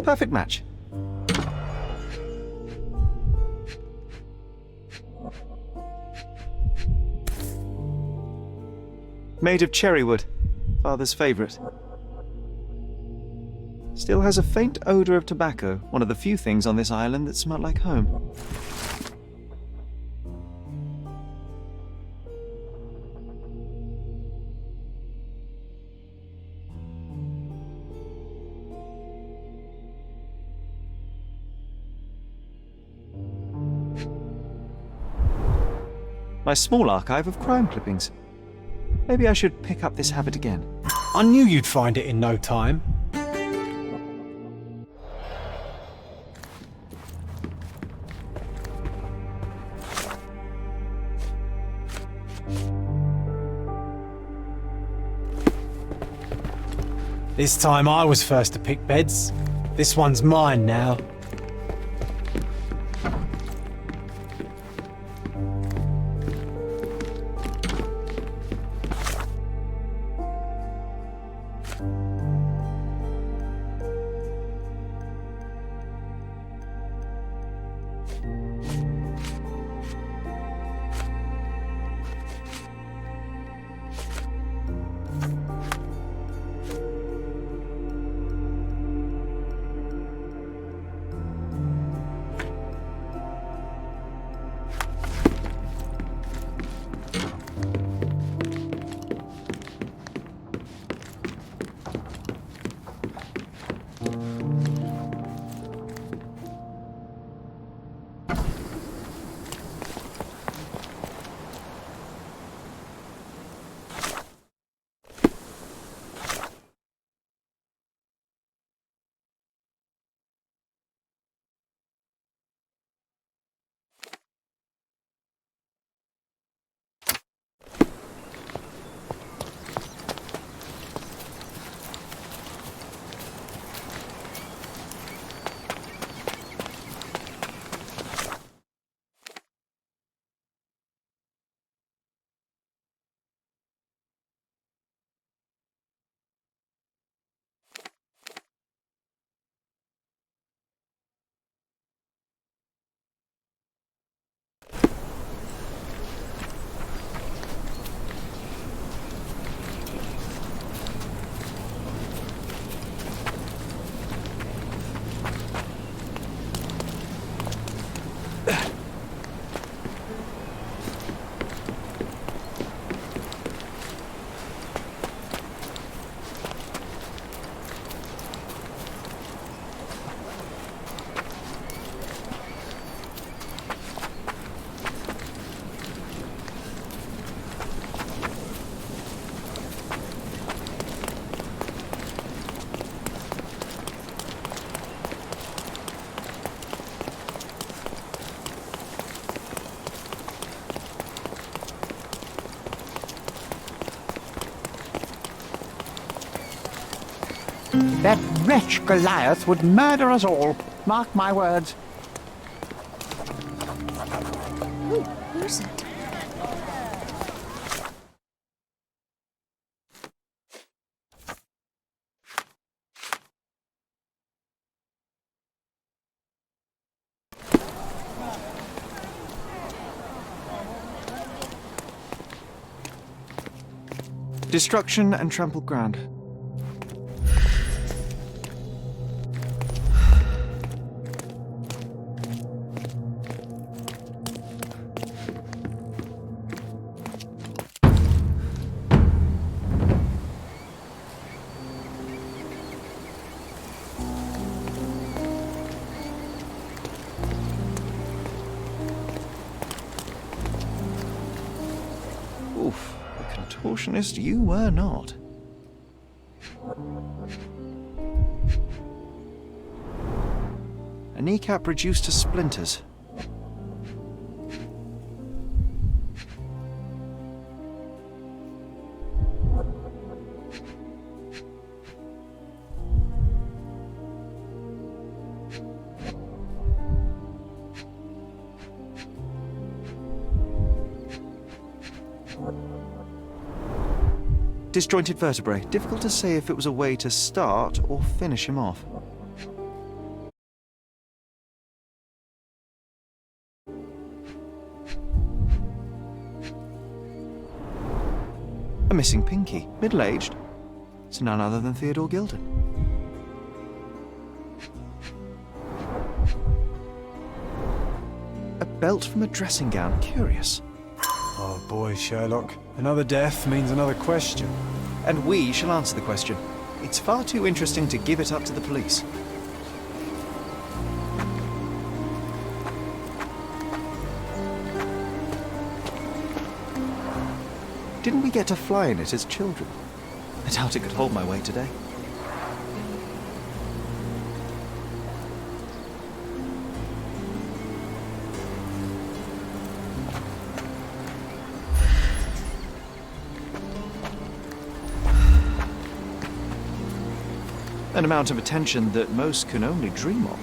Perfect match. Made of cherry wood, Father's favourite. Still has a faint odour of tobacco, one of the few things on this island that smell like home. My small archive of crime clippings. Maybe I should pick up this habit again. I knew you'd find it in no time. This time I was first to pick beds. This one's mine now. That wretch Goliath would murder us all. Mark my words. Ooh, who's it? Destruction and trampled ground. Oof, a contortionist you were not. A kneecap reduced to splinters. Disjointed vertebrae. Difficult to say if it was a way to start or finish him off. missing pinky, middle-aged. It's none other than Theodore Gilden. A belt from a dressing gown. Curious. Oh boy, Sherlock. Another death means another question. And we shall answer the question. It's far too interesting to give it up to the police. Didn't we get to fly in it as children? I doubt it could hold my weight today. An amount of attention that most can only dream of.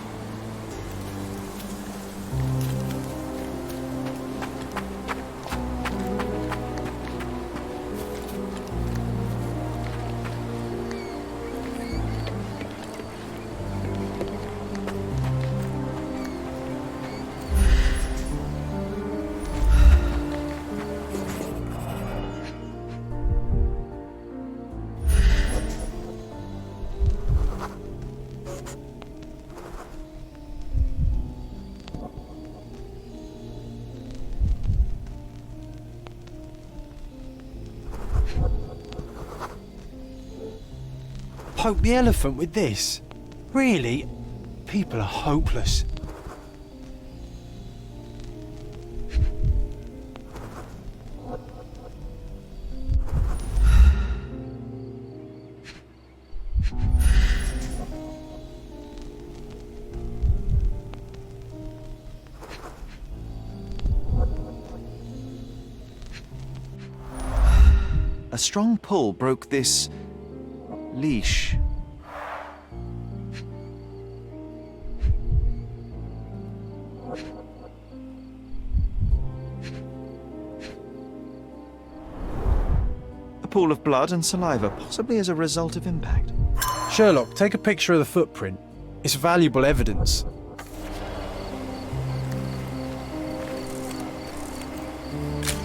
Poke the elephant with this? Really? People are hopeless. A strong pull broke this leash. A pool of blood and saliva, possibly as a result of impact. Sherlock, take a picture of the footprint. It's valuable evidence.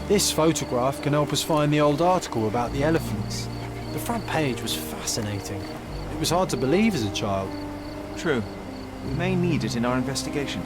This photograph can help us find the old article about the elephants. The front page was fascinating. It was hard to believe as a child. True. We may need it in our investigation.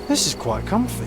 This is quite comfy.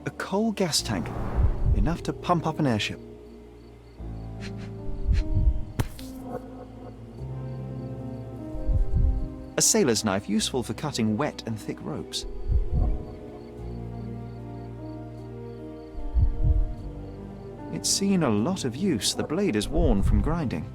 A coal gas tank. Enough to pump up an airship. A sailor's knife useful for cutting wet and thick ropes. It's seen a lot of use. The blade is worn from grinding.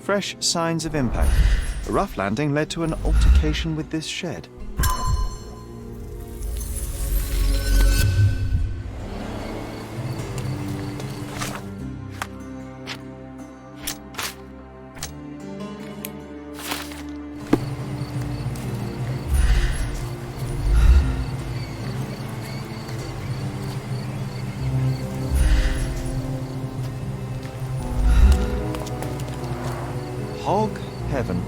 Fresh signs of impact. A rough landing led to an altercation with this shed. Hog heaven.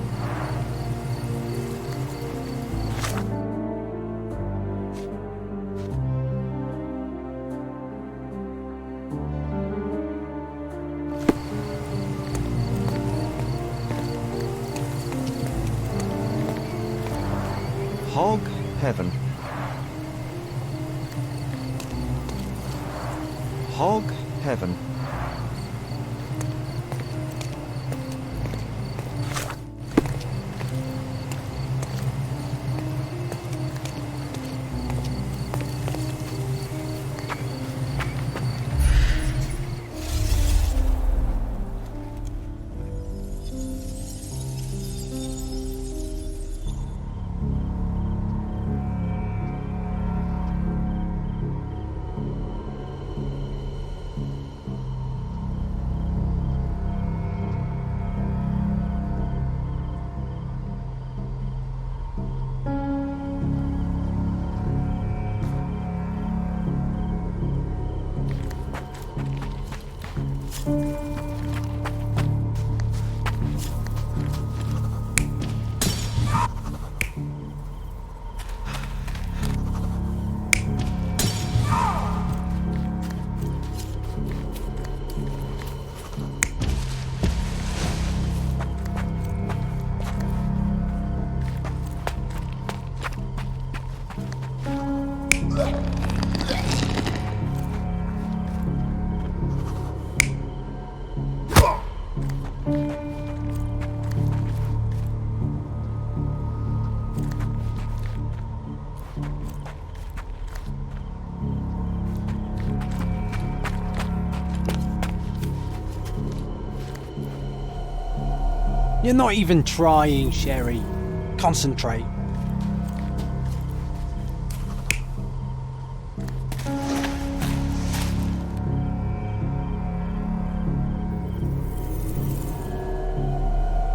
Hog heaven. Hog heaven. You're not even trying, Sherry. Concentrate.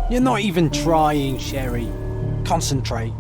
You're not even trying, Sherry. Concentrate.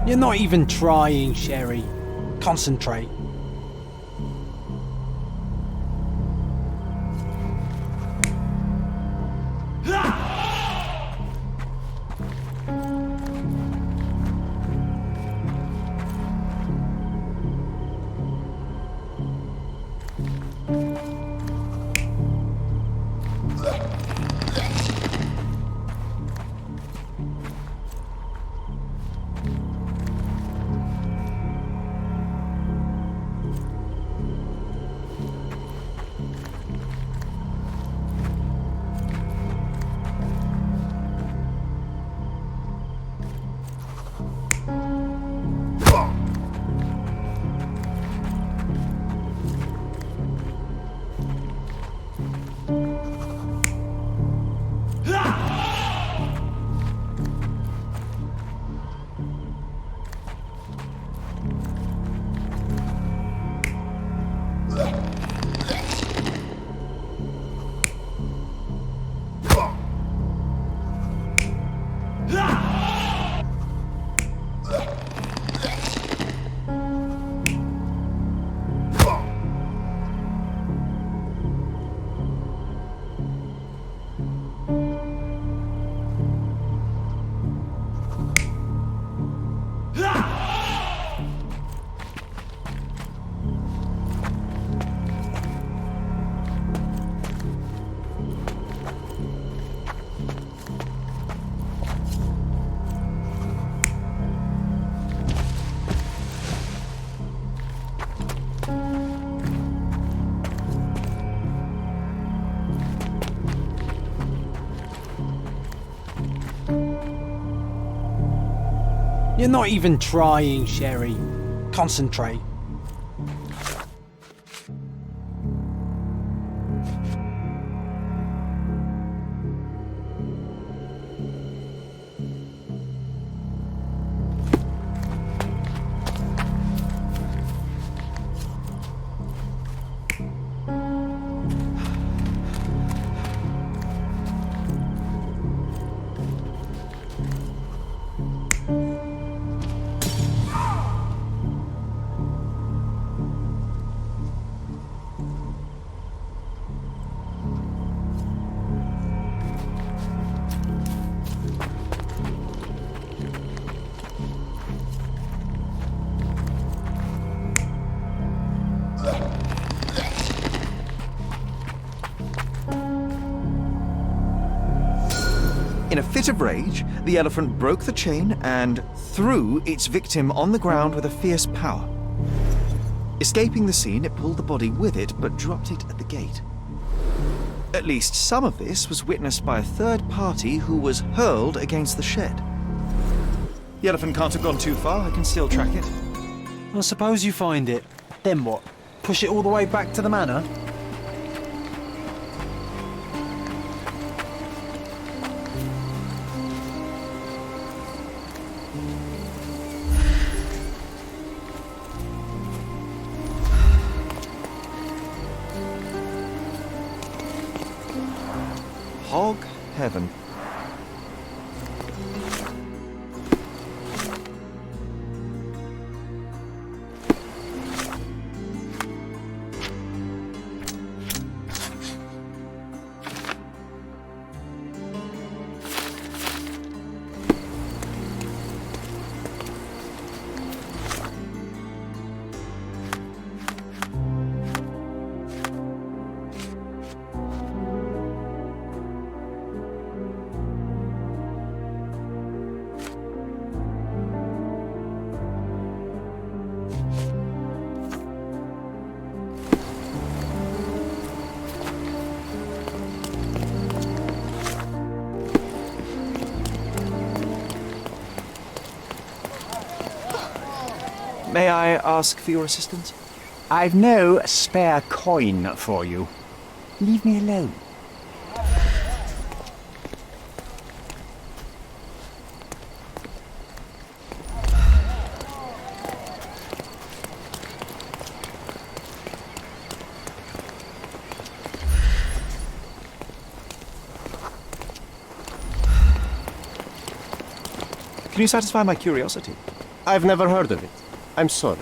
You're not even trying, Sherry. Concentrate. You're not even trying, Sherry. Concentrate. In a fit of rage, the elephant broke the chain and threw its victim on the ground with a fierce power. Escaping the scene, it pulled the body with it, but dropped it at the gate. At least some of this was witnessed by a third party who was hurled against the shed. The elephant can't have gone too far. I can still track it. Well, suppose you find it. Then what? Push it all the way back to the manor? Hog heaven. May I ask for your assistance? I've no spare coin for you. Leave me alone. Can you satisfy my curiosity? I've never heard of it. I'm sorry.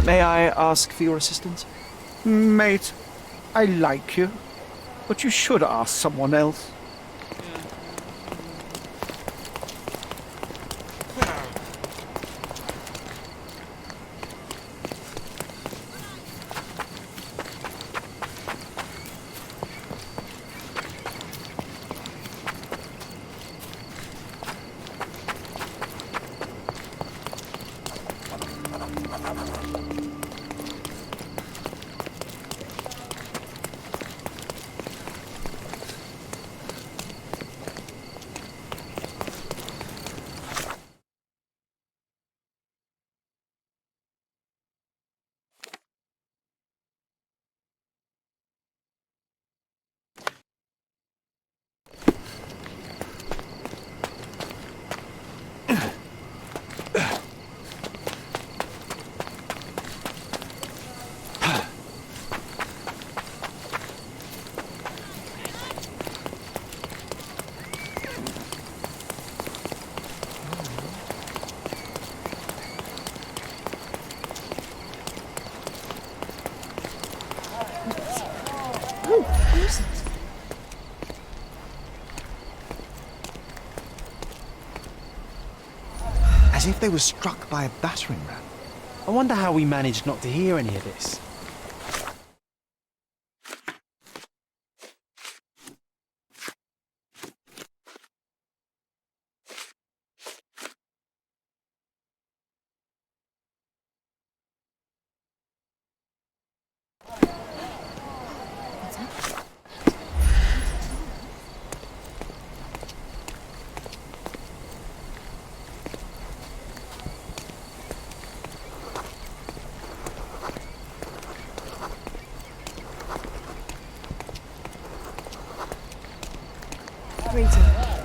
May I ask for your assistance? Mate, I like you, but you should ask someone else. Oh, who's it? As if they were struck by a battering ram. I wonder how we managed not to hear any of this. What's that? Greeting.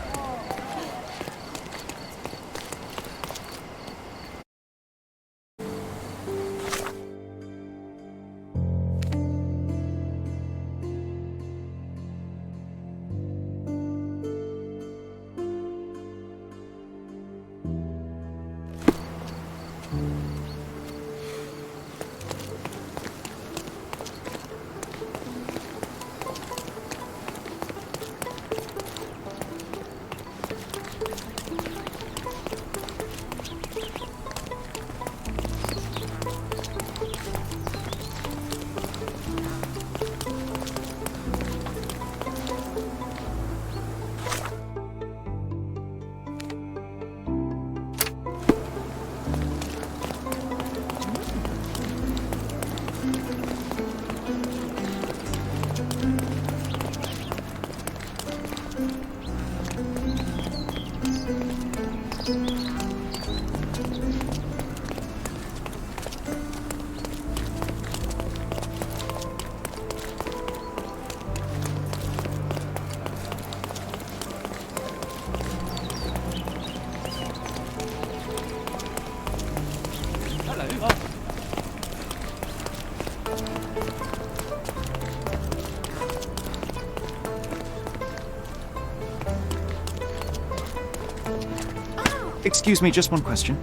Excuse me, just one question.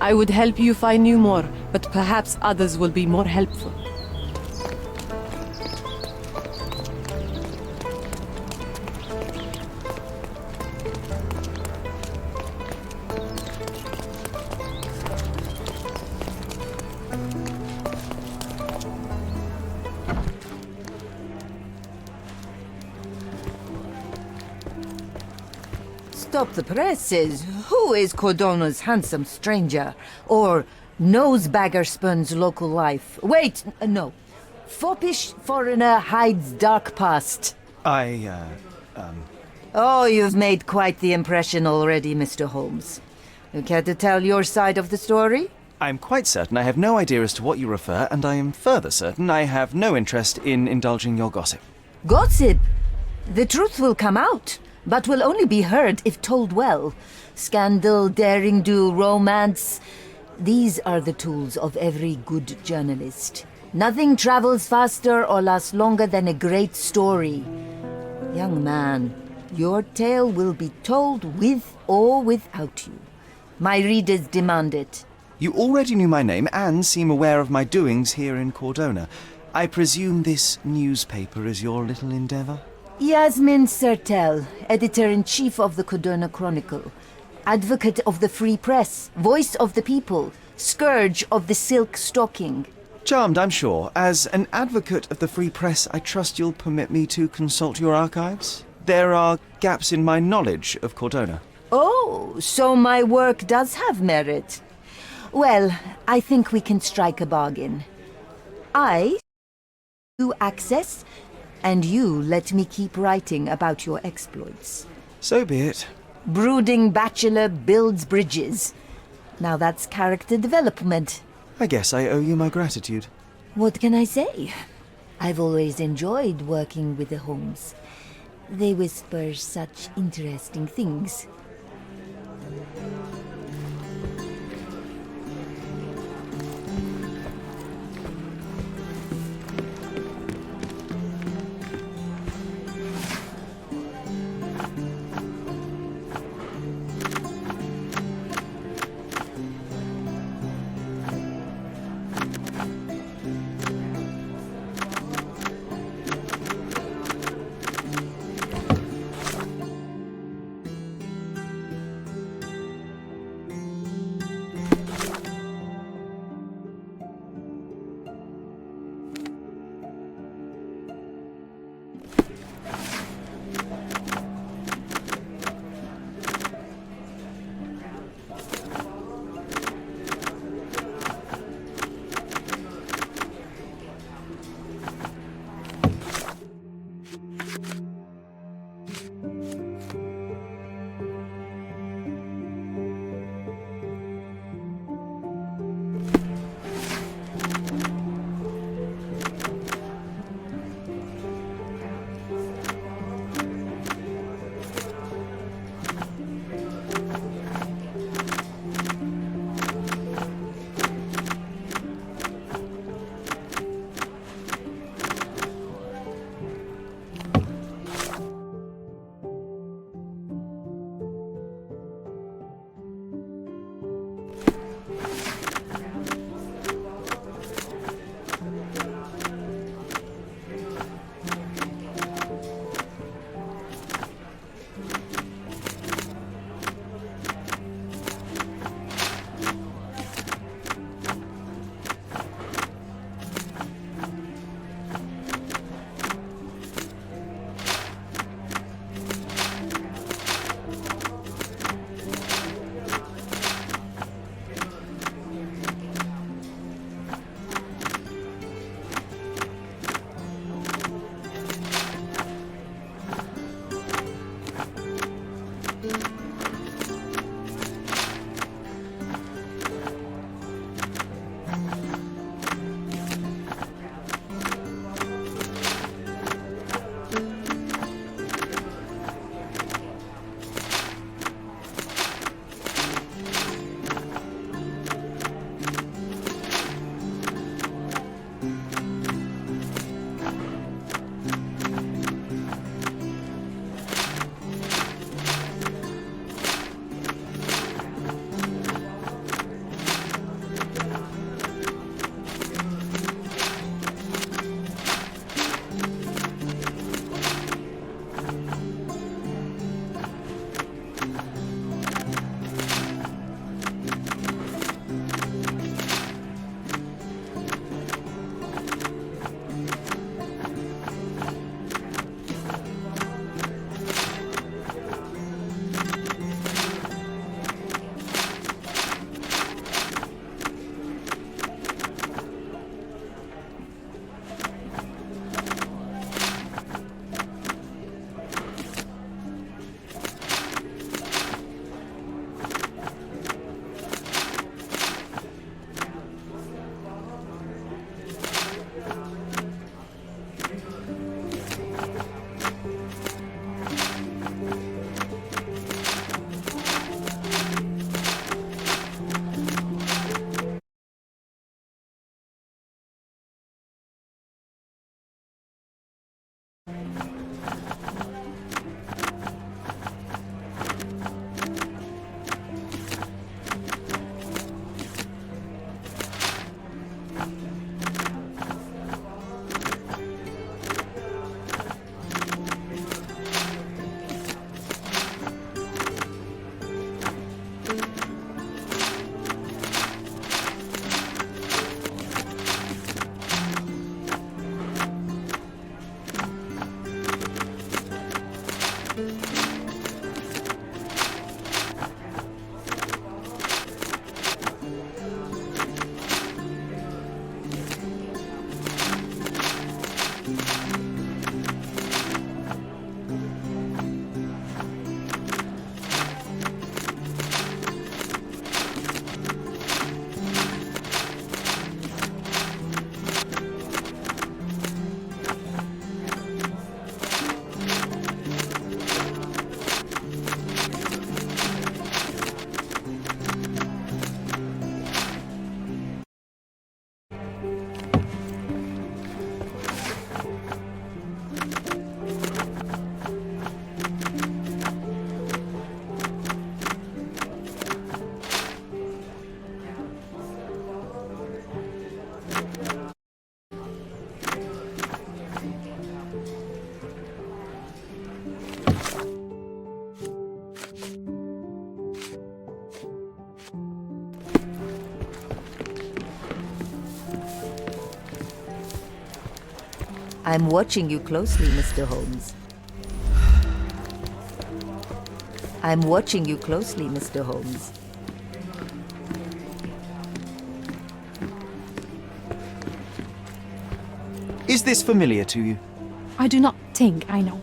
I would help you find you more, but perhaps others will be more helpful. Stop the presses. Who is Cordona's handsome stranger? Or Nosebaggerspon's local life? Wait, no. Foppish foreigner hides dark past. Oh, you've made quite the impression already, Mr. Holmes. You care to tell your side of the story? I'm quite certain I have no idea as to what you refer, and I am further certain I have no interest in indulging your gossip. Gossip? The truth will come out, but will only be heard if told well. Scandal, daring-do, romance. These are the tools of every good journalist. Nothing travels faster or lasts longer than a great story. Young man, your tale will be told with or without you. My readers demand it. You already knew my name and seem aware of my doings here in Cordona. I presume this newspaper is your little endeavour? Yasmin Sertel, editor-in-chief of the Cordona Chronicle, advocate of the free press, voice of the people, scourge of the silk stocking. Charmed, I'm sure. As an advocate of the free press, I trust you'll permit me to consult your archives? There are gaps in my knowledge of Cordona. Oh, so my work does have merit. Well, I think we can strike a bargain. I do access, and you let me keep writing about your exploits. So be it. Brooding bachelor builds bridges. Now that's character development. I guess I owe you my gratitude. What can I say? I've always enjoyed working with the Holmes. They whisper such interesting things. I'm watching you closely, Mr. Holmes. I'm watching you closely, Mr. Holmes. Is this familiar to you? I do not think I know.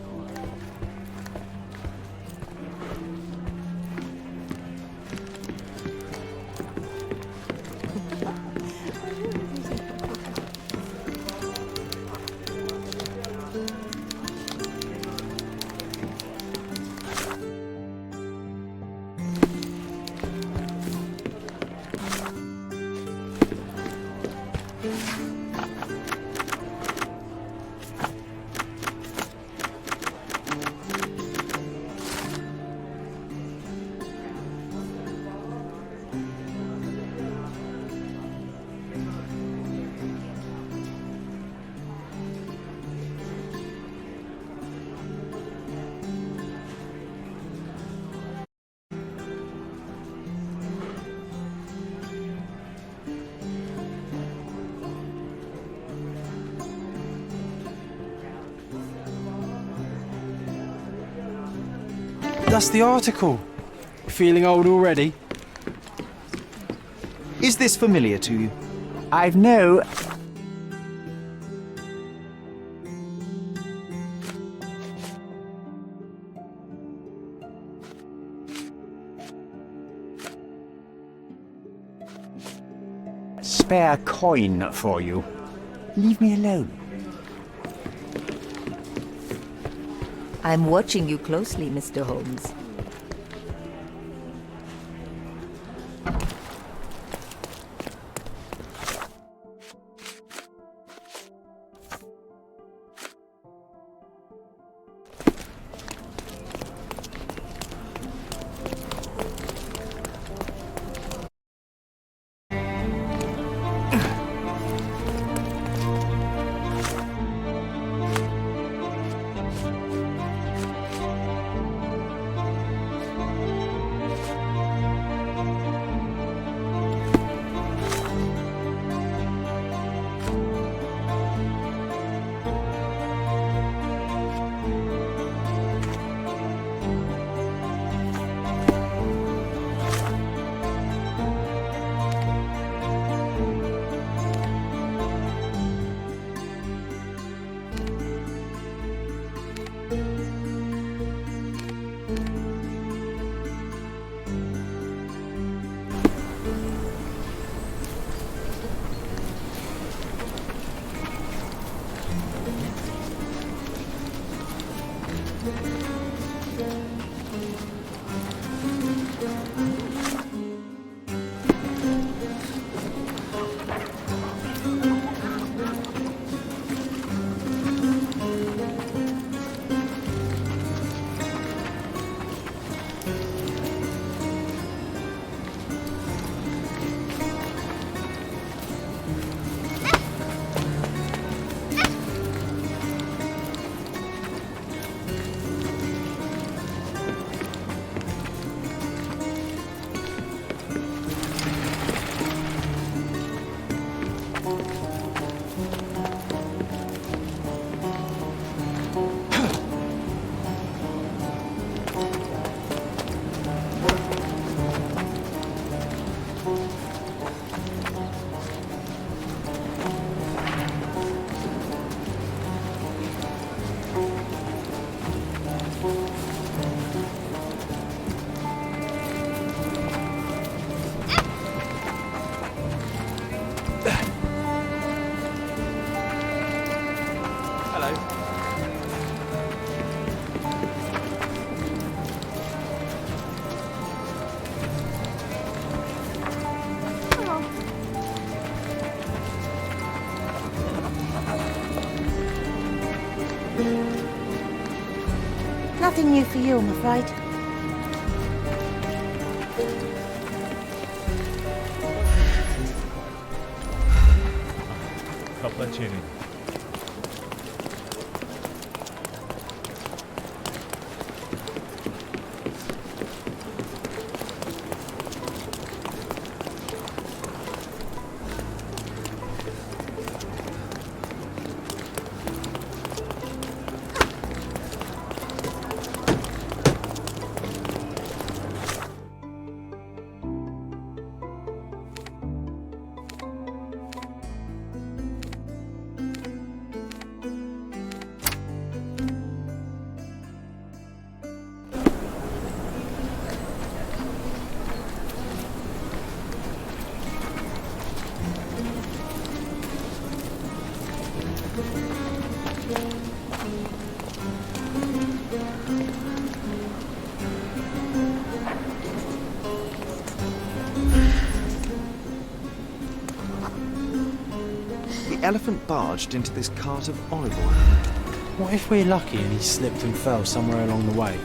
That's the article. Feeling old already? Is this familiar to you? I've no... spare coin for you. Leave me alone. I'm watching you closely, Mr. Holmes. Nothing new for you, I'm afraid. Cappuccino. elephant barged into this cart of olive oil. What if we're lucky and he slipped and fell somewhere along the way?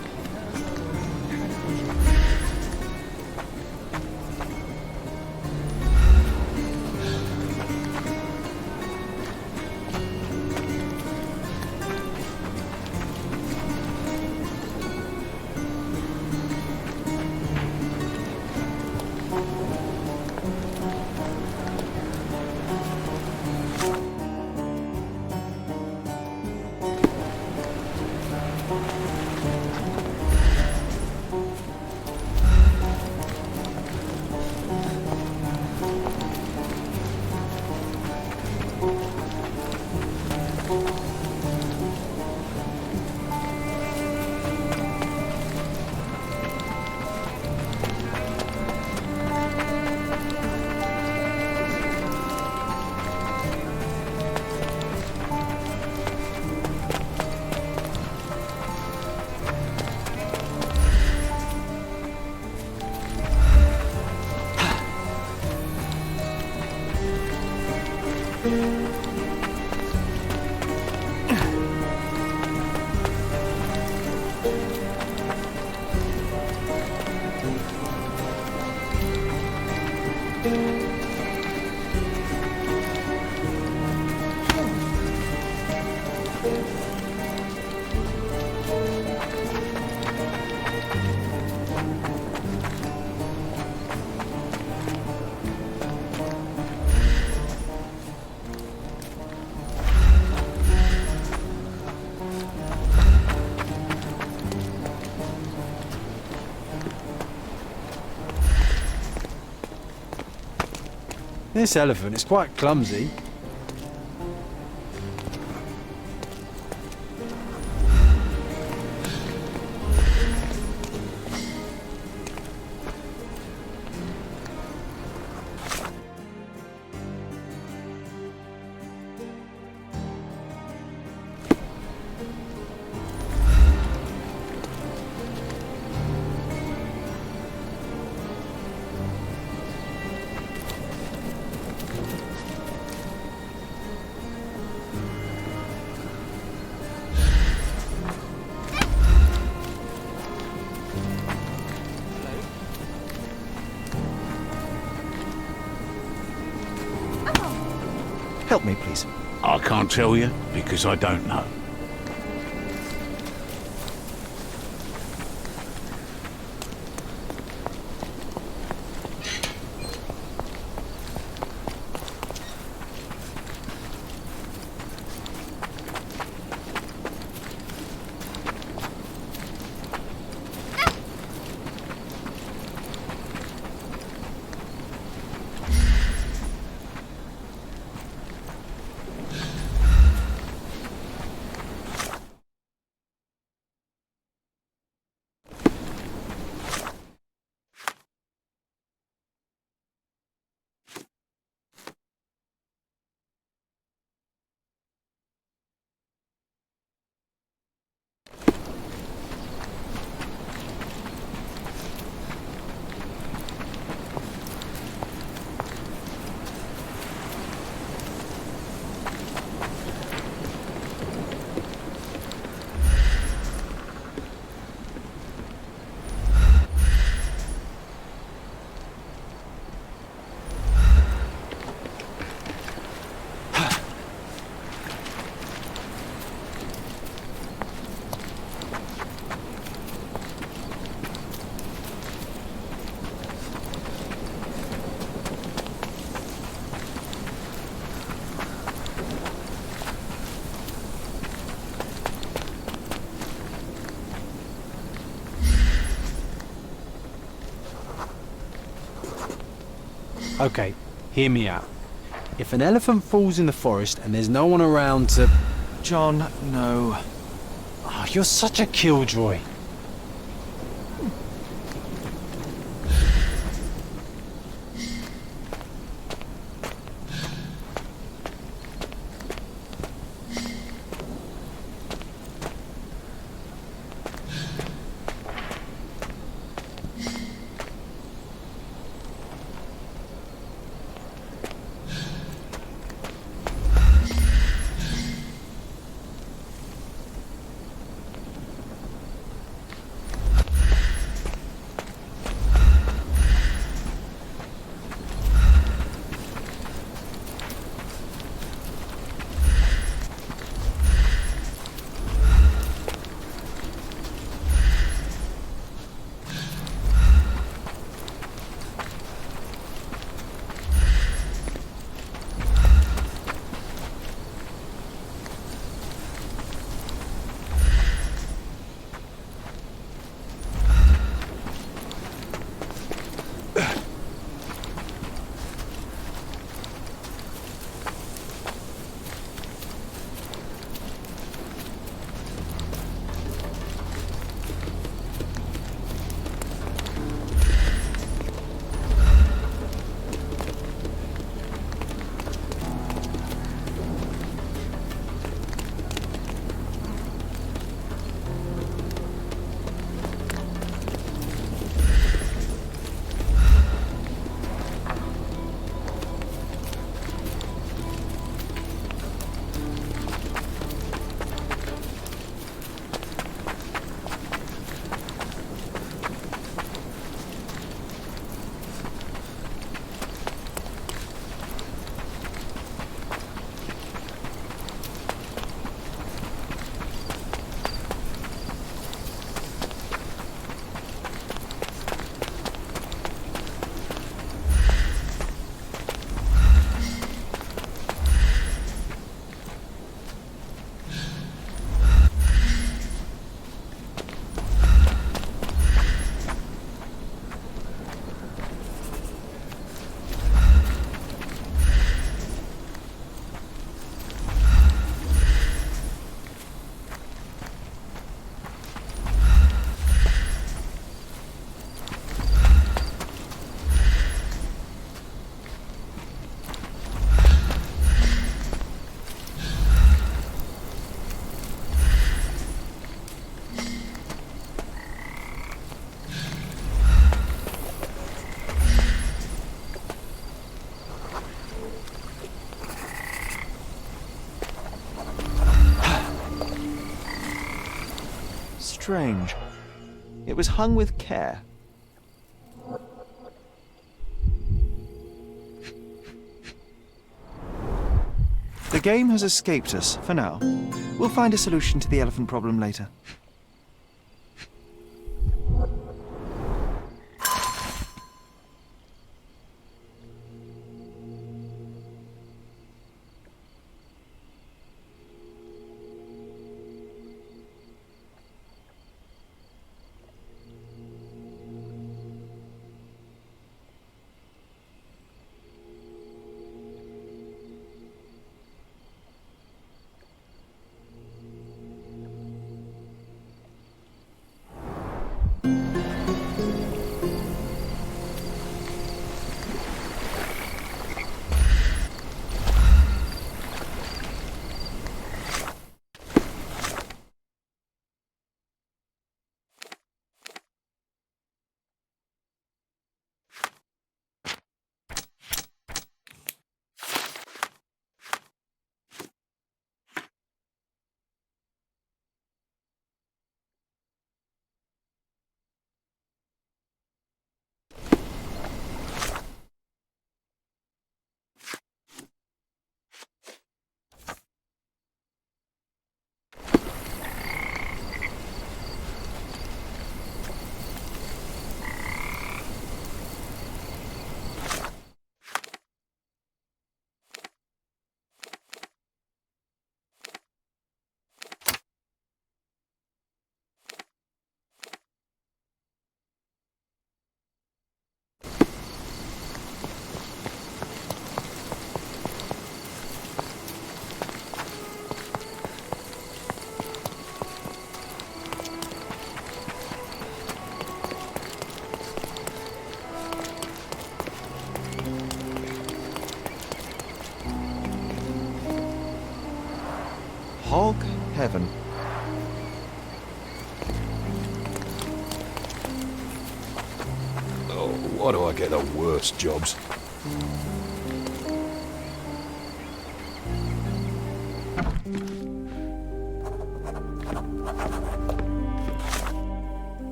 This elephant is quite clumsy. Help me, please. I can't tell you because I don't know. Okay, hear me out. If an elephant falls in the forest and there's no one around to... John, no. Oh, you're such a killjoy. strange. It was hung with care. The game has escaped us for now. We'll find a solution to the elephant problem later. Hog heaven. Oh, why do I get the worst jobs?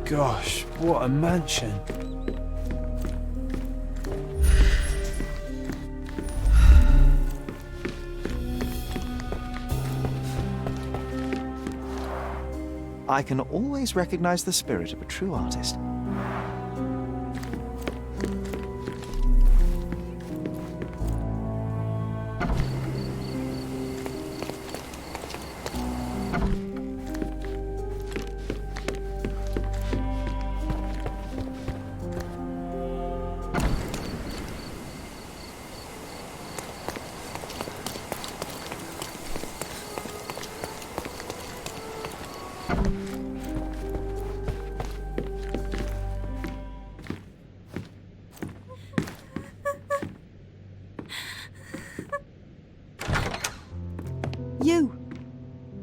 Gosh, what a mansion. I can always recognize the spirit of a true artist. You?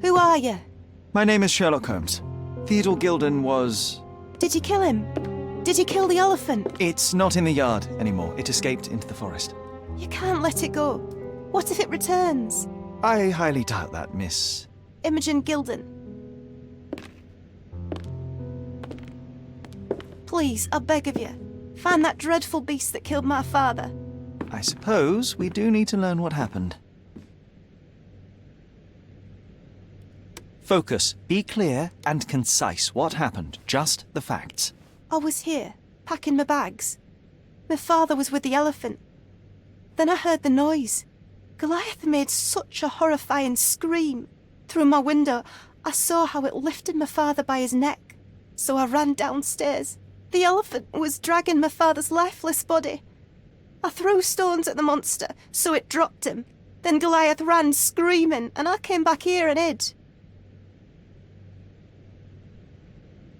Who are you? My name is Sherlock Holmes. Theodore Gilden was... Did you kill him? Did you kill the elephant? It's not in the yard anymore. It escaped into the forest. You can't let it go. What if it returns? I highly doubt that, Miss... Imogen Gilden. Please, I beg of you, find that dreadful beast that killed my father. I suppose we do need to learn what happened. Focus. Be clear and concise. What happened? Just the facts. I was here, packing my bags. My father was with the elephant. Then I heard the noise. Goliath made such a horrifying scream. Through my window, I saw how it lifted my father by his neck. So I ran downstairs. The elephant was dragging my father's lifeless body. I threw stones at the monster, so it dropped him. Then Goliath ran screaming, and I came back here and hid.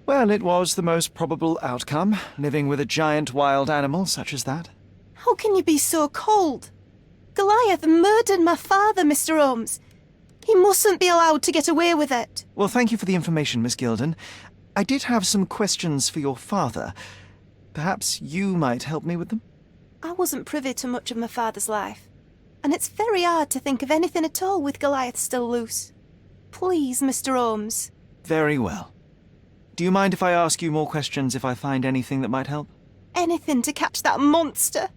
Well, it was the most probable outcome, living with a giant wild animal such as that. How can you be so cold? Goliath murdered my father, Mr. Holmes. He mustn't be allowed to get away with it. Well, thank you for the information, Miss Gilden. I did have some questions for your father. Perhaps you might help me with them? I wasn't privy to much of my father's life, and it's very hard to think of anything at all with Goliath still loose. Please, Mr. Holmes. Very well. Do you mind if I ask you more questions if I find anything that might help? Anything to catch that monster.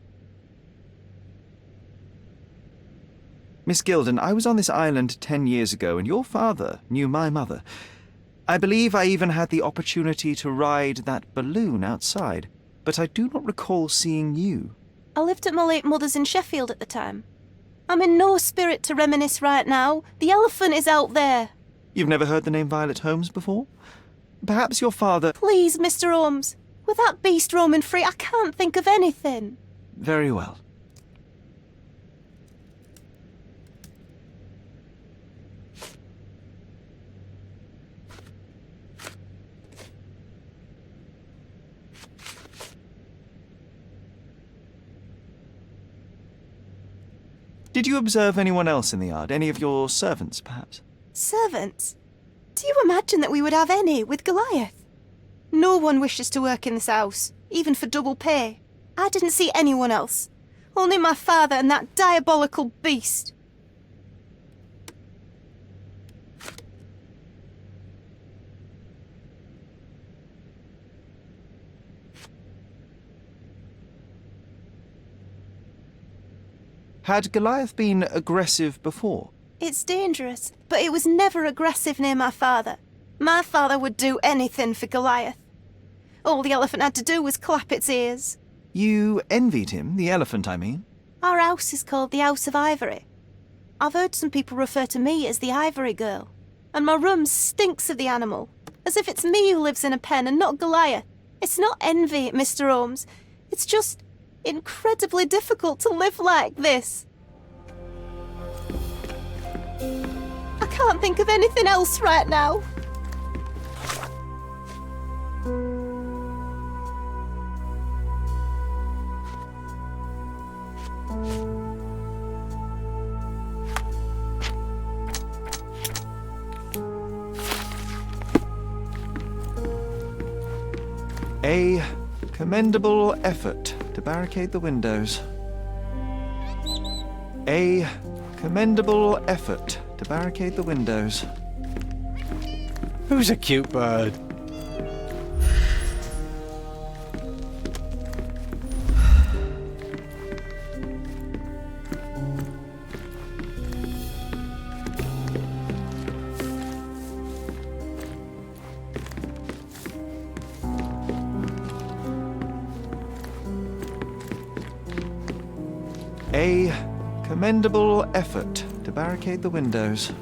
Miss Gilden, I was on this island 10 years ago, and your father knew my mother. I believe I even had the opportunity to ride that balloon outside, but I do not recall seeing you. I lived at my late mother's in Sheffield at the time. I'm in no spirit to reminisce right now. The elephant is out there. You've never heard the name Violet Holmes before? Perhaps your father... Please, Mr. Holmes. With that beast roaming free, I can't think of anything. Very well. Did you observe anyone else in the yard? Any of your servants, perhaps? Servants? Do you imagine that we would have any with Goliath? No one wishes to work in this house, even for double pay. I didn't see anyone else. Only my father and that diabolical beast. Had Goliath been aggressive before? It's dangerous, but it was never aggressive near my father. My father would do anything for Goliath. All the elephant had to do was clap its ears. You envied him, the elephant, I mean? Our house is called the House of Ivory. I've heard some people refer to me as the Ivory Girl, and my room stinks of the animal, as if it's me who lives in a pen and not Goliath. It's not envy, Mr. Holmes. It's just incredibly difficult to live like this. I can't think of anything else right now. A commendable effort to barricade the windows. A commendable effort to barricade the windows. Who's a cute bird? A commendable effort to barricade the windows.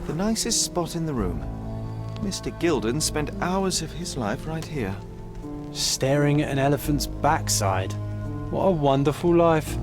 The nicest spot in the room. Mr. Gilden spent hours of his life right here. Staring at an elephant's backside. What a wonderful life.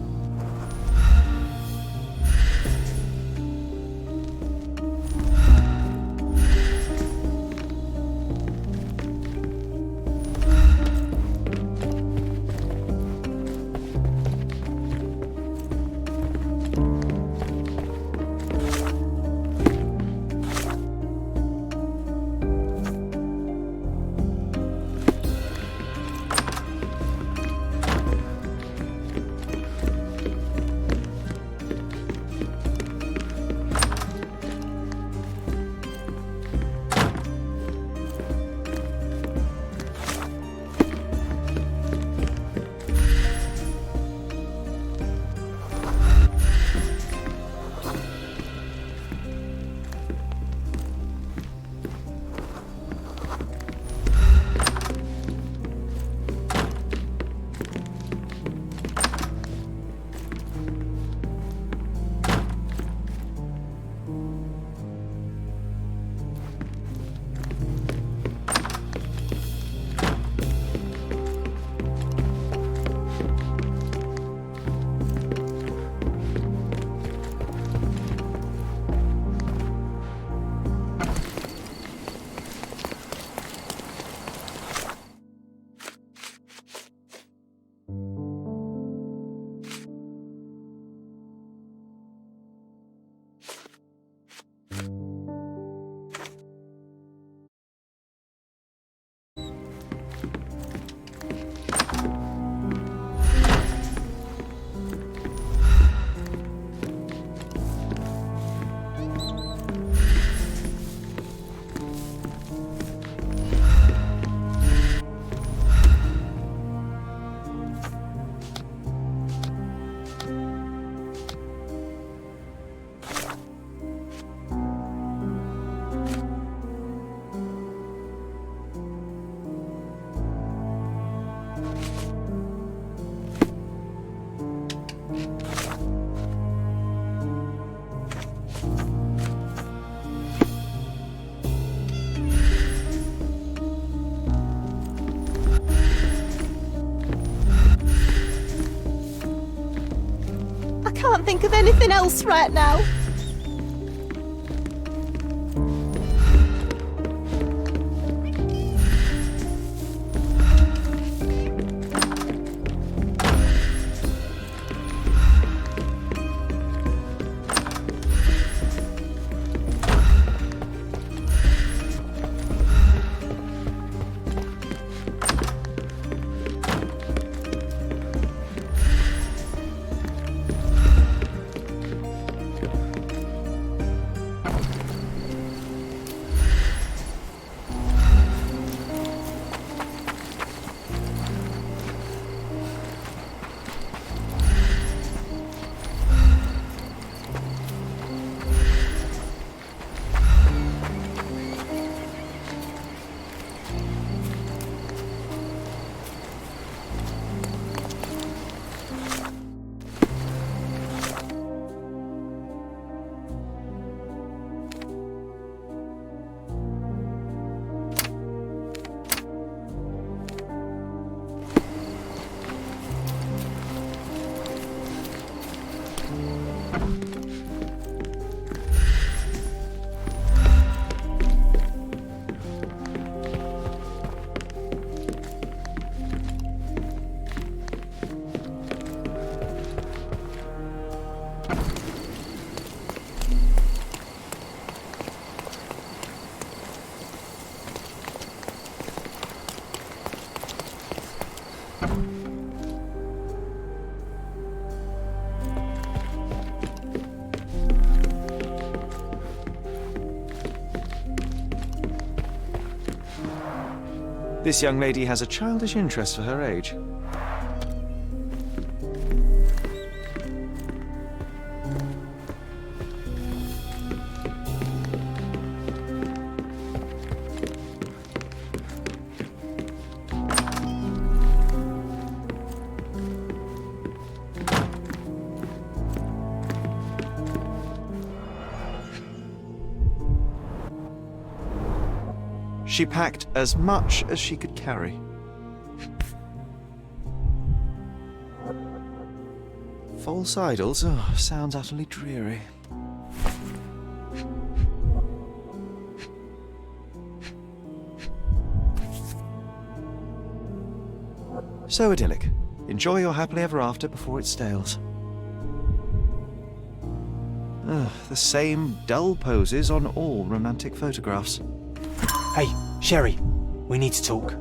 think of anything else right now. This young lady has a childish interest for her age. She packed as much as she could carry. False idols? Oh, sounds utterly dreary. So idyllic. Enjoy your happily ever after before it stales. The same dull poses on all romantic photographs. Hey, Sherry, we need to talk.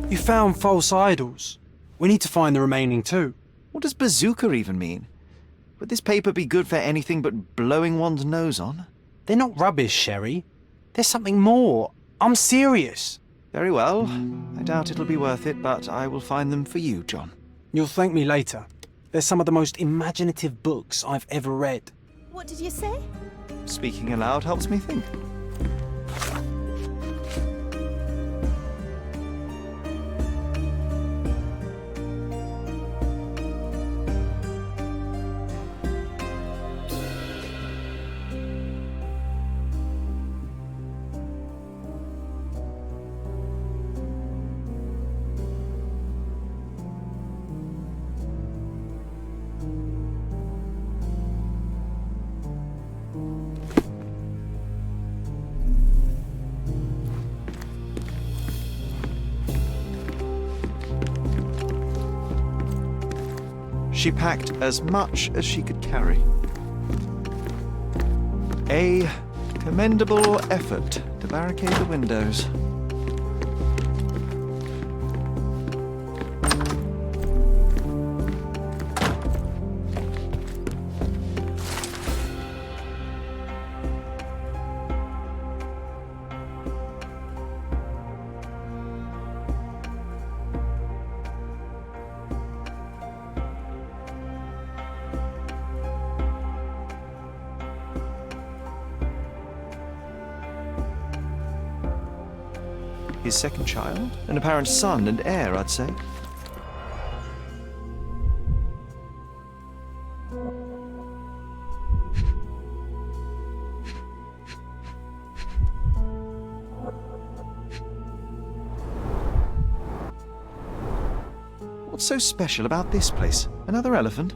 You found false idols. We need to find the remaining two. What does bazooka even mean? Would this paper be good for anything but blowing one's nose on? They're not rubbish, Sherry. There's something more. I'm serious. Very well. I doubt it'll be worth it, but I will find them for you, John. You'll thank me later. They're some of the most imaginative books I've ever read. What did you say? Speaking aloud helps me think. She packed as much as she could carry. A commendable effort to barricade the windows. His second child? An apparent son and heir, I'd say. What so special about this place? Another elephant?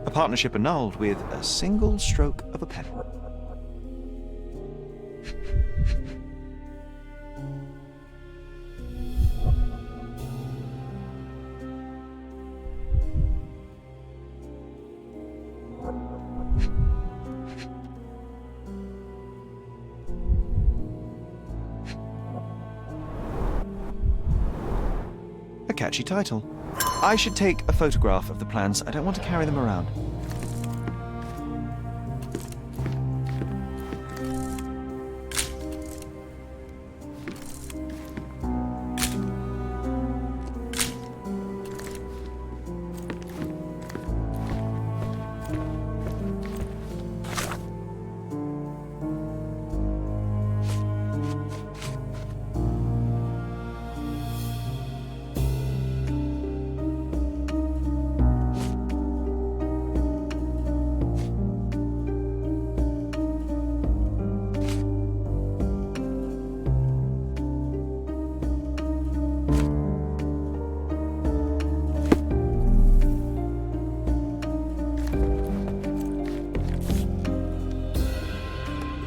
A partnership annulled with a single stroke of a pen. A catchy title. I should take a photograph of the plans. I don't want to carry them around.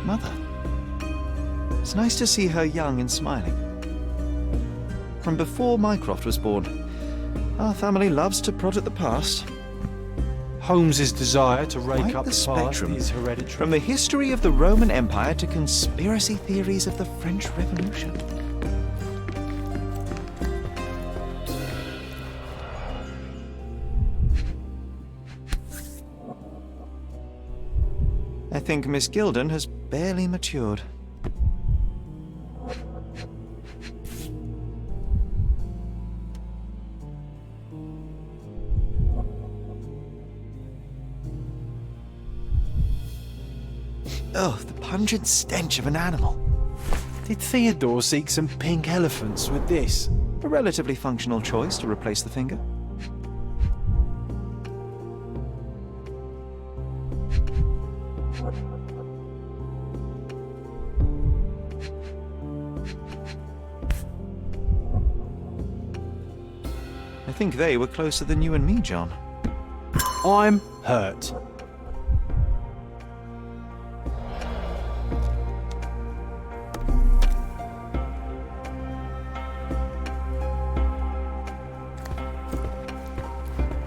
Mother. It's nice to see her young and smiling. From before Mycroft was born, our family loves to prod at the past. Holmes's desire to rake Quite up the the past spectrum. is hereditary. From the history of the Roman Empire to conspiracy theories of the French Revolution. I think Miss Gilden has barely matured. Oh, the pungent stench of an animal. Did Theodore seek some pink elephants with this? A relatively functional choice to replace the finger. I think they were closer than you and me, John. I'm hurt.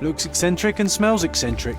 Looks eccentric and smells eccentric.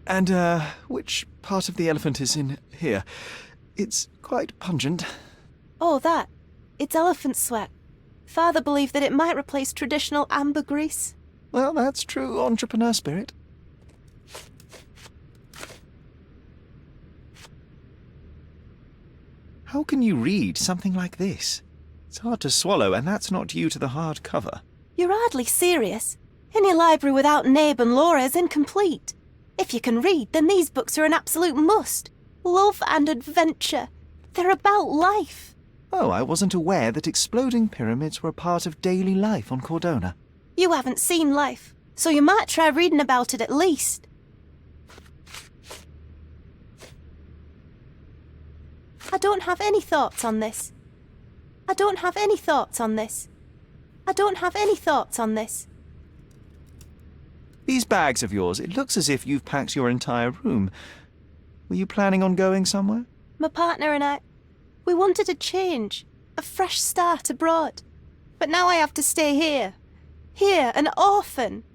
And, which part of the elephant is in here? It's quite pungent. Oh, that. It's elephant sweat. Father believed that it might replace traditional ambergris. Well, that's true entrepreneur spirit. How can you read something like this? It's hard to swallow, and that's not due to the hard cover. You're hardly serious. Any library without Nabe and Laura is incomplete. If you can read, then these books are an absolute must. Love and adventure. They're about life. Oh, I wasn't aware that exploding pyramids were a part of daily life on Cordona. You haven't seen life, so you might try reading about it at least. I don't have any thoughts on this. I don't have any thoughts on this. I don't have any thoughts on this. These bags of yours, it looks as if you've packed your entire room. Were you planning on going somewhere? My partner and I, we wanted a change, a fresh start abroad. But now I have to stay here. Here, an orphan.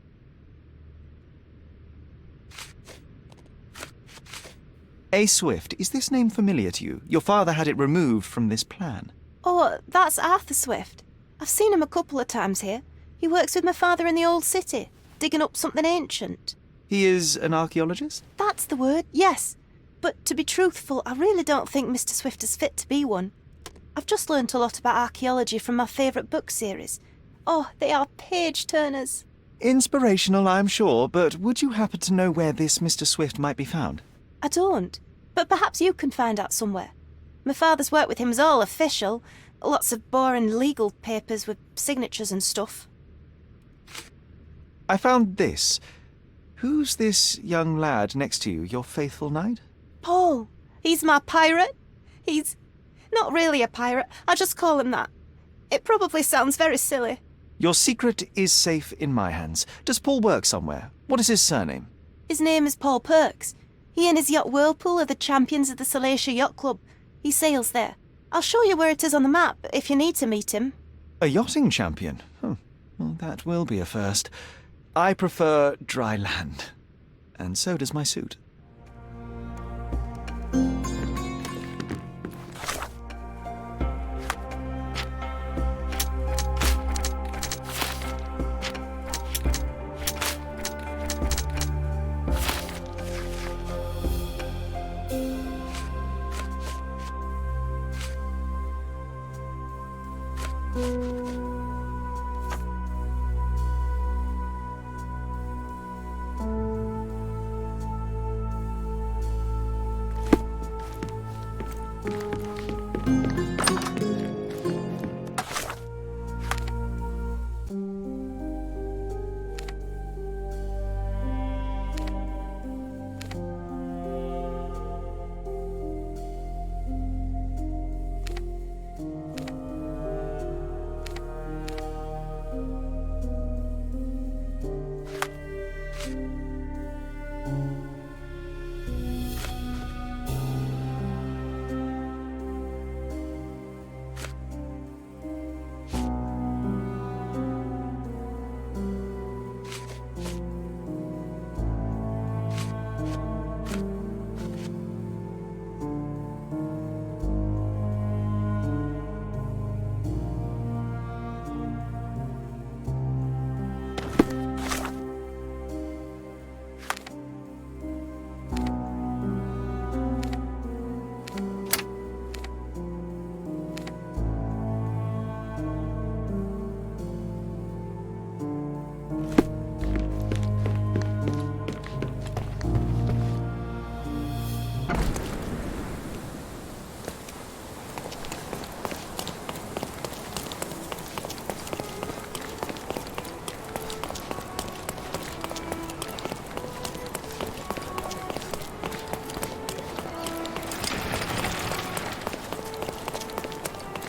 A. Swift, is this name familiar to you? Your father had it removed from this plan. Oh, that's Arthur Swift. I've seen him a couple of times here. He works with my father in the old city, digging up something ancient. He is an archaeologist? That's the word, yes. But to be truthful, I really don't think Mr. Swift is fit to be one. I've just learnt a lot about archaeology from my favourite book series. Oh, they are page-turners. Inspirational, I'm sure, but would you happen to know where this Mr. Swift might be found? I don't, but perhaps you can find out somewhere. My father's work with him is all official. Lots of boring legal papers with signatures and stuff. I found this. Who's this young lad next to you, your faithful knight? Paul. He's my pirate. He's not really a pirate. I just call him that. It probably sounds very silly. Your secret is safe in my hands. Does Paul work somewhere? What is his surname? His name is Paul Perks. He and his yacht Whirlpool are the champions of the Salacia Yacht Club. He sails there. I'll show you where it is on the map if you need to meet him. A yachting champion? Well, that will be a first. I prefer dry land. And so does my suit.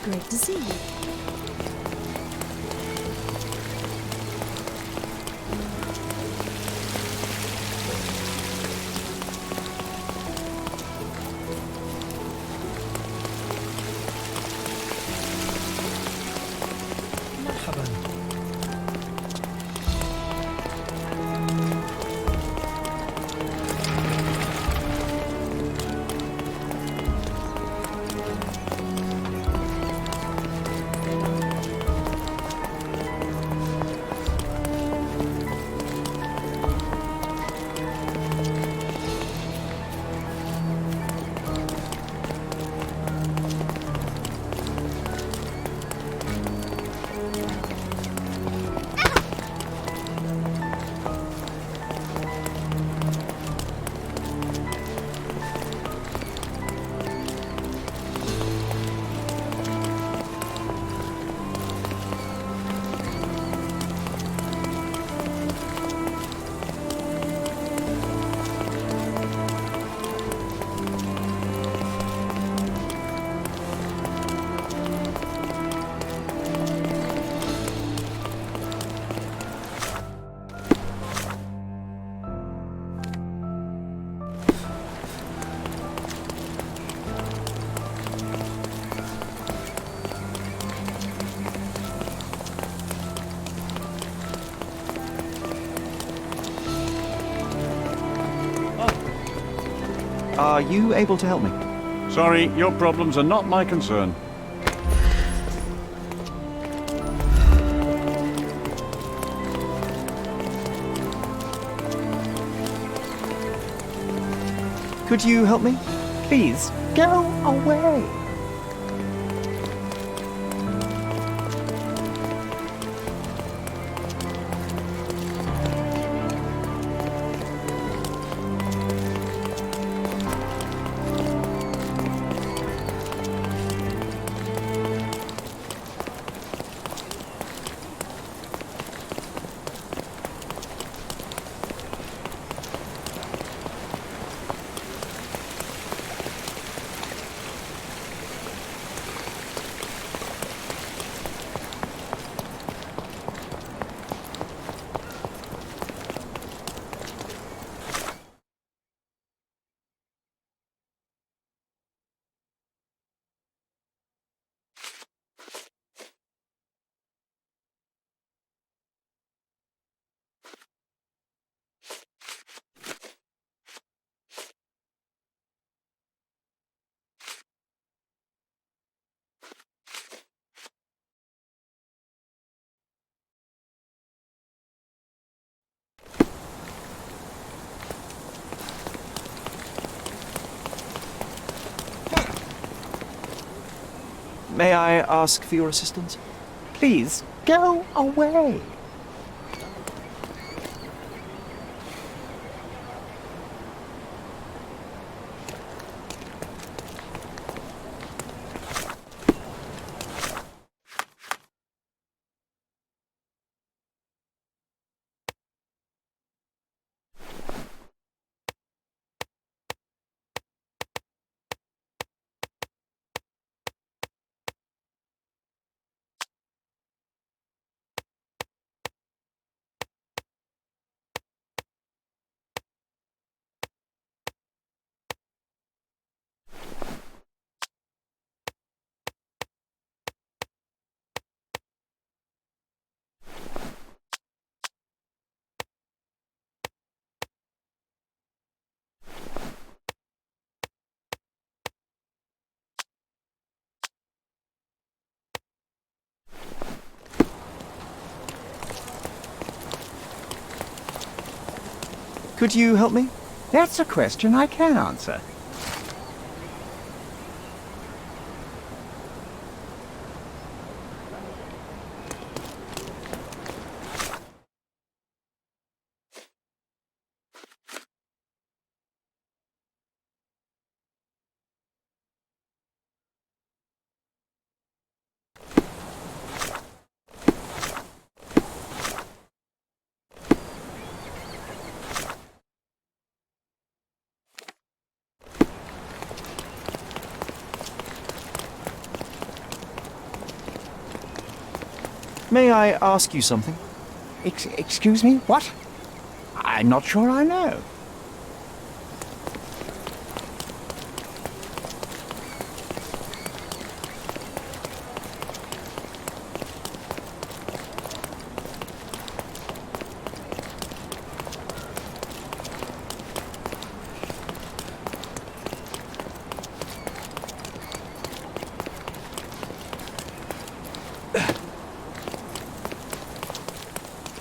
Great to see you. Are you able to help me? Sorry, your problems are not my concern. Could you help me? Please, go away. May I ask for your assistance? Please, go away. Could you help me? That's a question I can answer. May I ask you something? Excuse me? What? I'm not sure I know.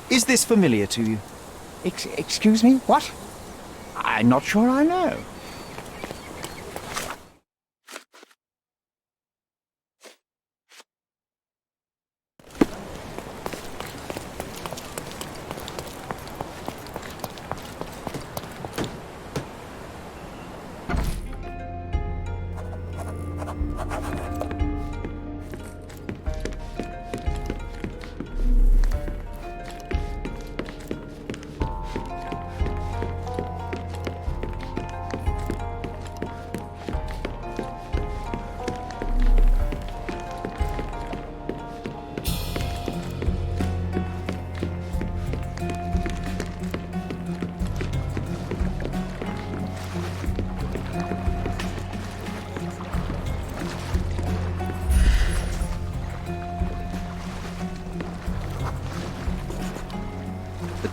Is this familiar to you? Excuse me? What? I'm not sure I know.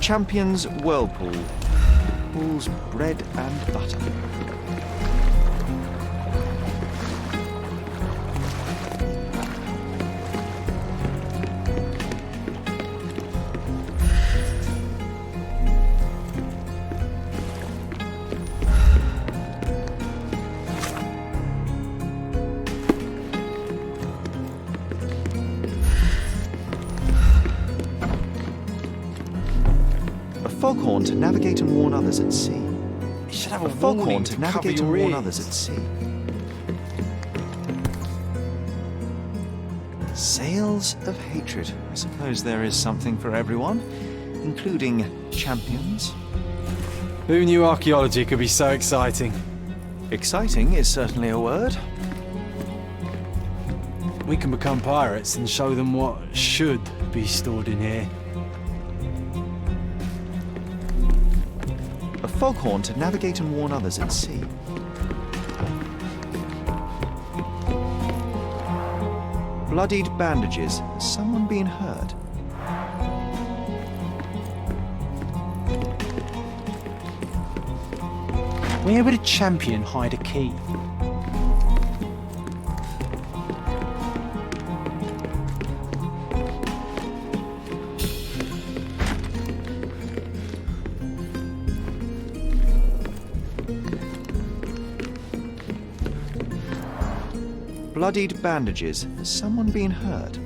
Champion's Whirlpool. Pools bread and butter. foghorn to navigate and warn others at sea. You should have A a foghorn warning to to cover navigate and your warn ears. others at sea. Sails of hatred. I suppose there is something for everyone, including champions. Who knew archaeology could be so exciting? Exciting is certainly a word. We can become pirates and show them what should be stored in here. A foghorn to navigate and warn others at sea. Bloodied bandages. Has someone been hurt? Where would a champion hide a key? Bloodied bandages. Has someone been hurt?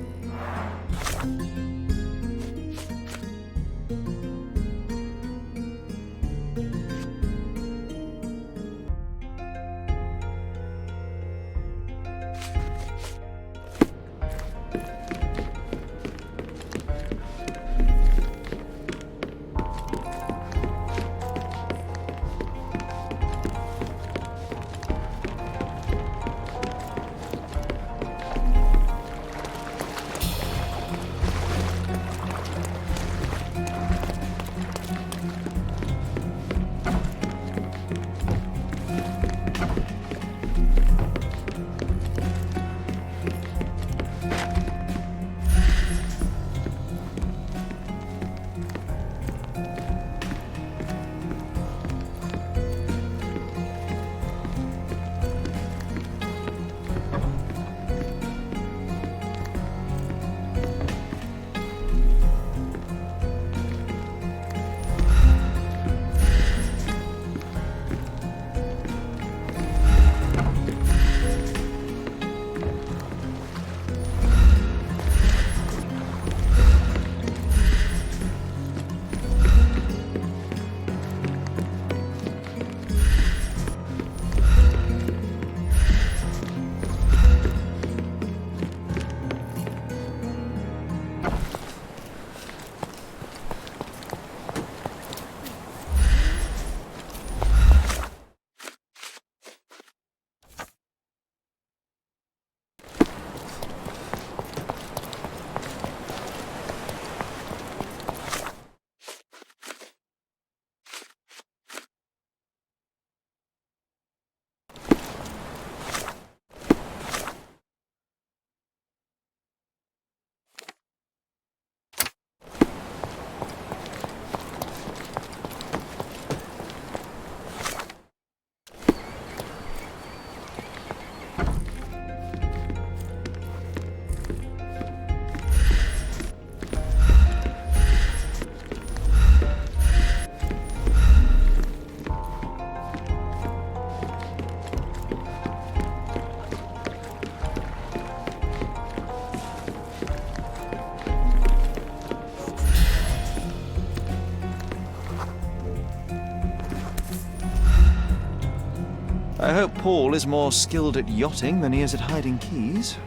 I hope Paul is more skilled at yachting than he is at hiding keys.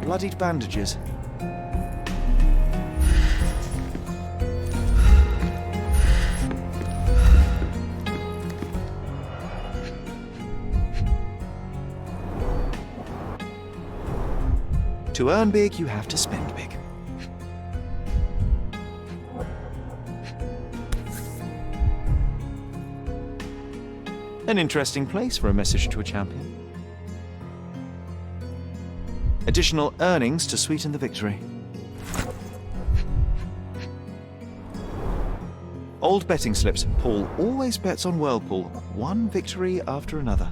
Bloodied bandages. To earn big, you have to spend big. An interesting place for a message to a champion. Additional earnings to sweeten the victory. Old betting slips. Paul always bets on Whirlpool. One victory after another.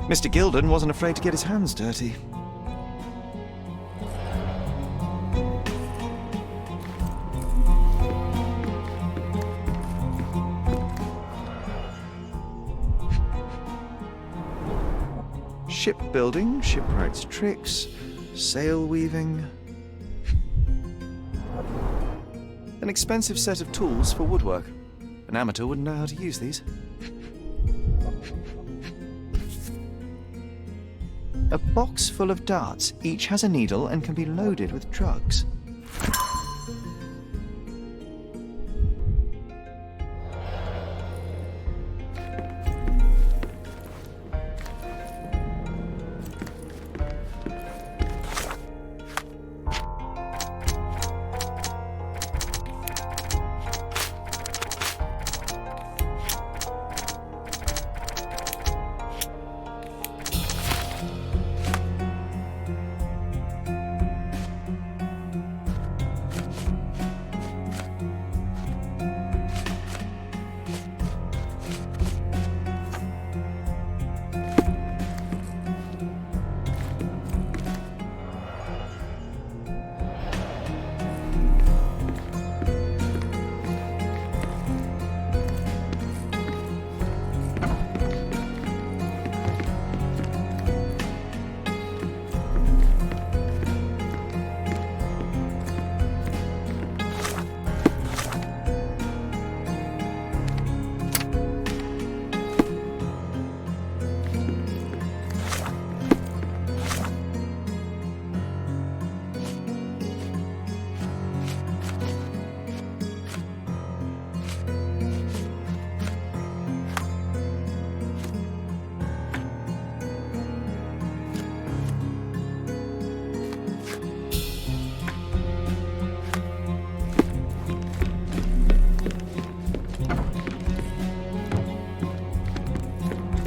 Mr. Gilden wasn't afraid to get his hands dirty. Shipbuilding, shipwright's tricks, sail weaving. An expensive set of tools for woodwork. An amateur wouldn't know how to use these. A box full of darts. Each has a needle and can be loaded with drugs.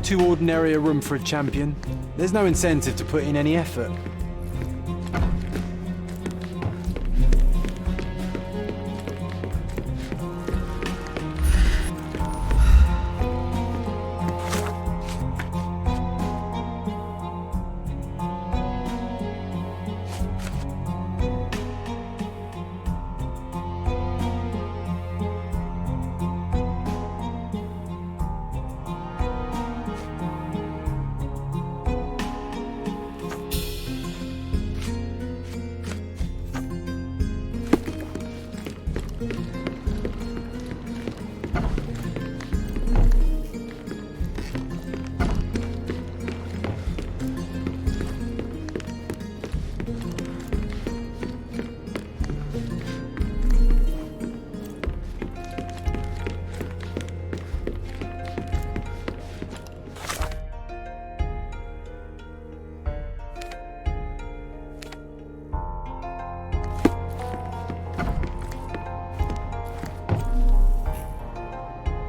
Too ordinary a room for a champion. There's no incentive to put in any effort.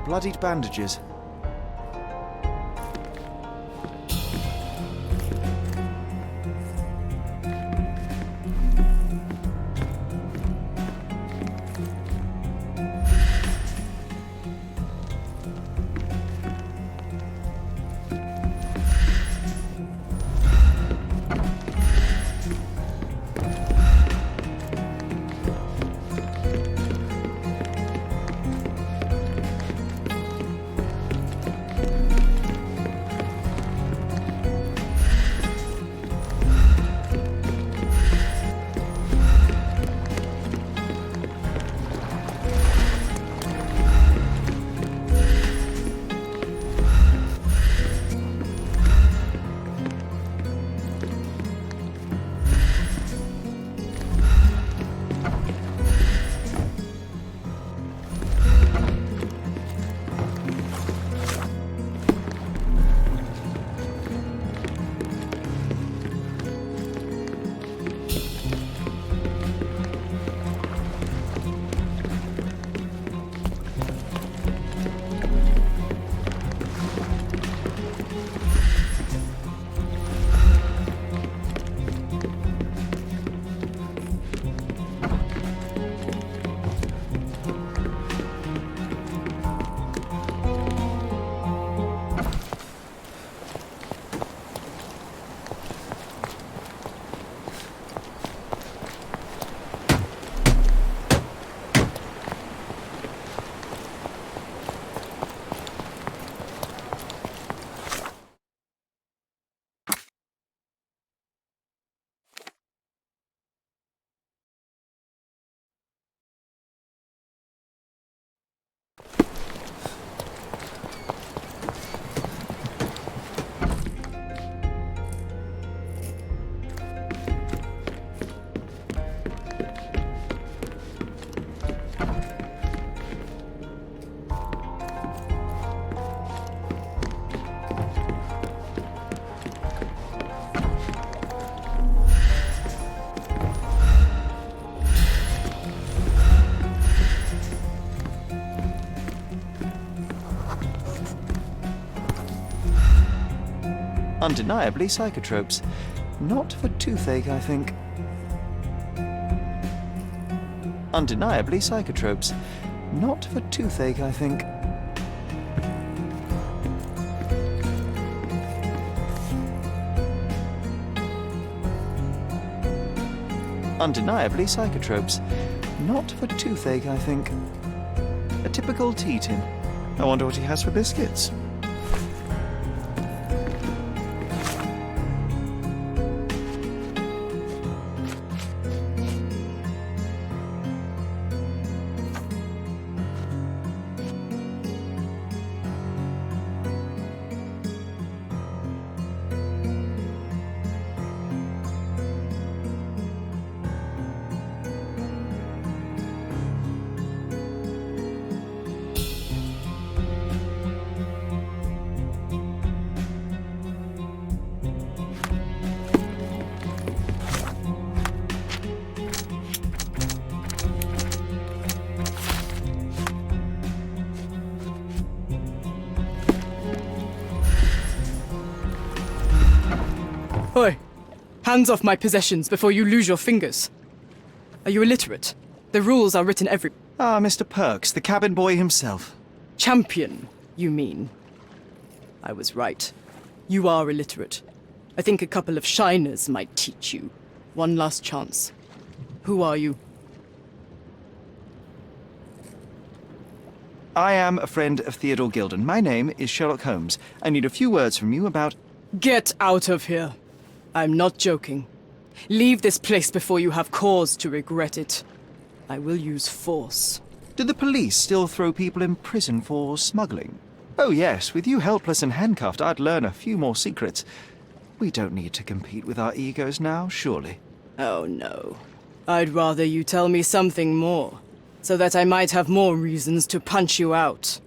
Bloodied bandages. Undeniably psychotropes. Not for toothache, I think. Undeniably psychotropes. Not for toothache, I think. Undeniably psychotropes. Not for toothache, I think. A typical tea tin. I wonder what he has for biscuits. Oi! Hands off my possessions before you lose your fingers. Are you illiterate? The rules are written every... Ah, Mr. Perks, the cabin boy himself. Champion, you mean? I was right. You are illiterate. I think a couple of shiners might teach you. One last chance. Who are you? I am a friend of Theodore Gilden. My name is Sherlock Holmes. I need a few words from you about... Get out of here. I'm not joking. Leave this place before you have cause to regret it. I will use force. Do the police still throw people in prison for smuggling? Oh yes, with you helpless and handcuffed, I'd learn a few more secrets. We don't need to compete with our egos now, surely. Oh no. I'd rather you tell me something more, so that I might have more reasons to punch you out.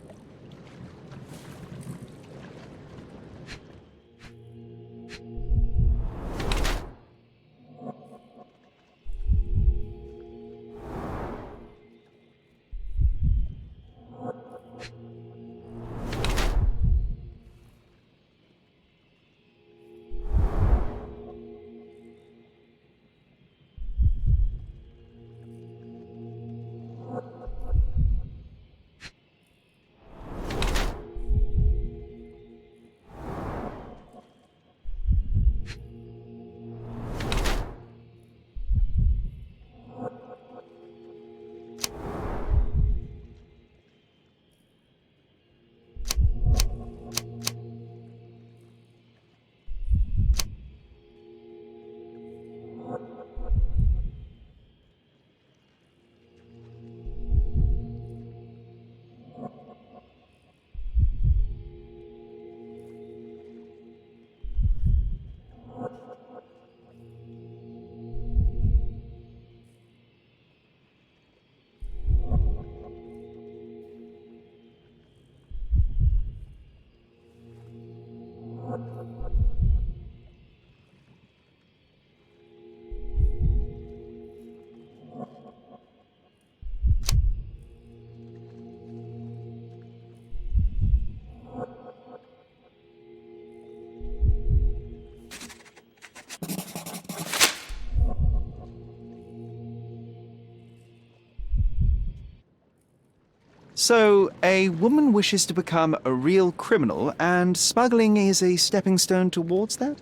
So, a woman wishes to become a real criminal, and smuggling is a stepping stone towards that?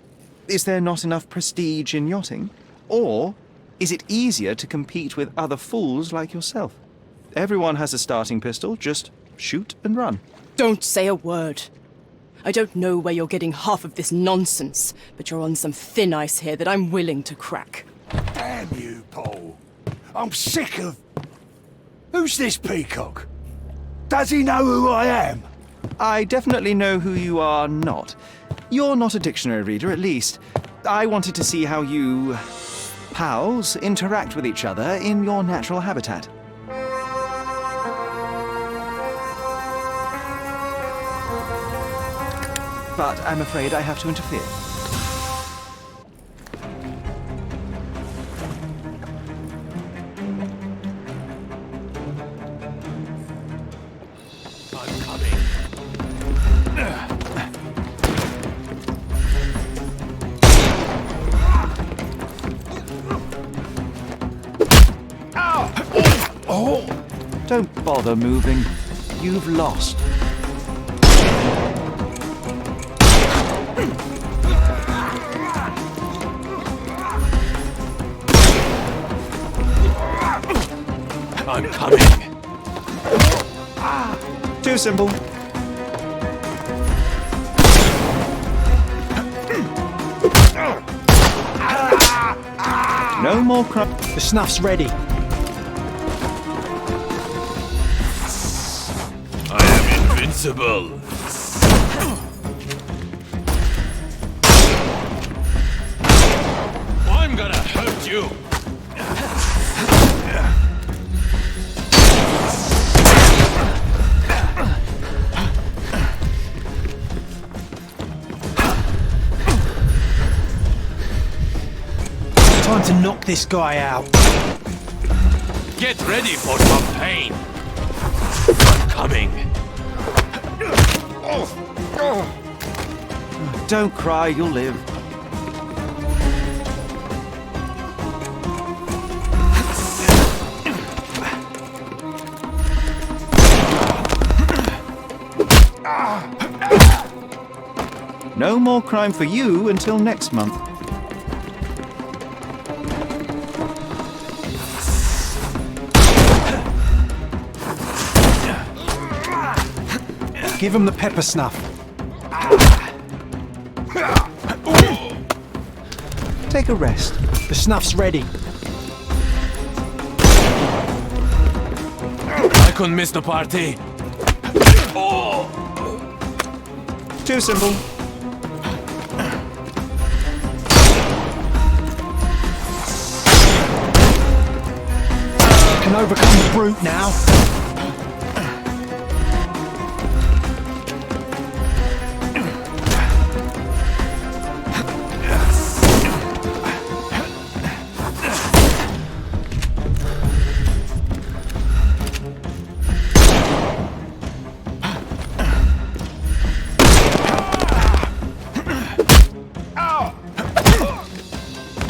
Is there not enough prestige in yachting? Or is it easier to compete with other fools like yourself? Everyone has a starting pistol, just shoot and run. Don't say a word. I don't know where you're getting half of this nonsense, but you're on some thin ice here that I'm willing to crack. Damn you, Paul. I'm sick of... Who's this peacock? Does he know who I am? I definitely know who you are not. You're not a dictionary reader, at least. I wanted to see how you... pals interact with each other in your natural habitat. But I'm afraid I have to interfere. I'm coming. Don't bother moving. You've lost. I'm coming. Too simple. No more crap. The snuff's ready. I am invincible. I'm gonna hurt you. Time to knock this guy out. Get ready for some pain. I'm coming. Don't cry, you'll live. No more crime for you until next month. Give him the pepper snuff. Take a rest. The snuff's ready. I couldn't miss the party. Too simple. Can overcome the brute now.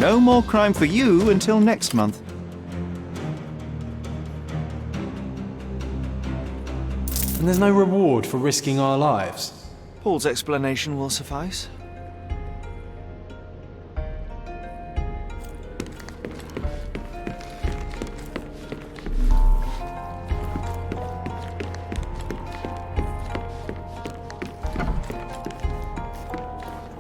No more crime for you until next month. And there's no reward for risking our lives. Paul's explanation will suffice.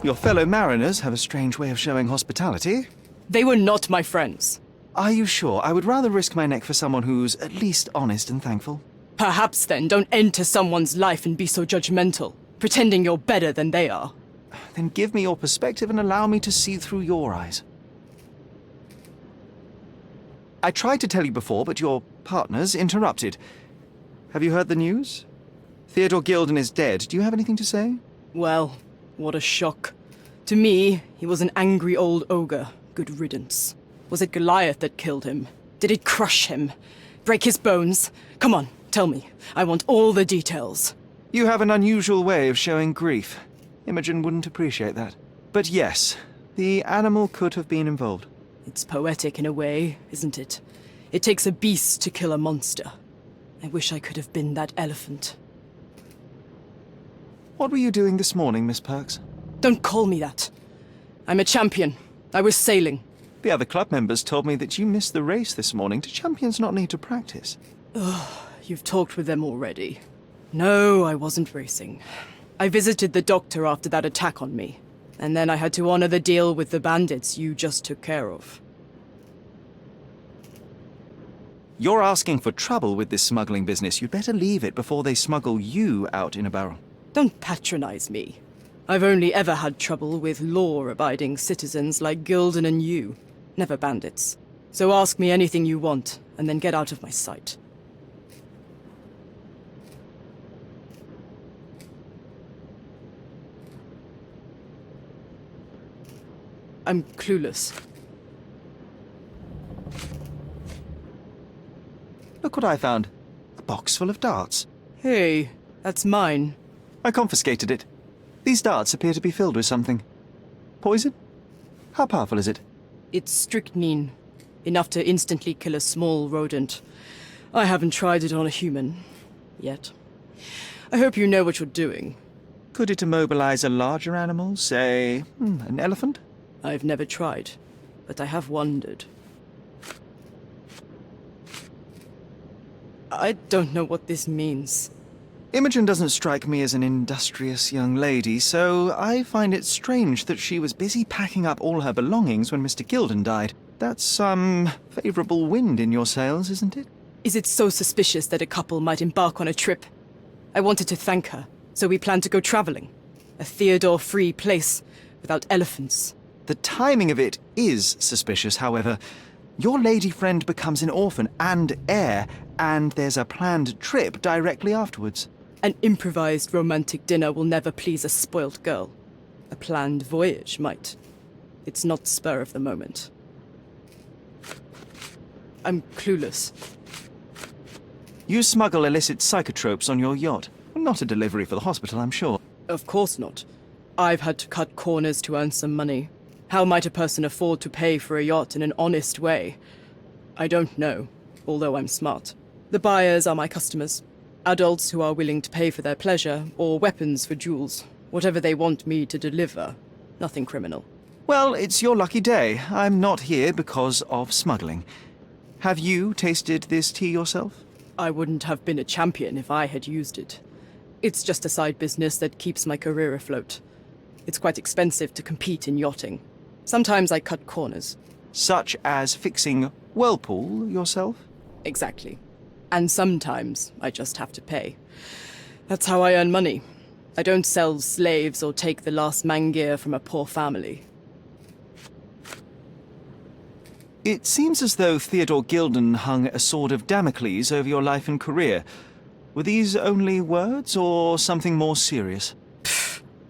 Your fellow mariners have a strange way of showing hospitality. They were not my friends. Are you sure? I would rather risk my neck for someone who's at least honest and thankful. Perhaps then don't enter someone's life and be so judgmental, pretending you're better than they are. Then give me your perspective and allow me to see through your eyes. I tried to tell you before, but your partners interrupted. Have you heard the news? Theodore Gilden is dead. Do you have anything to say? Well, what a shock. To me, he was an angry old ogre. Good riddance. Was it Goliath that killed him? Did it crush him? Break his bones? Come on, tell me. I want all the details. You have an unusual way of showing grief. Imogen wouldn't appreciate that. But yes, the animal could have been involved. It's poetic in a way, isn't it? It takes a beast to kill a monster. I wish I could have been that elephant. What were you doing this morning, Miss Perks? Don't call me that. I'm a champion. I was sailing. The other club members told me that you missed the race this morning. Do champions not need to practice? Ugh, you've talked with them already. No, I wasn't racing. I visited the doctor after that attack on me. And then I had to honor the deal with the bandits you just took care of. You're asking for trouble with this smuggling business. You'd better leave it before they smuggle you out in a barrel. Don't patronize me. I've only ever had trouble with law-abiding citizens like Gilden and you, never bandits. So ask me anything you want, and then get out of my sight. I'm clueless. Look what I found. A box full of darts. Hey, that's mine. I confiscated it. These darts appear to be filled with something. Poison? How powerful is it? It's strychnine. Enough to instantly kill a small rodent. I haven't tried it on a human. Yet. I hope you know what you're doing. Could it immobilize a larger animal, say, an elephant? I've never tried, but I have wondered. I don't know what this means. Imogen doesn't strike me as an industrious young lady, so I find it strange that she was busy packing up all her belongings when Mr. Gilden died. That's some favorable wind in your sails, isn't it? Is it so suspicious that a couple might embark on a trip? I wanted to thank her, so we planned to go traveling. A Theodore-free place, without elephants. The timing of it is suspicious, however. Your lady friend becomes an orphan and heir, and there's a planned trip directly afterwards. An improvised romantic dinner will never please a spoilt girl. A planned voyage might. It's not spur of the moment. I'm clueless. You smuggle illicit psychotropes on your yacht. Not a delivery for the hospital, I'm sure. Of course not. I've had to cut corners to earn some money. How might a person afford to pay for a yacht in an honest way? I don't know, although I'm smart. The buyers are my customers. Adults who are willing to pay for their pleasure, or weapons for jewels. Whatever they want me to deliver. Nothing criminal. Well, it's your lucky day. I'm not here because of smuggling. Have you tasted this tea yourself? I wouldn't have been a champion if I had used it. It's just a side business that keeps my career afloat. It's quite expensive to compete in yachting. Sometimes I cut corners. Such as fixing whirlpool yourself? Exactly. And sometimes I just have to pay. That's how I earn money. I don't sell slaves or take the last mangear from a poor family. It seems as though Theodore Gilden hung a sword of Damocles over your life and career. Were these only words, or something more serious?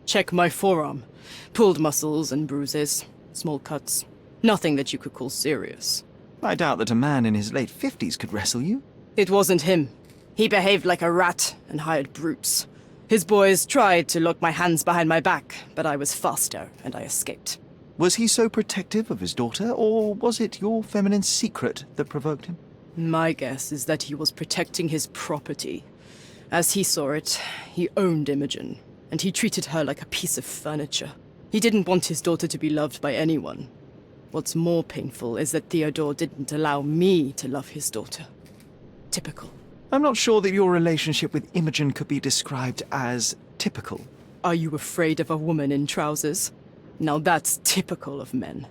Check my forearm. Pulled muscles and bruises. Small cuts. Nothing that you could call serious. I doubt that a man in his late 50s could wrestle you. It wasn't him. He behaved like a rat and hired brutes. His boys tried to lock my hands behind my back, but I was faster and I escaped. Was he so protective of his daughter, or was it your feminine secret that provoked him? My guess is that he was protecting his property. As he saw it, he owned Imogen, and he treated her like a piece of furniture. He didn't want his daughter to be loved by anyone. What's more painful is that Theodore didn't allow me to love his daughter. Typical. I'm not sure that your relationship with Imogen could be described as typical. Are you afraid of a woman in trousers? Now that's typical of men.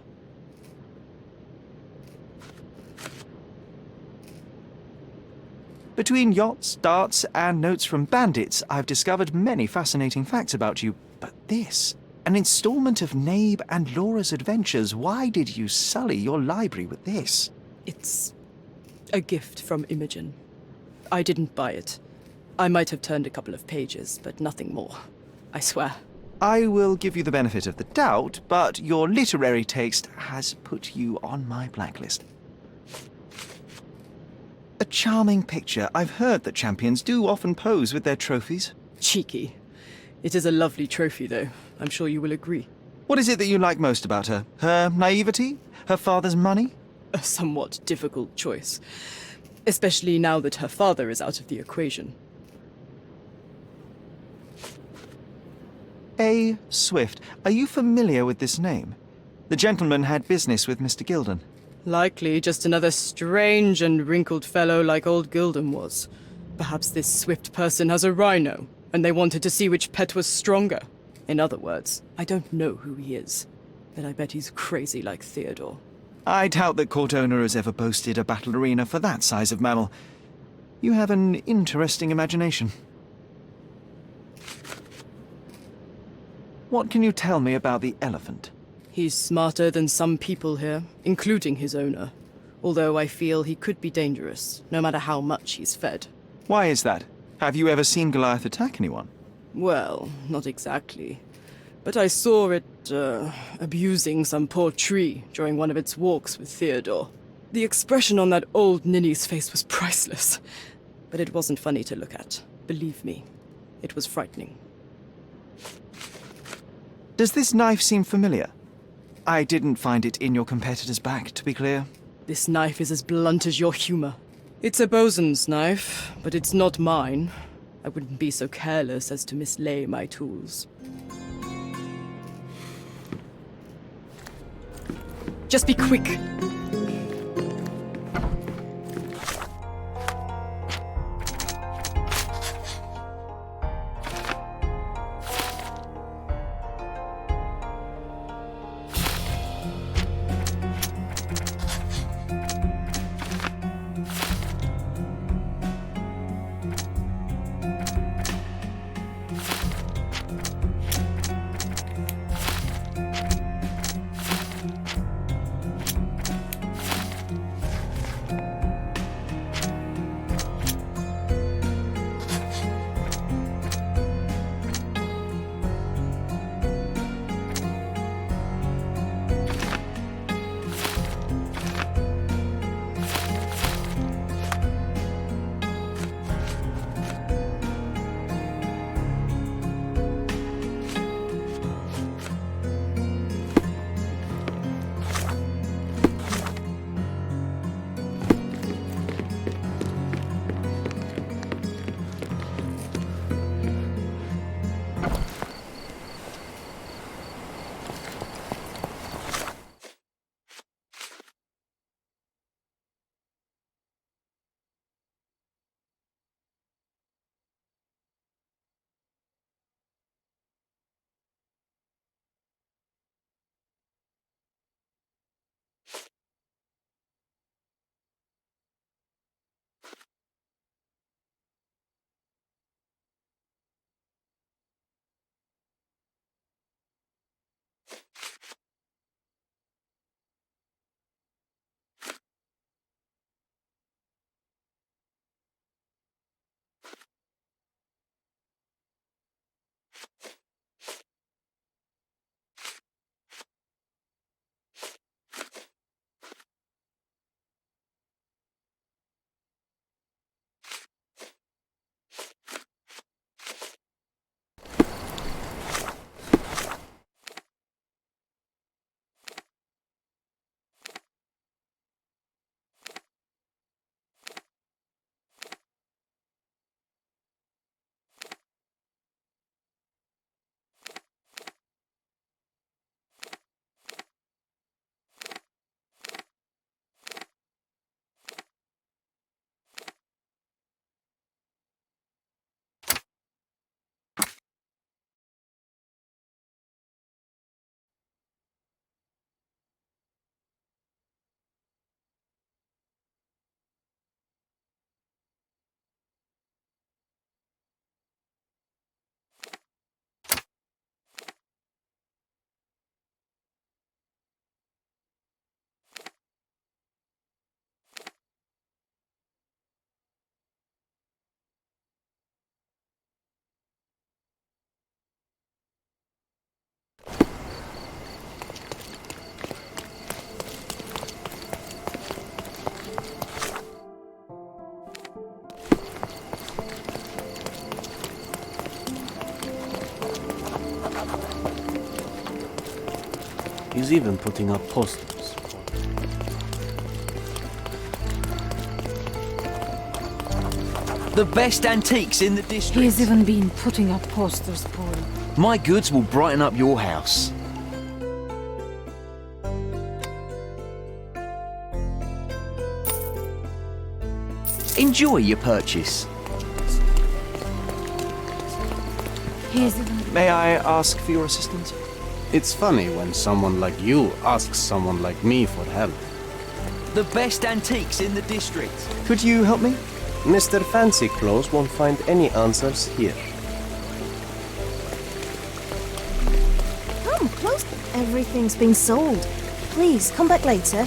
Between yachts, darts, and notes from bandits, I've discovered many fascinating facts about you. But this, an installment of Nabe and Laura's adventures. Why did you sully your library with this? It's a gift from Imogen. I didn't buy it. I might have turned a couple of pages, but nothing more. I swear. I will give you the benefit of the doubt, but your literary taste has put you on my blacklist. A charming picture. I've heard that champions do often pose with their trophies. Cheeky. It is a lovely trophy, though. I'm sure you will agree. What is it that you like most about her? Her naivety? Her father's money? A somewhat difficult choice. Especially now that her father is out of the equation. A. Swift. Are you familiar with this name? The gentleman had business with Mr. Gilden. Likely just another strange and wrinkled fellow like old Gilden was. Perhaps this Swift person has a rhino, and they wanted to see which pet was stronger. In other words, I don't know who he is, but I bet he's crazy like Theodore. I doubt that court owner has ever boasted a battle arena for that size of mammal. You have an interesting imagination. What can you tell me about the elephant? He's smarter than some people here, including his owner. Although I feel he could be dangerous, no matter how much he's fed. Why is that? Have you ever seen Goliath attack anyone? Well, not exactly. But I saw it, abusing some poor tree during one of its walks with Theodore. The expression on that old ninny's face was priceless. But it wasn't funny to look at. Believe me, it was frightening. Does this knife seem familiar? I didn't find it in your competitor's back, to be clear. This knife is as blunt as your humor. It's a bosun's knife, but it's not mine. I wouldn't be so careless as to mislay my tools. Just be quick. He's even putting up posters. The best antiques in the district. He's even been putting up posters, Paul. My goods will brighten up your house. Enjoy your purchase. He's even... May I ask for your assistance? It's funny when someone like you asks someone like me for help. The best antiques in the district. Could you help me? Mr. Fancy Clothes won't find any answers here. Come, close. Everything's been sold. Please, come back later.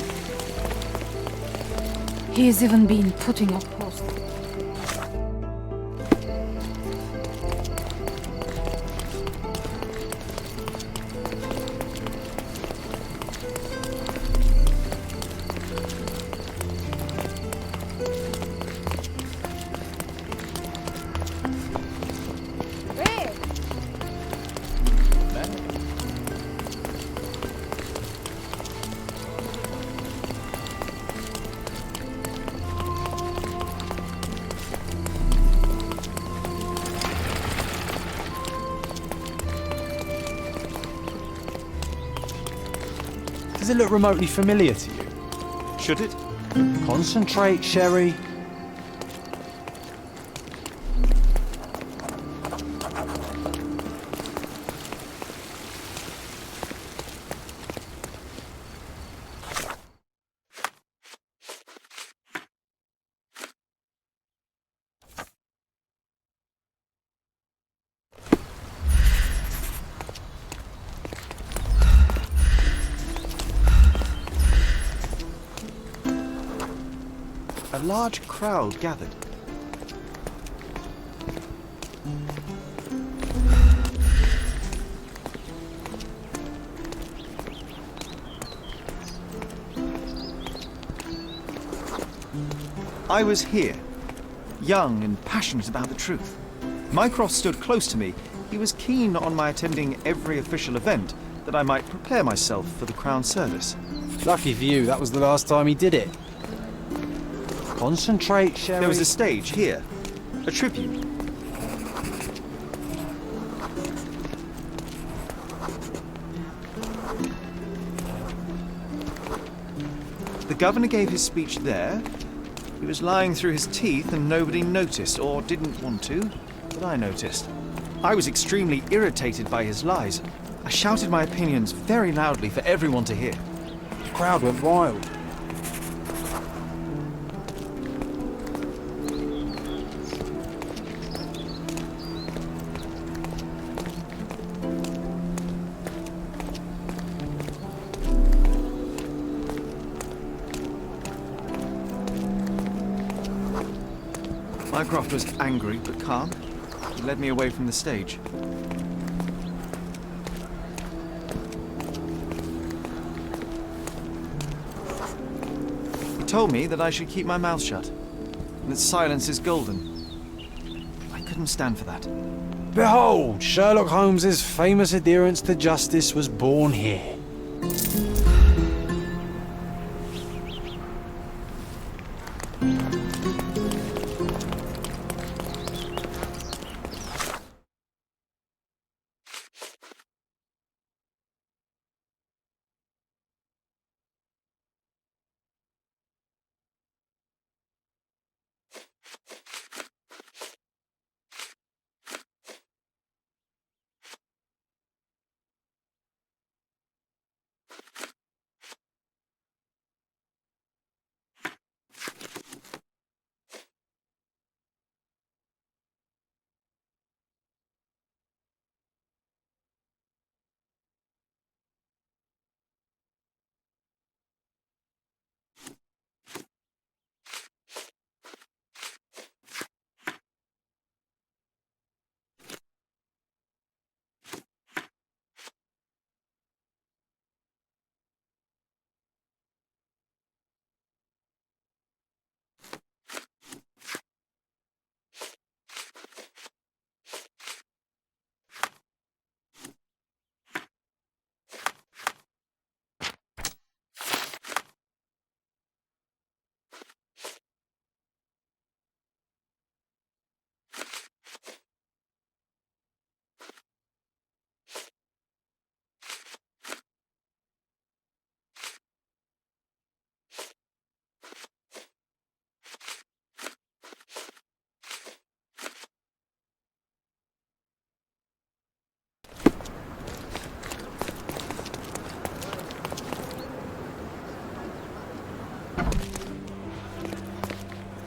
He's even been putting up posters. Does it look remotely familiar to you? Should it? Concentrate, Sherry. A large crowd gathered. I was here, young and passionate about the truth. Mycroft stood close to me. He was keen on my attending every official event, that I might prepare myself for the Crown service. Lucky for you, that was the last time he did it. Concentrate, Sherry. There was a stage here, a tribute. The governor gave his speech there. He was lying through his teeth and nobody noticed, or didn't want to, but I noticed. I was extremely irritated by his lies. I shouted my opinions very loudly for everyone to hear. The crowd went wild. Mycroft was angry but calm. He led me away from the stage. He told me that I should keep my mouth shut, and that silence is golden. I couldn't stand for that. Behold, Sherlock Holmes's famous adherence to justice was born here.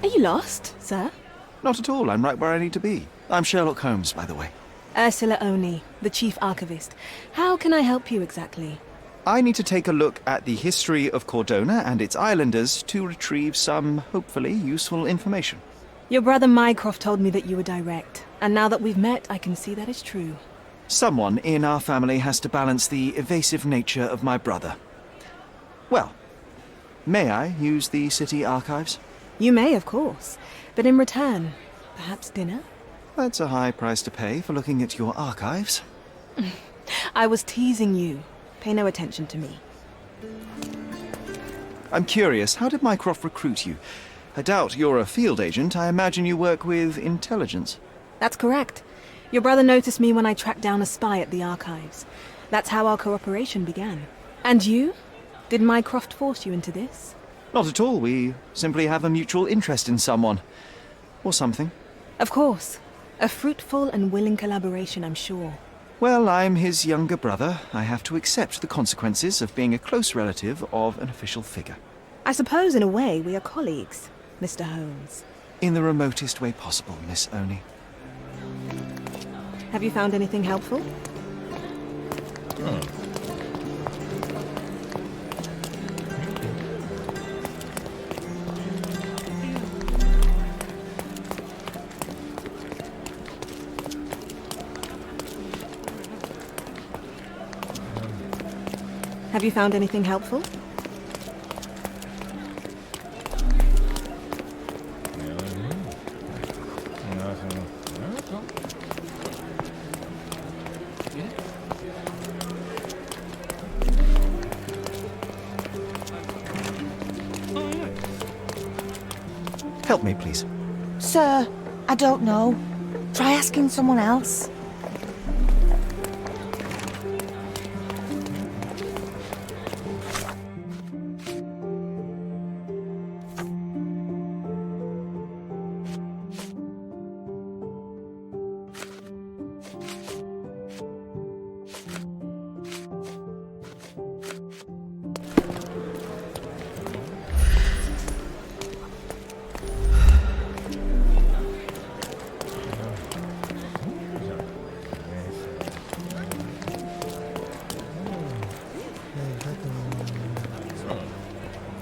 Are you lost, sir? Not at all. I'm right where I need to be. I'm Sherlock Holmes, by the way. Ursula Oni, the chief archivist. How can I help you exactly? I need to take a look at the history of Cordona and its islanders to retrieve some, hopefully, useful information. Your brother Mycroft told me that you were direct, and now that we've met, I can see that is true. Someone in our family has to balance the evasive nature of my brother. Well, may I use the city archives? You may, of course. But in return, perhaps dinner? That's a high price to pay for looking at your archives. I was teasing you. Pay no attention to me. I'm curious, how did Mycroft recruit you? I doubt you're a field agent. I imagine you work with intelligence. That's correct. Your brother noticed me when I tracked down a spy at the archives. That's how our cooperation began. And you? Did Mycroft force you into this? Not at all. We simply have a mutual interest in someone. Or something. Of course. A fruitful and willing collaboration, I'm sure. Well, I'm his younger brother. I have to accept the consequences of being a close relative of an official figure. I suppose, in a way, we are colleagues, Mr. Holmes. In the remotest way possible, Miss Oni. Have you found anything helpful? Have you found anything helpful? Help me, please. Sir, I don't know. Try asking someone else.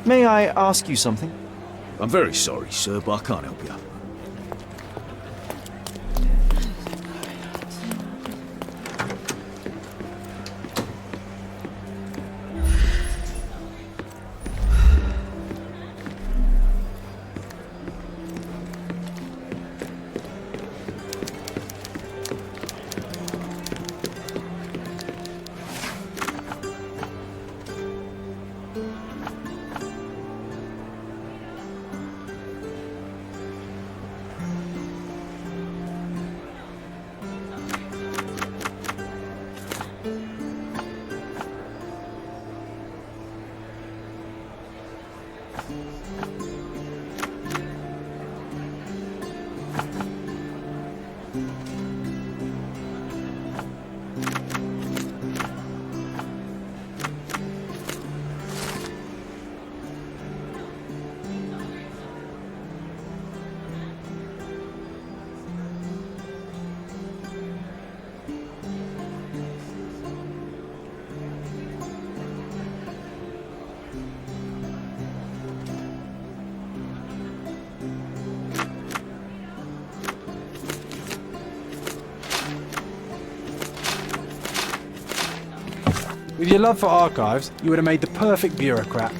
May I ask you something? I'm very sorry, sir, but I can't help you. With your love for archives, you would have made the perfect bureaucrat.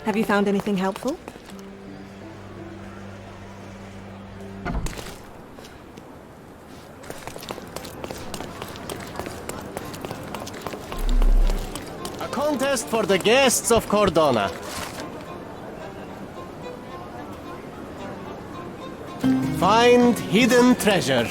Have you found anything helpful? A contest for the guests of Cordona. Find hidden treasure.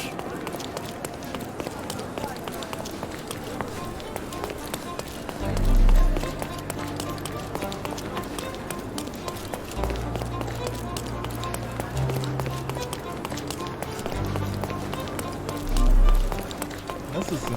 Nasılsın?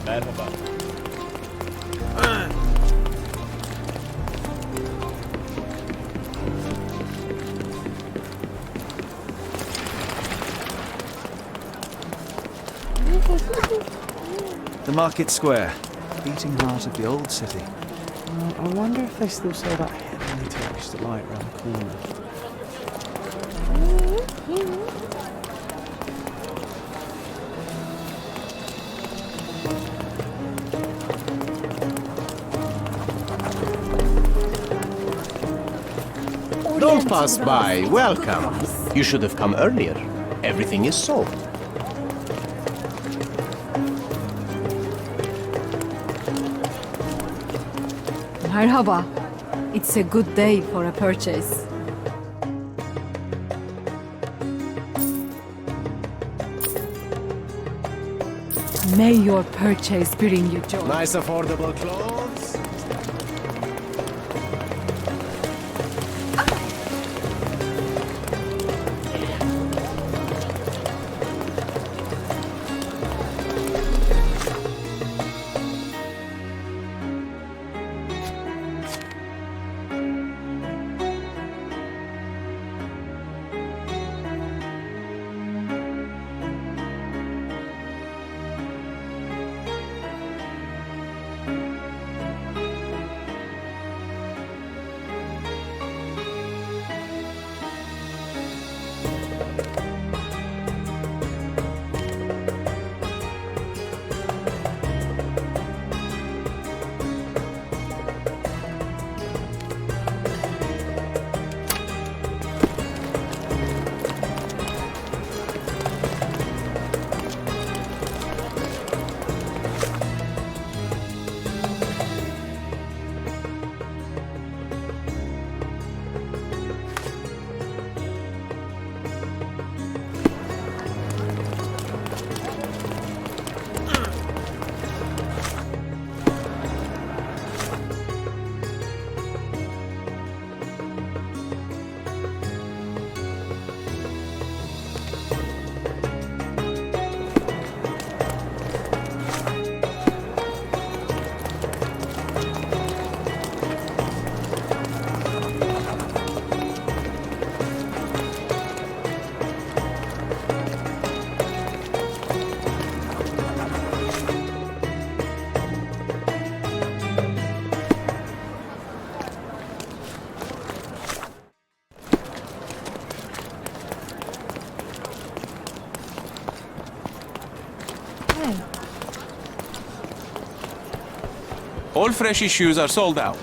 Merhaba. The market square, beating heart of the old city. I wonder if they still sell that heavenly Turkish delight around the corner. Don't pass by. Welcome. You should have come earlier. Everything is sold. Merhaba. It's a good day for a purchase. May your purchase bring you joy. Nice affordable clothes. All fresh issues are sold out.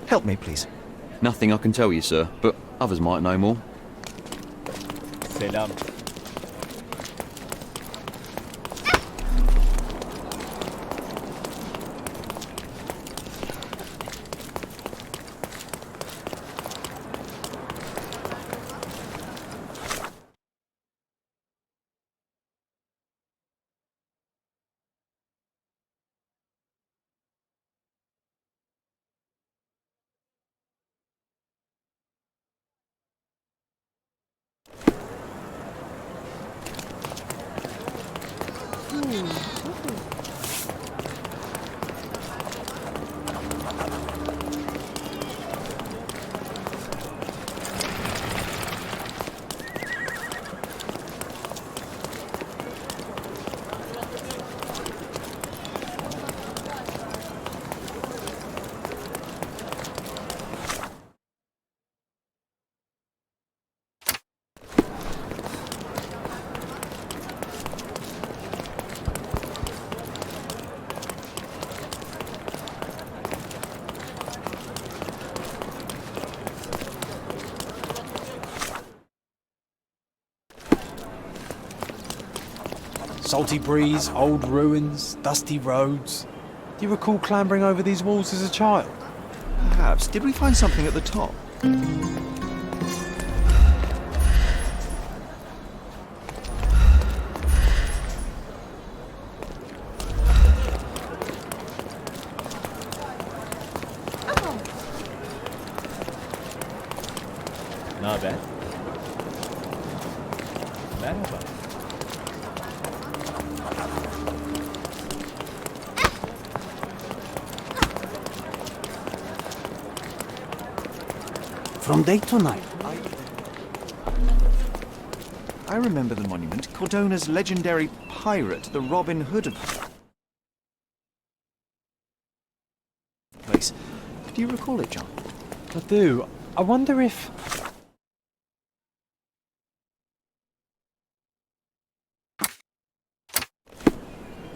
Help me, please. Nothing I can tell you, sir, but others might know more. Selam. Salty breeze, old ruins, dusty roads. Do you recall clambering over these walls as a child? Perhaps. Did we find something at the top? Ne haber? Merhaba. From day to night. I remember the monument. Cordona's legendary pirate, the Robin Hood of the place. Do you recall it, John? I do. I wonder if...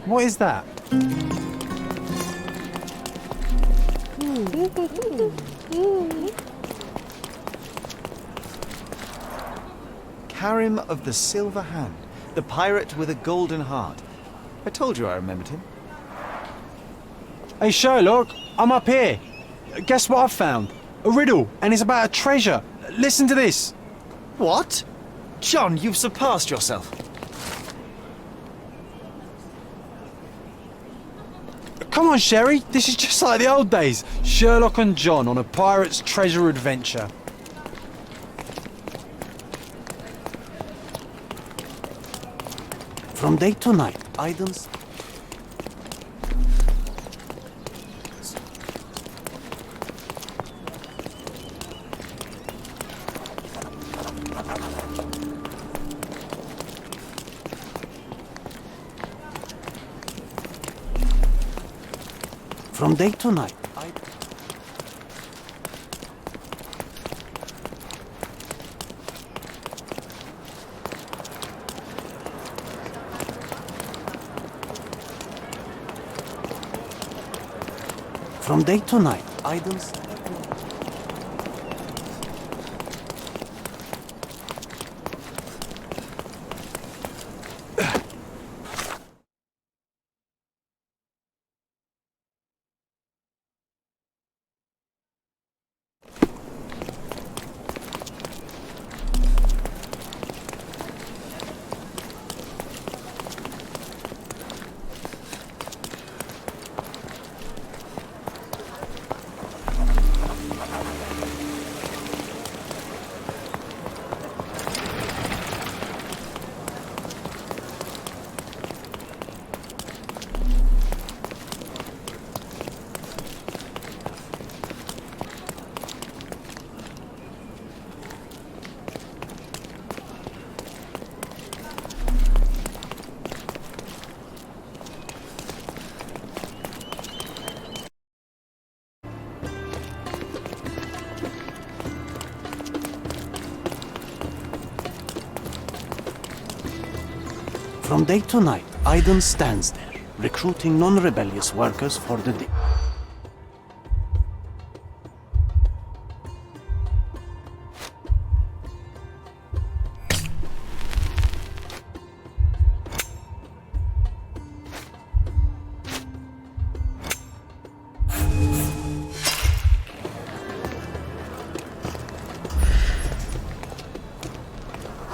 What is that? Karim of the Silver Hand, the pirate with a golden heart. I told you I remembered him. Hey Sherlock, I'm up here. Guess what I've found? A riddle, and it's about a treasure. Listen to this. What? John, you've surpassed yourself. Come on, Sherry. This is just like the old days. Sherlock and John on a pirate's treasure adventure. From day to night, idles. From day to night, From day to night, idles. From day to night, Aiden stands there, recruiting non-rebellious workers for the day.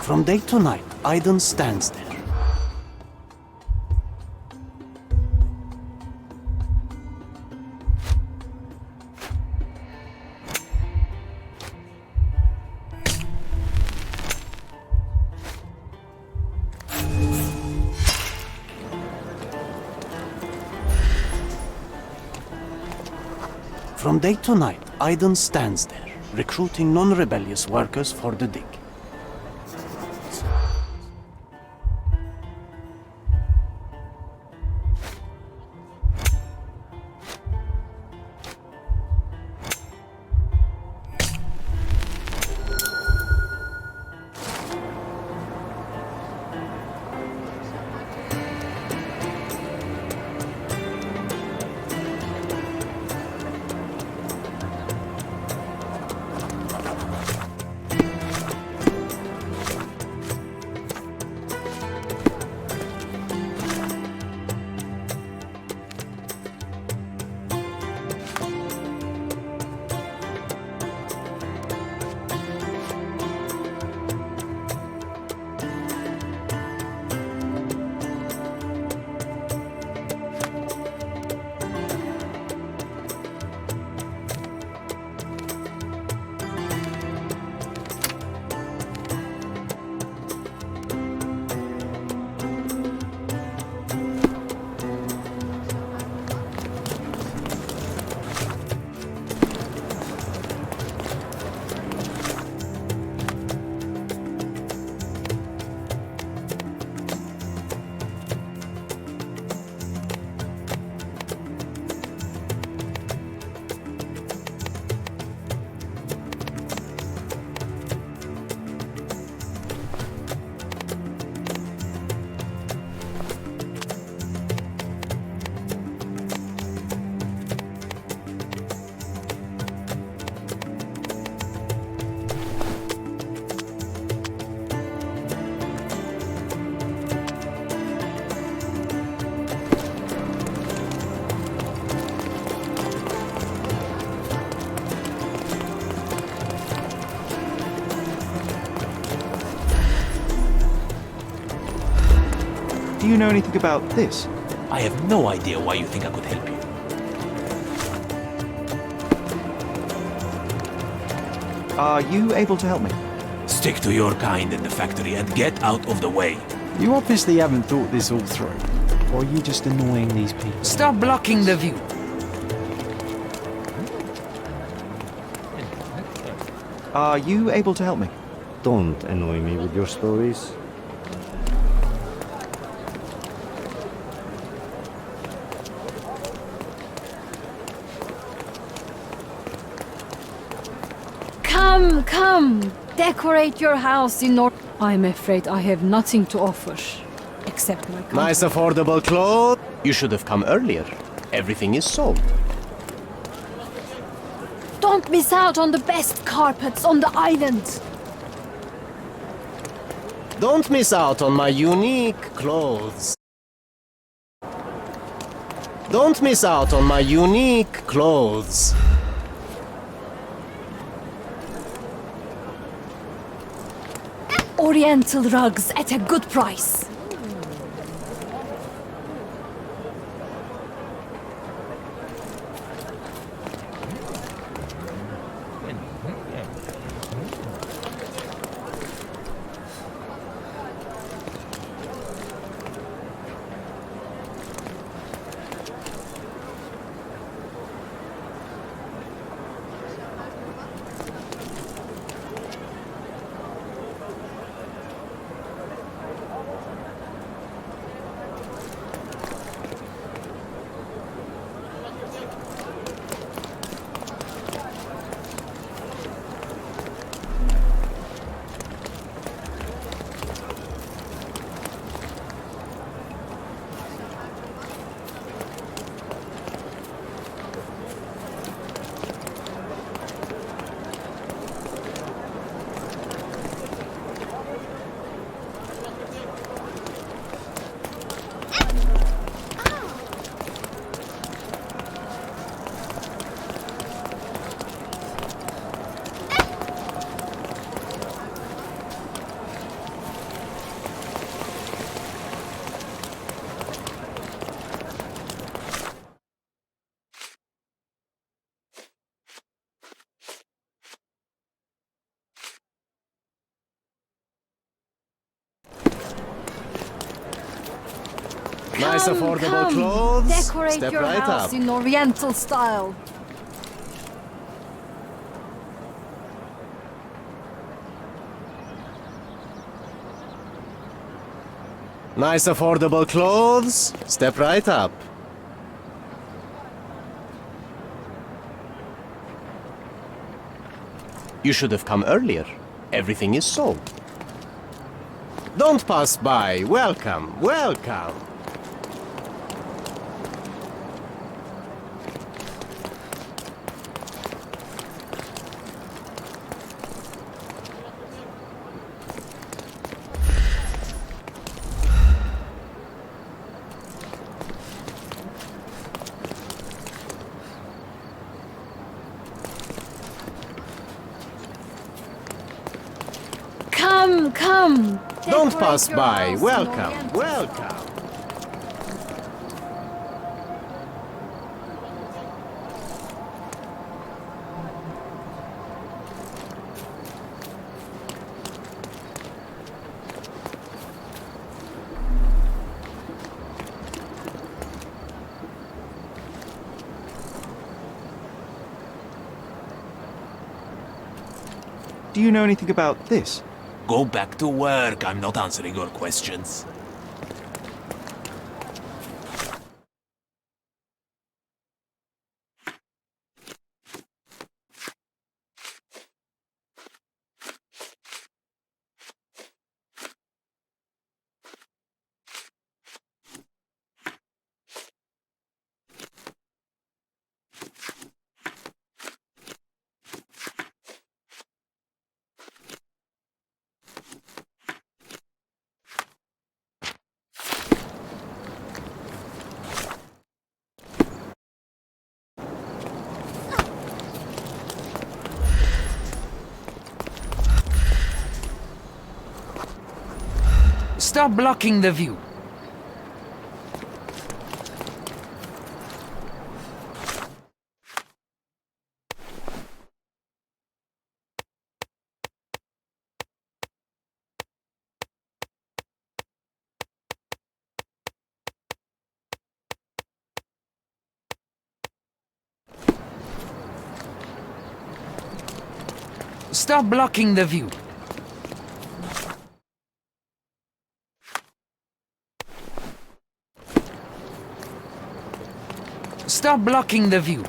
From day to night, Aiden stands there. From day to night, Aiden stands there, recruiting non-rebellious workers for the dig. Do you know anything about this? I have no idea why you think I could help you. Are you able to help me? Stick to your kind in the factory and get out of the way. You obviously haven't thought this all through. Or are you just annoying these people? Stop blocking the view. Are you able to help me? Don't annoy me with your stories. Come, decorate your house in order. I'm afraid I have nothing to offer, except my company. Nice affordable clothes. You should have come earlier. Everything is sold. Don't miss out on the best carpets on the island. Don't miss out on my unique clothes. Don't miss out on my unique clothes. Oriental rugs at a good price. Nice Come, affordable come. clothes. Decorate Step your right house up. in Oriental style. Nice affordable clothes. Step right up. You should have come earlier. Everything is sold. Don't pass by. Welcome, welcome. Come, come. Don't Decorate pass your by. house in Welcome, Oriental welcome. Do you know anything about this? Go back to work. I'm not answering your questions. Stop blocking the view. Stop blocking the view. Stop blocking the view.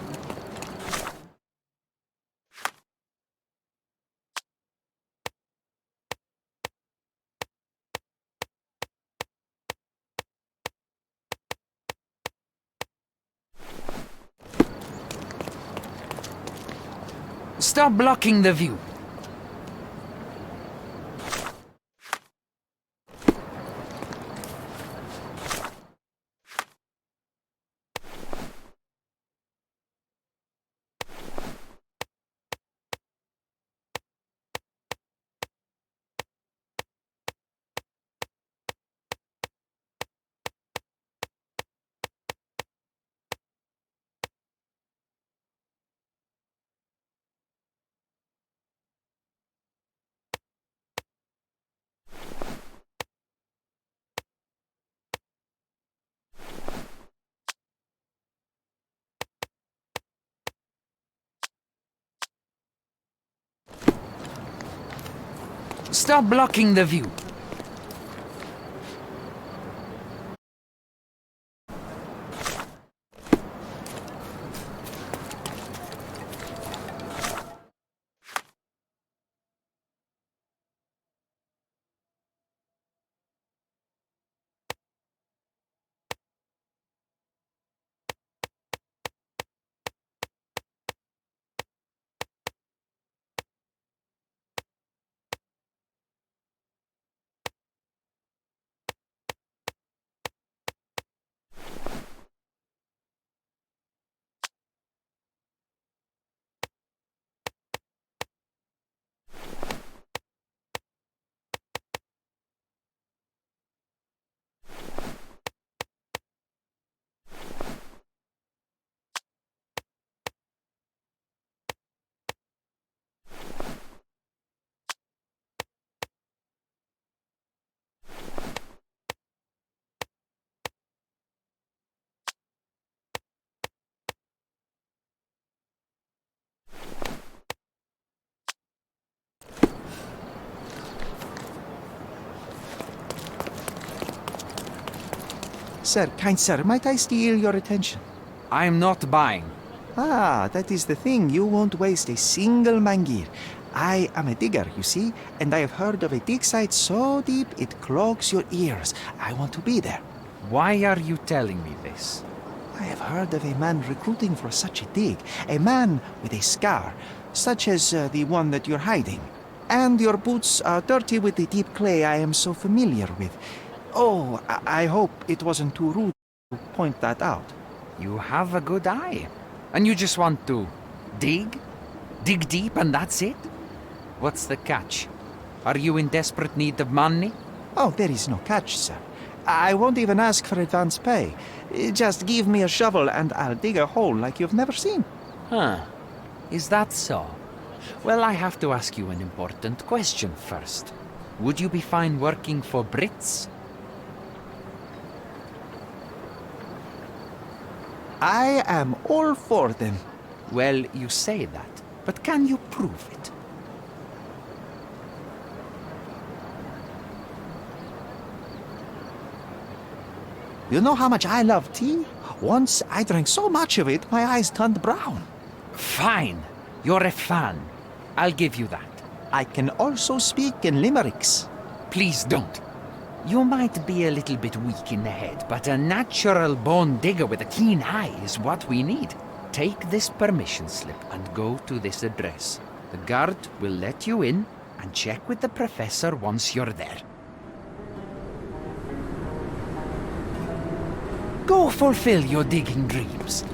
Stop blocking the view. Stop blocking the view. Sir, kind sir, might I steal your attention? I am not buying. Ah, that is the thing. You won't waste a single mangir. I am a digger, you see, and I have heard of a dig site so deep it clogs your ears. I want to be there. Why are you telling me this? I have heard of a man recruiting for such a dig. A man with a scar, such as the one that you're hiding. And your boots are dirty with the deep clay I am so familiar with. Oh, I hope it wasn't too rude to point that out. You have a good eye. And you just want to dig? Dig deep and that's it? What's the catch? Are you in desperate need of money? Oh, there is no catch, sir. I won't even ask for advance pay. Just give me a shovel and I'll dig a hole like you've never seen. Huh. Is that so? Well, I have to ask you an important question first. Would you be fine working for Brits? I am all for them. Well, you say that, but can you prove it? You know how much I love tea? Once I drank so much of it, my eyes turned brown. Fine. You're a fan. I'll give you that. I can also speak in limericks. Please don't. You might be a little bit weak in the head, but a natural-born digger with a keen eye is what we need. Take this permission slip and go to this address. The guard will let you in and check with the professor once you're there. Go fulfill your digging dreams.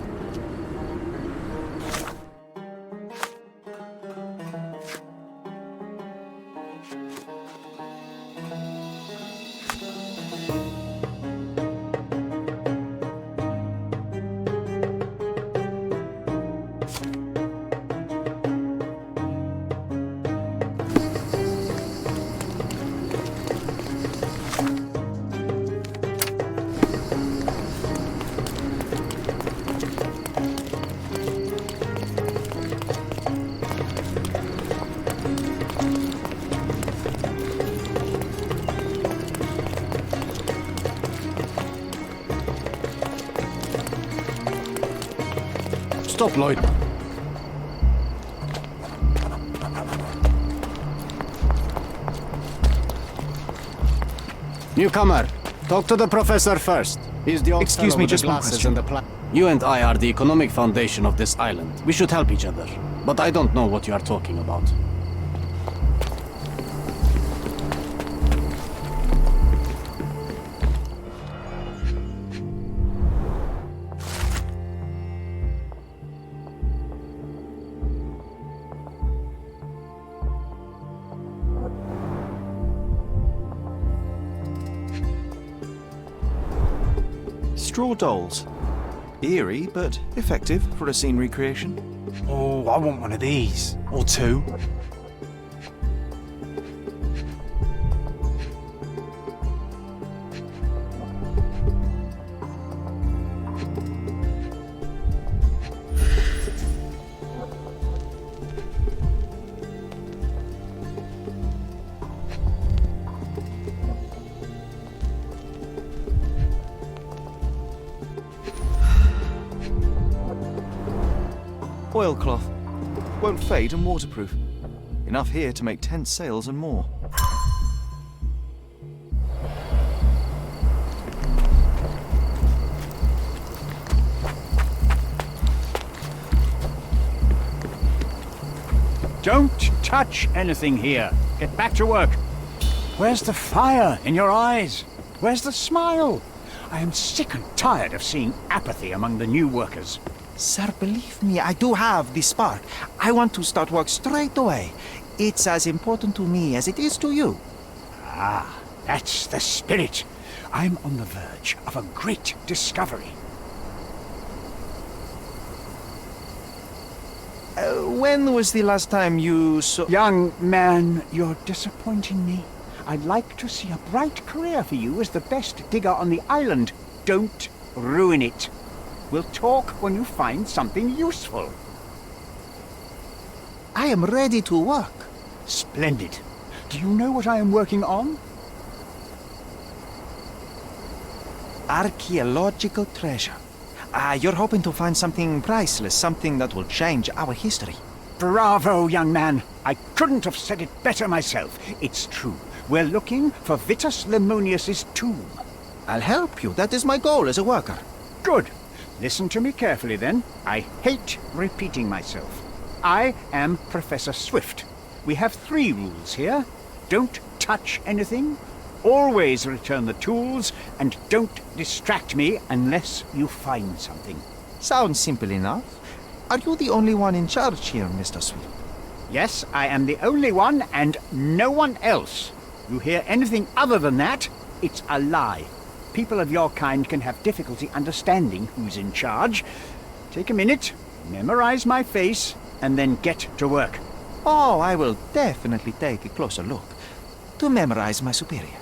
Stop, Lloyd. Newcomer, talk to the professor first. He's the old Excuse fellow me, with just the one glasses question. and the You and I are the economic foundation of this island. We should help each other. But I don't know what you are talking about. Straw dolls. Eerie, but effective for a scene recreation. Oh, I want one of these. Or two. Oilcloth. Won't fade and waterproof. Enough here to make 10 sails and more. Don't touch anything here. Get back to work. Where's the fire in your eyes? Where's the smile? I am sick and tired of seeing apathy among the new workers. Sir, believe me, I do have the spark. I want to start work straight away. It's as important to me as it is to you. Ah, that's the spirit. I'm on the verge of a great discovery. When was the last time you saw... Young man, you're disappointing me. I'd like to see a bright career for you as the best digger on the island. Don't ruin it. We'll talk when you find something useful. I am ready to work. Splendid. Do you know what I am working on? archaeological treasure. You're hoping to find something priceless, something that will change our history. Bravo, young man. I couldn't have said it better myself. It's true. We're looking for Vitus Lemonius's tomb. I'll help you. That is my goal as a worker. Good. Listen to me carefully, then. I hate repeating myself. I am Professor Swift. We have 3 rules here. Don't touch anything, always return the tools, and don't distract me unless you find something. Sounds simple enough. Are you the only one in charge here, Mr. Swift? Yes, I am the only one, and no one else. You hear anything other than that, it's a lie. People of your kind can have difficulty understanding who's in charge. Take a minute, memorize my face, and then get to work. Oh, I will definitely take a closer look to memorize my superior.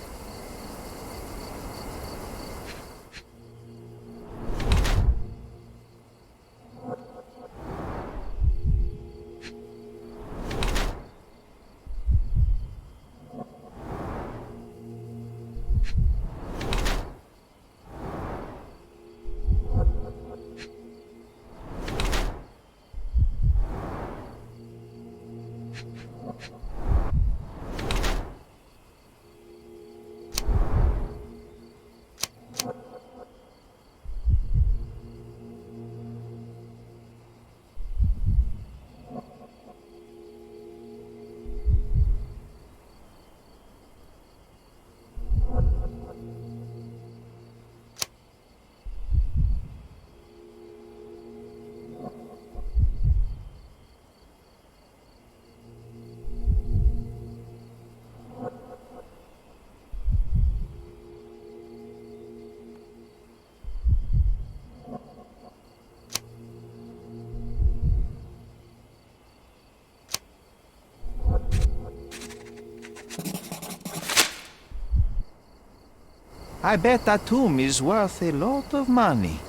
I bet that tomb is worth a lot of money.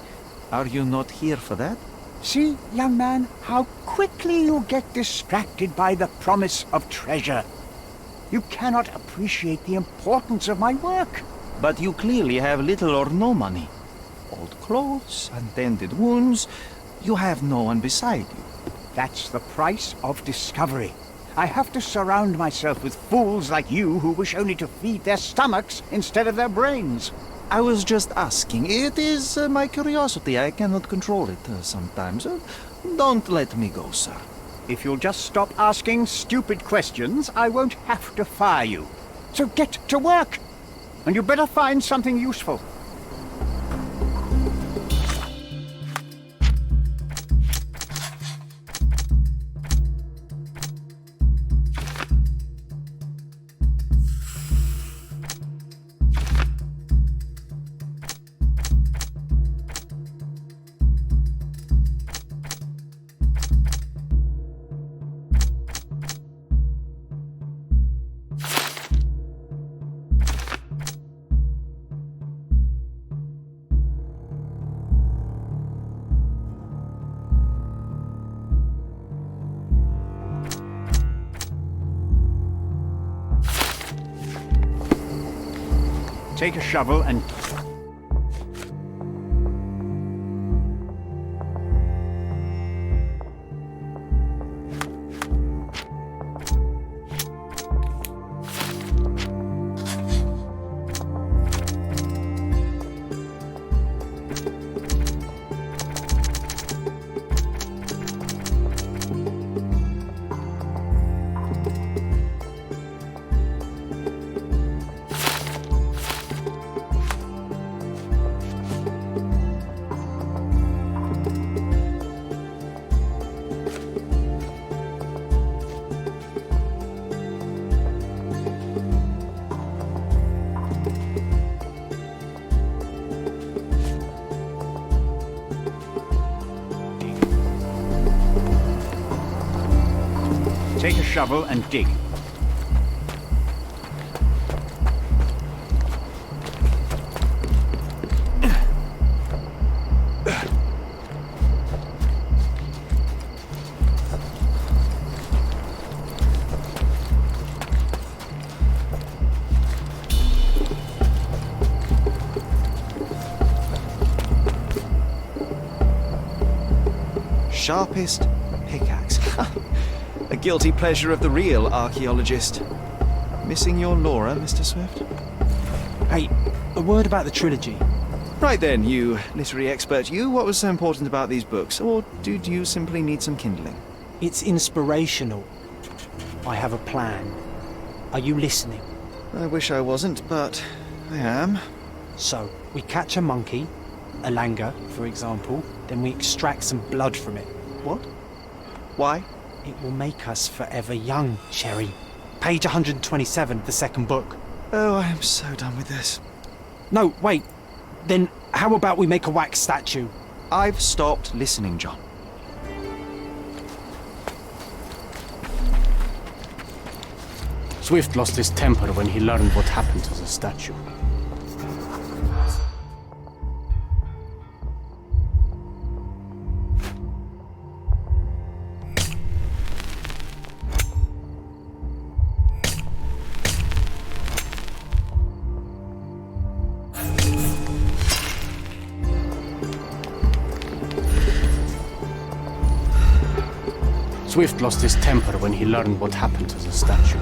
Are you not here for that? See, young man, how quickly you get distracted by the promise of treasure. You cannot appreciate the importance of my work. But you clearly have little or no money. Old clothes, untended wounds. You have no one beside you. That's the price of discovery. I have to surround myself with fools like you who wish only to feed their stomachs instead of their brains. I was just asking. It is my curiosity. I cannot control it sometimes. Don't let me go, sir. If you'll just stop asking stupid questions, I won't have to fire you. So get to work. And you better find something useful. Take a shovel and... Take a shovel and dig. sharpest pickaxe. A guilty pleasure of the real archaeologist. Missing your Laura, Mr. Swift? Hey, a word about the trilogy. Right then, you literary expert, what was so important about these books? Or did you simply need some kindling? It's inspirational. I have a plan. Are you listening? I wish I wasn't, but I am. So, we catch a monkey, a langur, for example, then we extract some blood from it. What? Why? It will make us forever young, Sherry. Page 127 of the second book. Oh, I am so done with this. No, wait. Then how about we make a wax statue? I've stopped listening, John. Swift lost his temper when he learned what happened to the statue. Swift lost his temper when he learned what happened to the statue.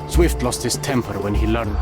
Swift lost his temper when he learned...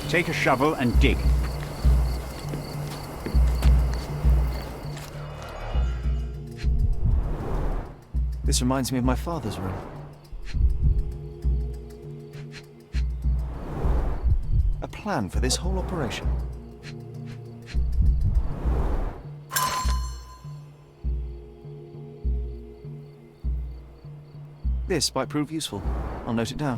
Take a shovel and dig. This reminds me of my father's room. A plan for this whole operation. This might prove useful. I'll note it down.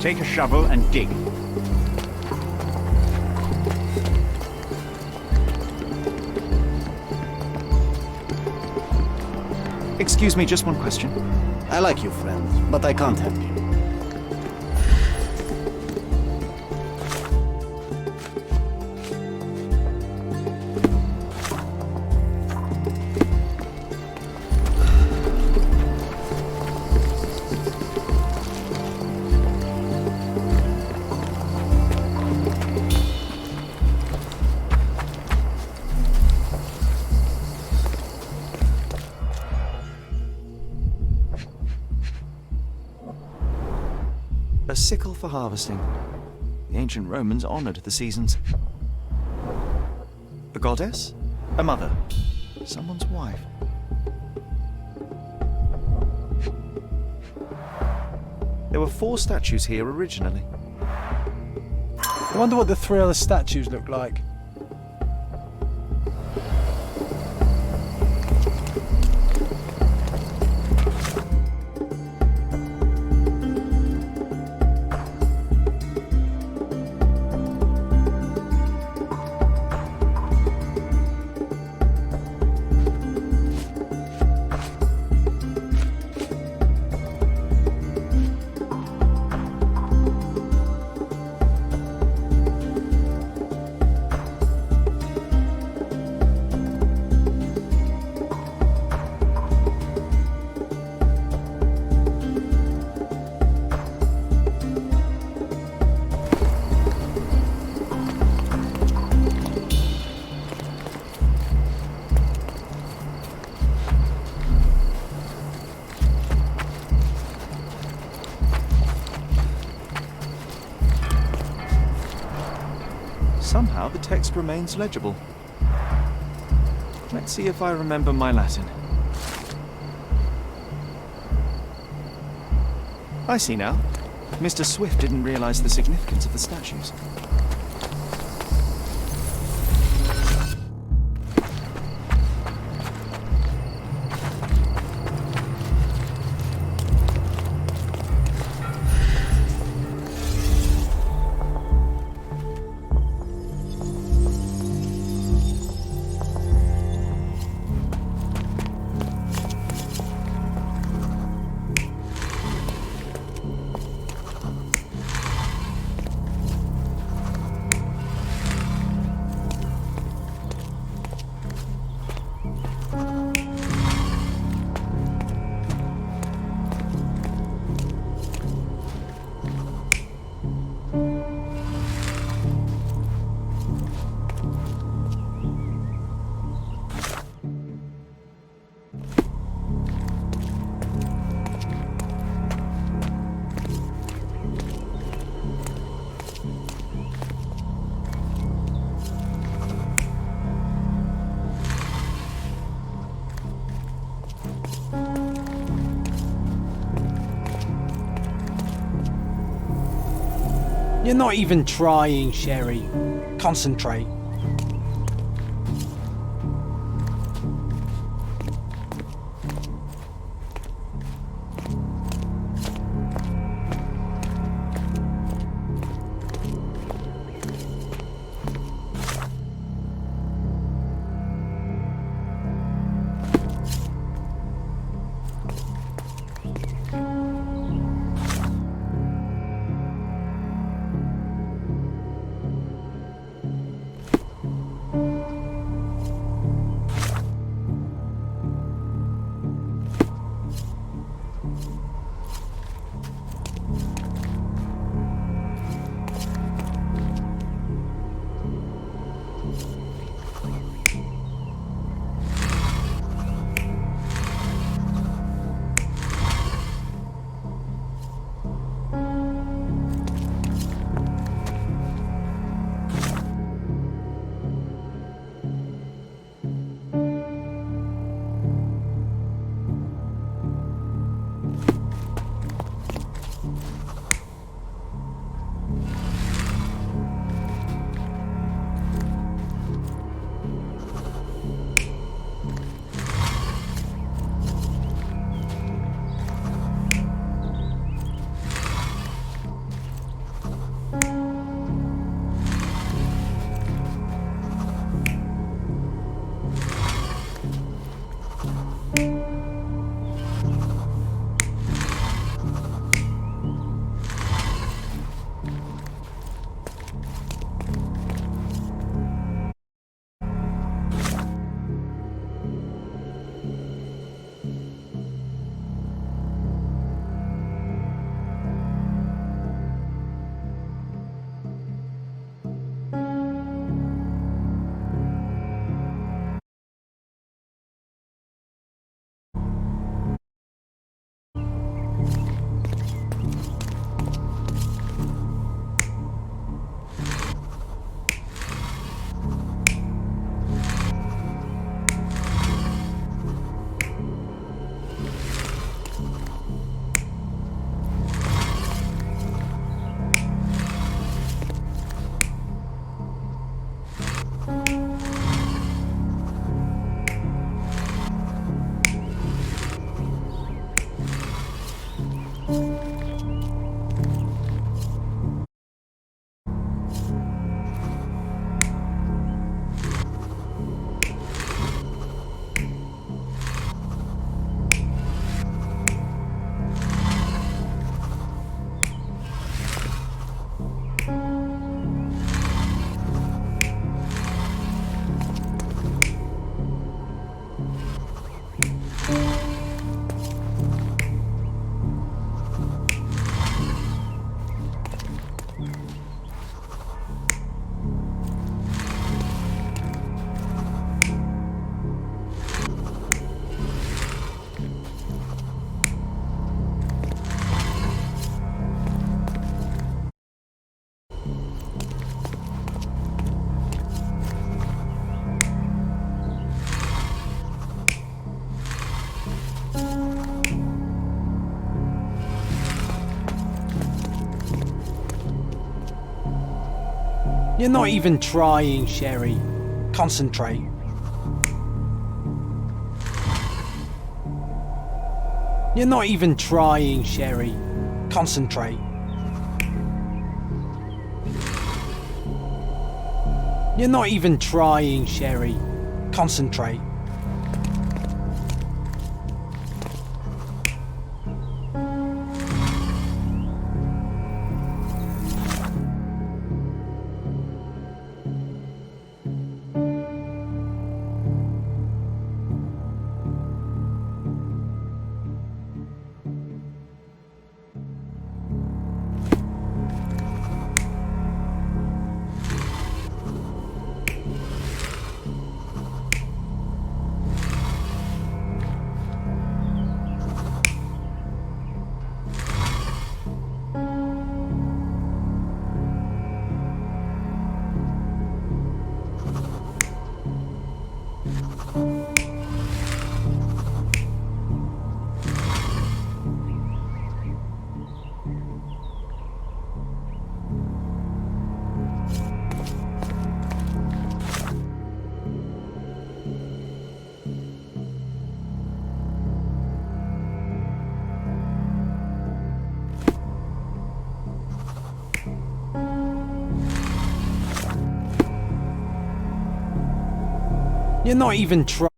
Take a shovel and dig. Excuse me, just one question. I like you, friend, but I can't help you. A sickle for harvesting. The ancient Romans honored the seasons. goddess? A mother? Someone's wife? There were 4 statues here originally. I wonder what the 3 other statues look like. Somehow the text remains legible. Let's see if I remember my Latin. I see now. Mr. Swift didn't realize the significance of the statues. You're not even trying, Sherry. Concentrate. You're not even trying, Sherry. Concentrate. You're not even trying, Sherry. Concentrate. You're not even trying, Sherry. Concentrate. You're not even trying.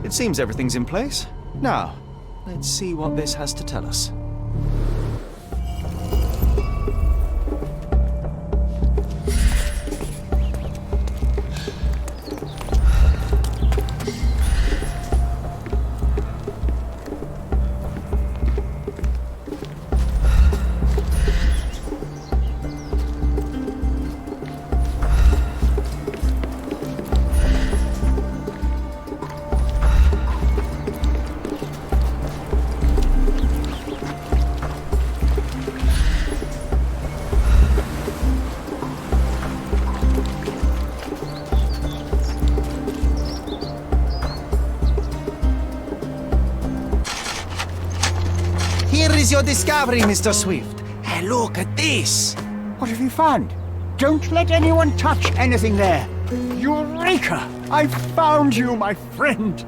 It seems everything's in place. Now, let's see what this has to tell us. Here is your discovery, Mr. Swift. Hey, look at this. What have you found? Don't let anyone touch anything there. Eureka! I found you, my friend.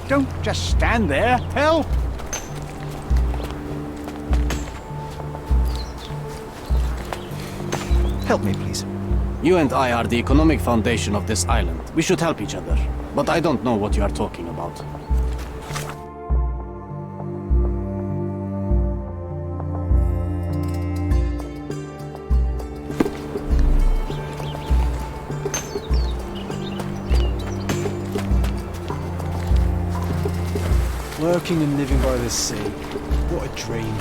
Don't just stand there. Help! Help me, please. You and I are the economic foundation of this island. We should help each other. But I don't know what you are talking about. Working and living by the sea. What a dream.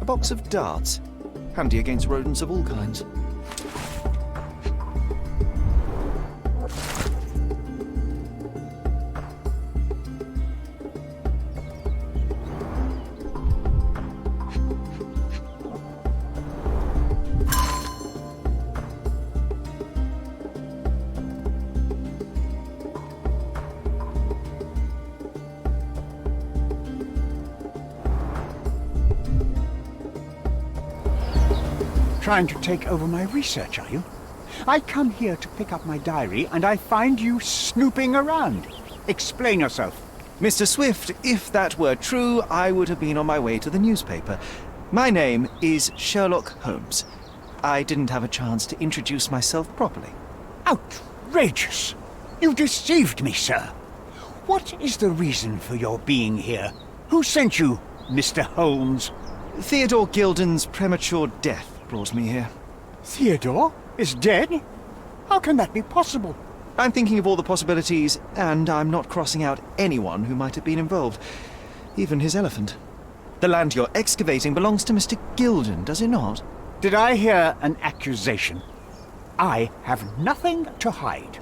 A box of darts. Handy against rodents of all kinds. Trying to take over my research, are you? I come here to pick up my diary, and I find you snooping around. Explain yourself. Mr. Swift, if that were true, I would have been on my way to the newspaper. My name is Sherlock Holmes. I didn't have a chance to introduce myself properly. Outrageous! You deceived me, sir. What is the reason for your being here? Who sent you, Mr. Holmes? Theodore Gilden's premature death brought me here. Theodore is dead? How can that be possible? I'm thinking of all the possibilities, and I'm not crossing out anyone who might have been involved. Even his elephant. The land you're excavating belongs to Mr. Gilden, does it not? Did I hear an accusation? I have nothing to hide.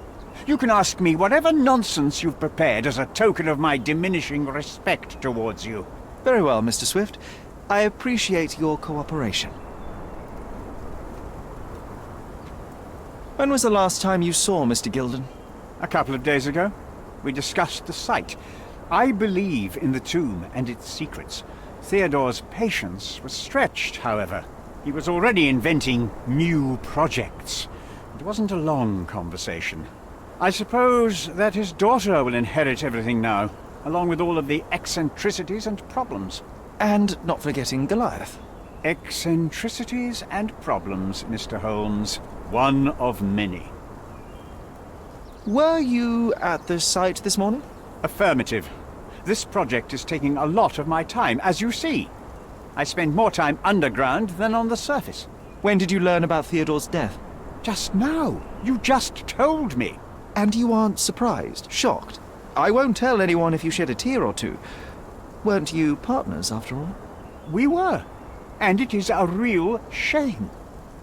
You can ask me whatever nonsense you've prepared as a token of my diminishing respect towards you. Very well, Mr. Swift. I appreciate your cooperation. When was the last time you saw Mr. Gilden? A couple of days ago. We discussed the site. I believe in the tomb and its secrets. Theodore's patience was stretched, however. He was already inventing new projects. It wasn't a long conversation. I suppose that his daughter will inherit everything now, along with all of the eccentricities and problems. And not forgetting Goliath. Eccentricities and problems, Mr. Holmes. One of many. Were you at the site this morning? Affirmative. This project is taking a lot of my time, as you see. I spend more time underground than on the surface. When did you learn about Theodore's death? Just now. You just told me. And you aren't surprised, shocked? I won't tell anyone if you shed a tear or two. Weren't you partners, after all? We were. And it is a real shame.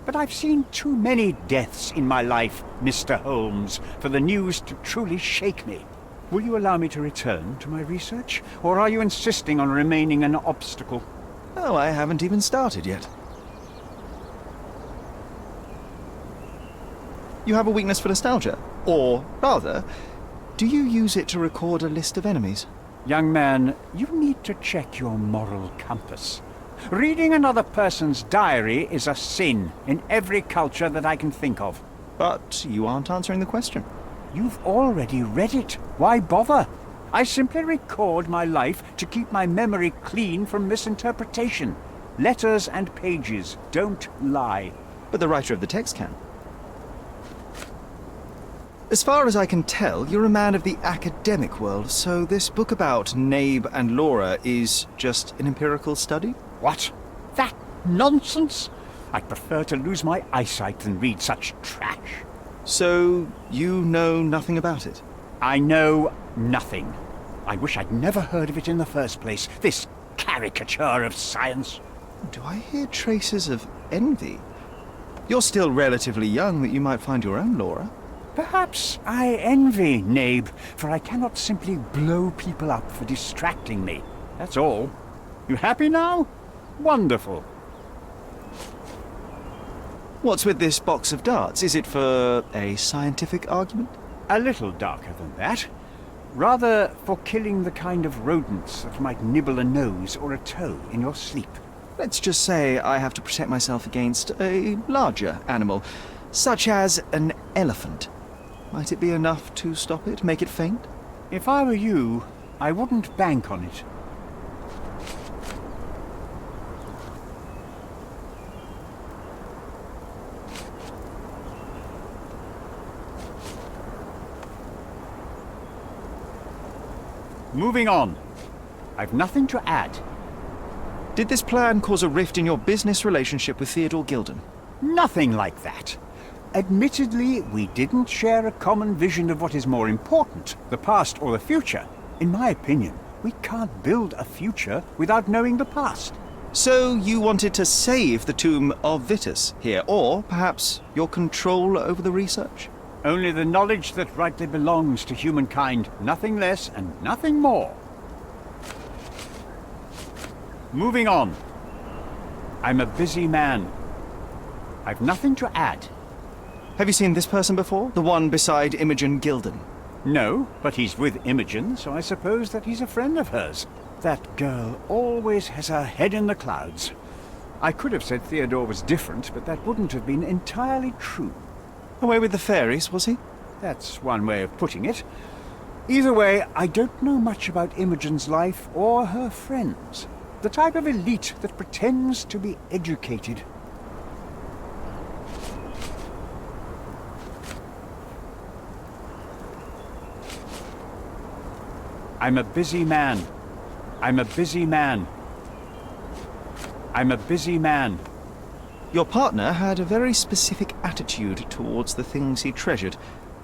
But I've seen too many deaths in my life, Mr. Holmes, for the news to truly shake me. Will you allow me to return to my research? Or are you insisting on remaining an obstacle? Oh, I haven't even started yet. You have a weakness for nostalgia? Or, rather, do you use it to record a list of enemies? Young man, you need to check your moral compass. Reading another person's diary is a sin in every culture that I can think of. But you aren't answering the question. You've already read it. Why bother? I simply record my life to keep my memory clean from misinterpretation. Letters and pages don't lie. But the writer of the text can. As far as I can tell, you're a man of the academic world, so this book about Nabe and Laura is just an empirical study? What? That nonsense? I'd prefer to lose my eyesight than read such trash. So, you know nothing about it? I know nothing. I wish I'd never heard of it in the first place, this caricature of science. Do I hear traces of envy? You're still relatively young that you might find your own Laura. Perhaps I envy Nabe, for I cannot simply blow people up for distracting me. That's all. You happy now? Wonderful. What's with this box of darts? Is it for a scientific argument? A little darker than that. Rather for killing the kind of rodents that might nibble a nose or a toe in your sleep. Let's just say I have to protect myself against a larger animal, such as an elephant. Might it be enough to stop it, make it faint? If I were you, I wouldn't bank on it. Moving on. I've nothing to add. Did this plan cause a rift in your business relationship with Theodore Gilden? Nothing like that. Admittedly, we didn't share a common vision of what is more important, the past or the future. In my opinion, we can't build a future without knowing the past. So you wanted to save the tomb of Vitus here, or perhaps your control over the research? Only the knowledge that rightly belongs to humankind, nothing less and nothing more. Moving on. I'm a busy man. I've nothing to add. Have you seen this person before? The one beside Imogen Gilden? No, but he's with Imogen, so I suppose that he's a friend of hers. That girl always has her head in the clouds. I could have said Theodore was different, but that wouldn't have been entirely true. Away with the fairies, was he? That's one way of putting it. Either way, I don't know much about Imogen's life or her friends. The type of elite that pretends to be educated. I'm a busy man. I'm a busy man. I'm a busy man. Your partner had a very specific attitude towards the things he treasured.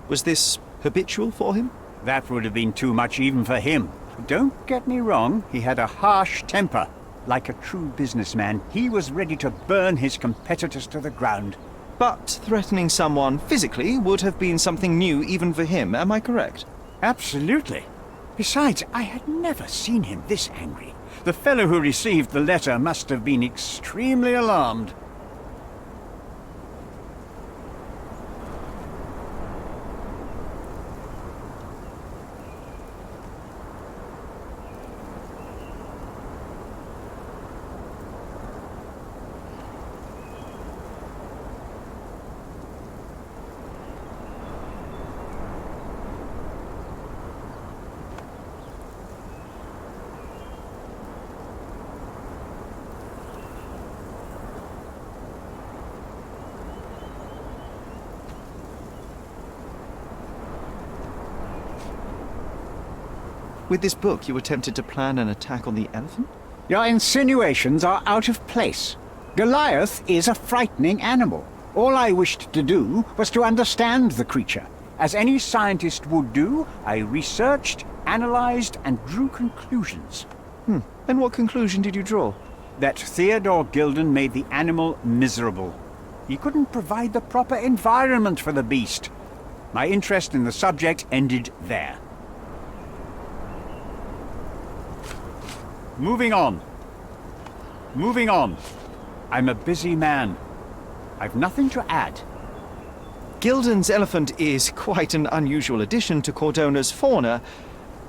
Was this habitual for him? That would have been too much even for him. Don't get me wrong, he had a harsh temper. Like a true businessman, he was ready to burn his competitors to the ground. But threatening someone physically would have been something new even for him, am I correct? Absolutely. Besides, I had never seen him this angry. The fellow who received the letter must have been extremely alarmed. With this book, you attempted to plan an attack on the elephant? Your insinuations are out of place. Goliath is a frightening animal. All I wished to do was to understand the creature. As any scientist would do, I researched, analyzed, and drew conclusions. And what conclusion did you draw? That Theodore Gilden made the animal miserable. He couldn't provide the proper environment for the beast. My interest in the subject ended there. Moving on. Moving on. I'm a busy man. I've nothing to add. Gilden's elephant is quite an unusual addition to Cordona's fauna.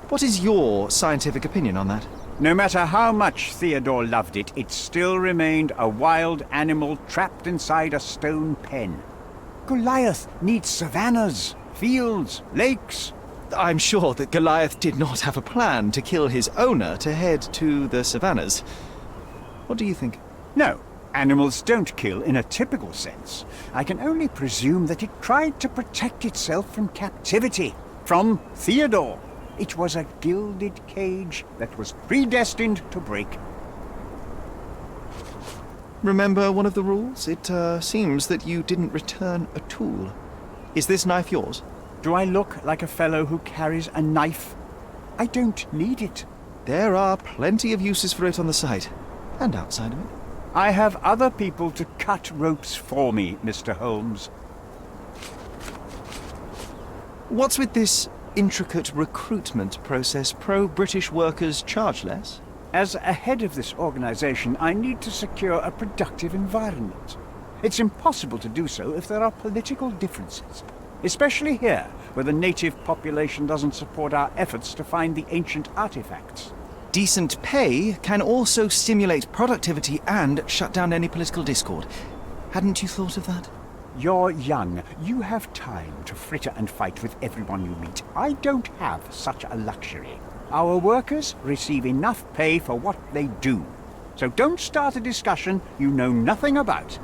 What is your scientific opinion on that? No matter how much Theodore loved it, it still remained a wild animal trapped inside a stone pen. Goliath needs savannas, fields, lakes. I'm sure that Goliath did not have a plan to kill his owner to head to the savannas. What do you think? No, animals don't kill in a typical sense. I can only presume that it tried to protect itself from captivity, from Theodore. It was a gilded cage that was predestined to break. Remember one of the rules? It seems that you didn't return a tool. Is this knife yours? Do I look like a fellow who carries a knife? I don't need it. There are plenty of uses for it on the site, and outside of it. I have other people to cut ropes for me, Mr. Holmes. What's with this intricate recruitment process? Pro-British workers charge less? As a head of this organization, I need to secure a productive environment. It's impossible to do so if there are political differences. Especially here, where the native population doesn't support our efforts to find the ancient artifacts. Decent pay can also stimulate productivity and shut down any political discord. Hadn't you thought of that? You're young. You have time to fritter and fight with everyone you meet. I don't have such a luxury. Our workers receive enough pay for what they do. So don't start a discussion you know nothing about.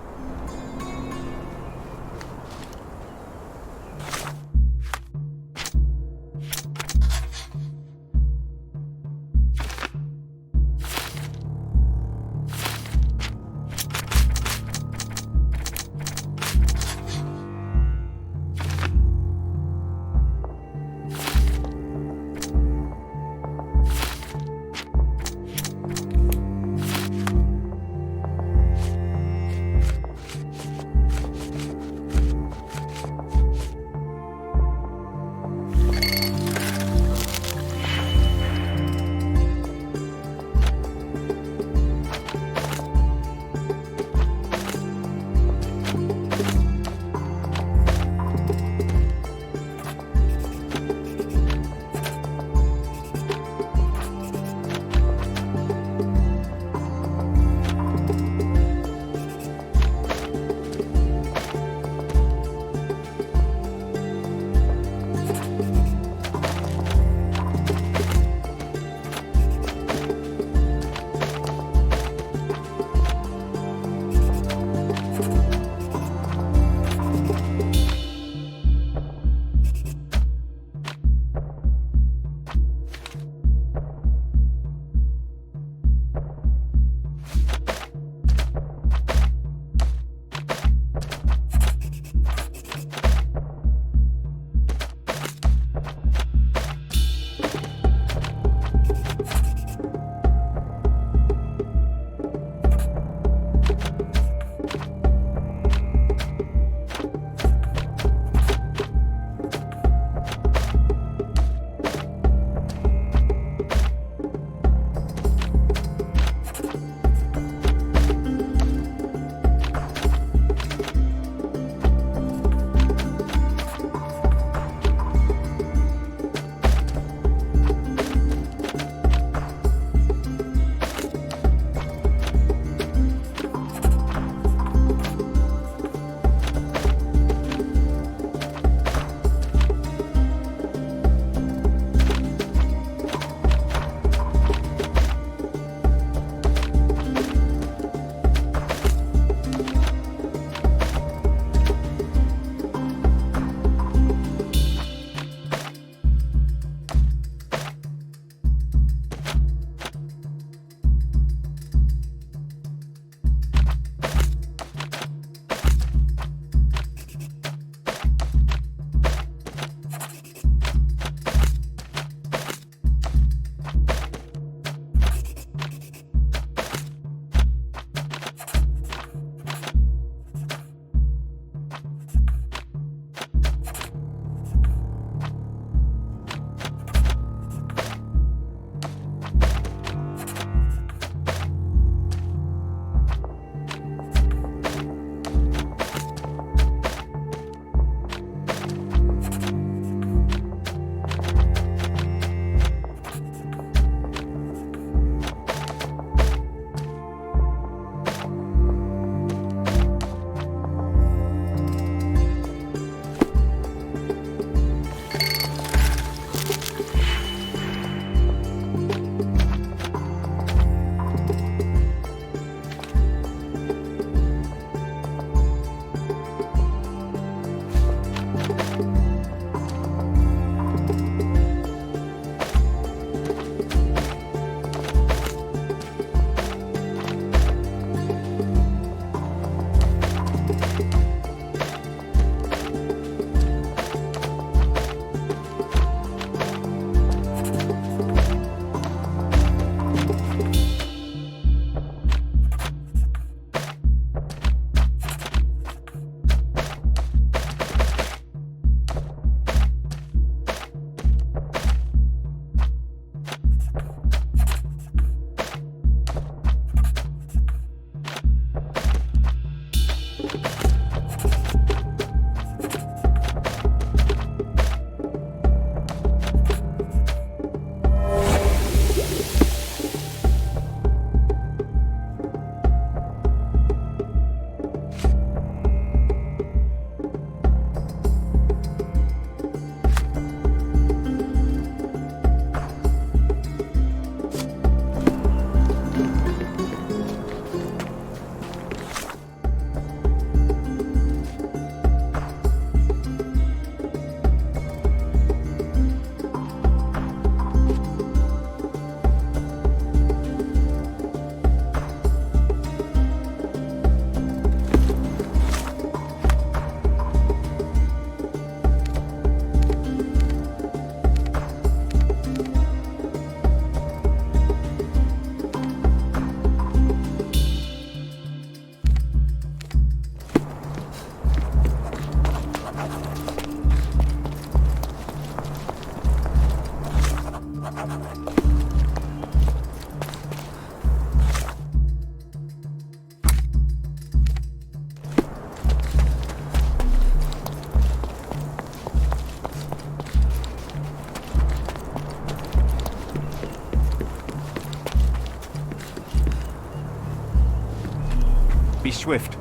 swift.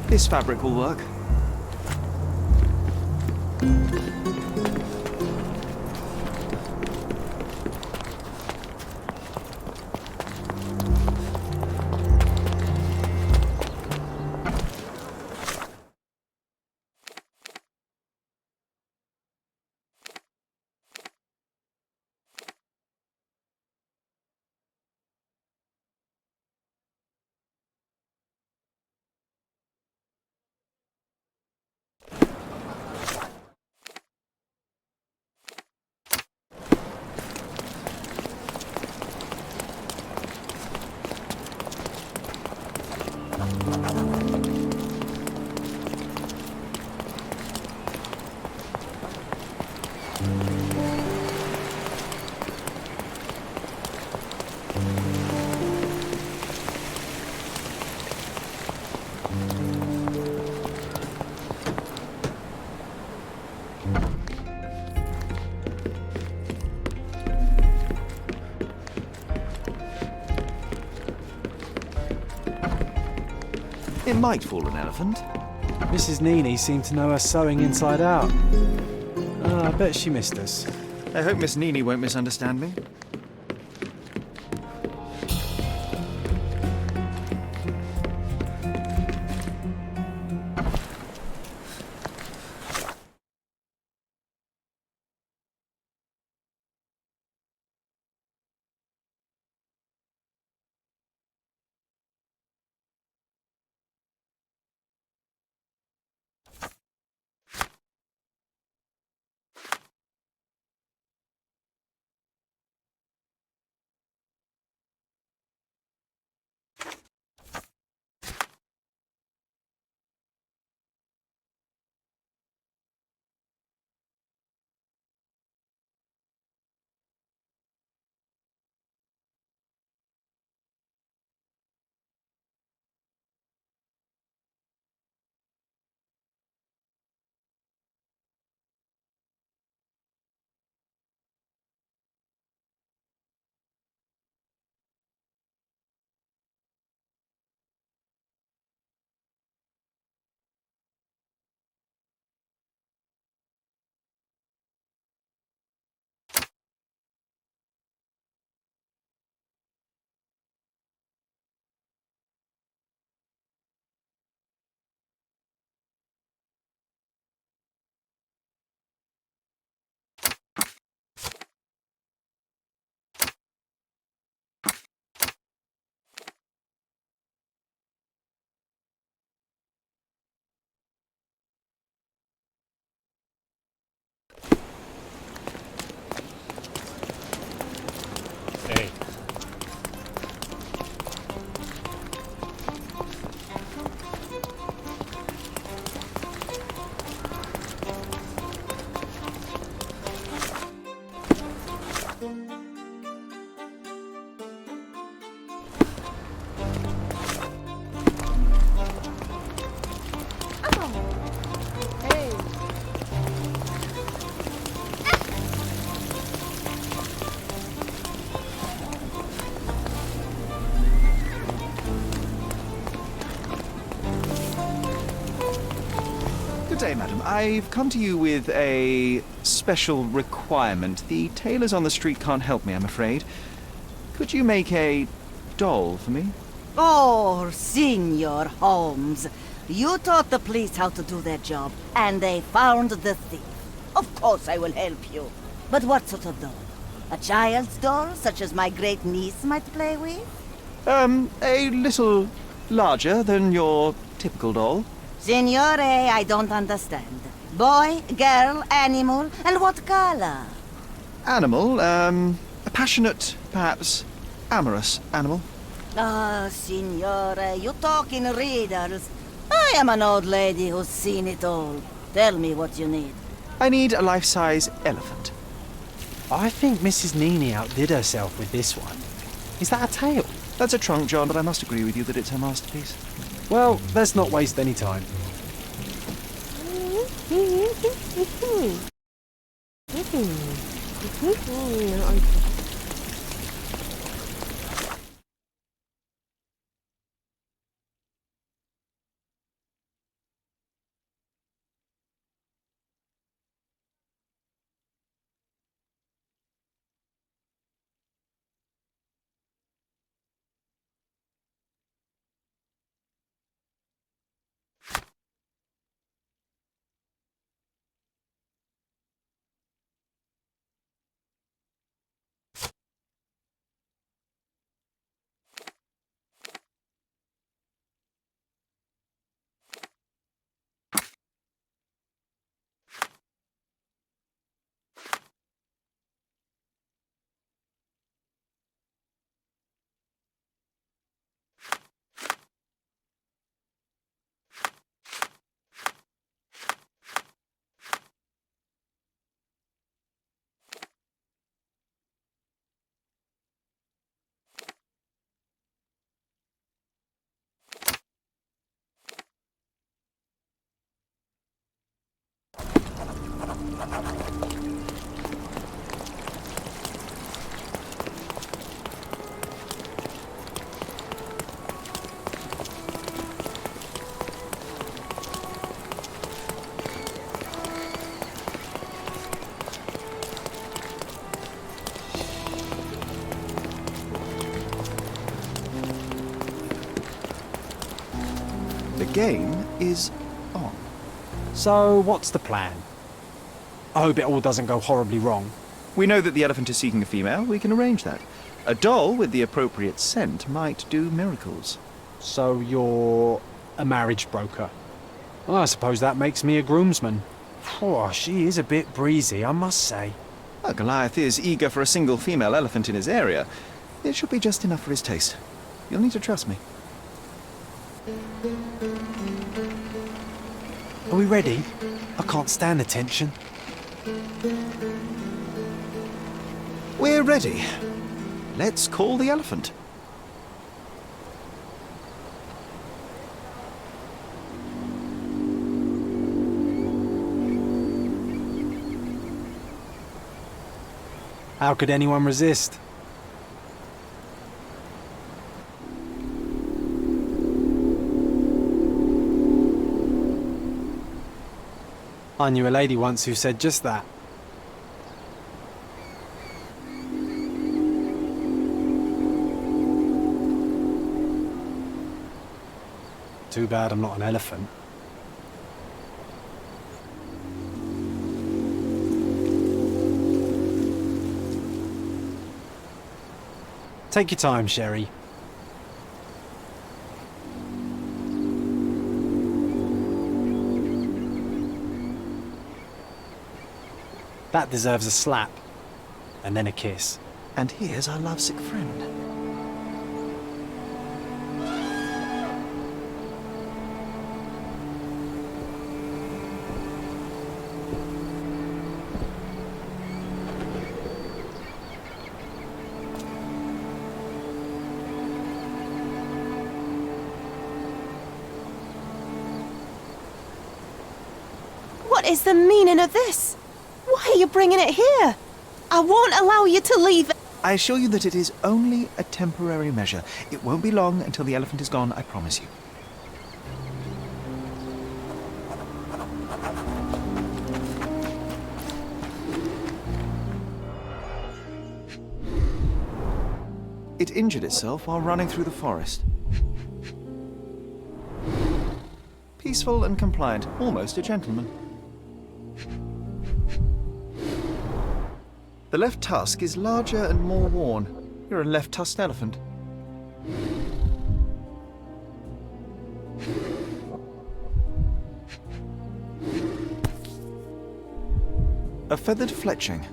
This fabric will work. It might fool an elephant. Mrs. Nini seemed to know her sewing inside out. I bet she missed us. I hope Miss Nini won't misunderstand me. Good day, madam. I've come to you with a special requirement. The tailors on the street can't help me, I'm afraid. Could you make a doll for me? Oh, Signor Holmes. You taught the police how to do their job, and they found the thief. Of course I will help you. But what sort of doll? A child's doll, such as my great niece might play with? A little larger than your typical doll. Signore, I don't understand. Boy, girl, animal, and what color? Animal, a passionate, perhaps amorous animal. Ah, Signore, you talk in riddles. I am an old lady who's seen it all. Tell me what you need. I need a life-size elephant. I think Mrs. Nini outdid herself with this one. Is that a tail? That's a trunk, John, but I must agree with you that it's her masterpiece. Well, let's not waste any time. The game is on. So, what's the plan? I hope it all doesn't go horribly wrong. We know that the elephant is seeking a female. We can arrange that. A doll with the appropriate scent might do miracles. So you're a marriage broker? Well, I suppose that makes me a groomsman. Oh, she is a bit breezy, I must say. Well, Goliath is eager for a single female elephant in his area. It should be just enough for his taste. You'll need to trust me. Are we ready? I can't stand the tension. We're ready. Let's call the elephant. How could anyone resist? I knew a lady once who said just that. Too bad I'm not an elephant. Take your time, Sherry. That deserves a slap. And then a kiss. And here's our lovesick friend. What is the meaning of this? Why are you bringing it here? I won't allow you to leave. I assure you that it is only a temporary measure. It won't be long until the elephant is gone, I promise you. It injured itself while running through the forest. Peaceful and compliant, almost a gentleman. The left tusk is larger and more worn. You're a left-tusked elephant. A feathered fletching.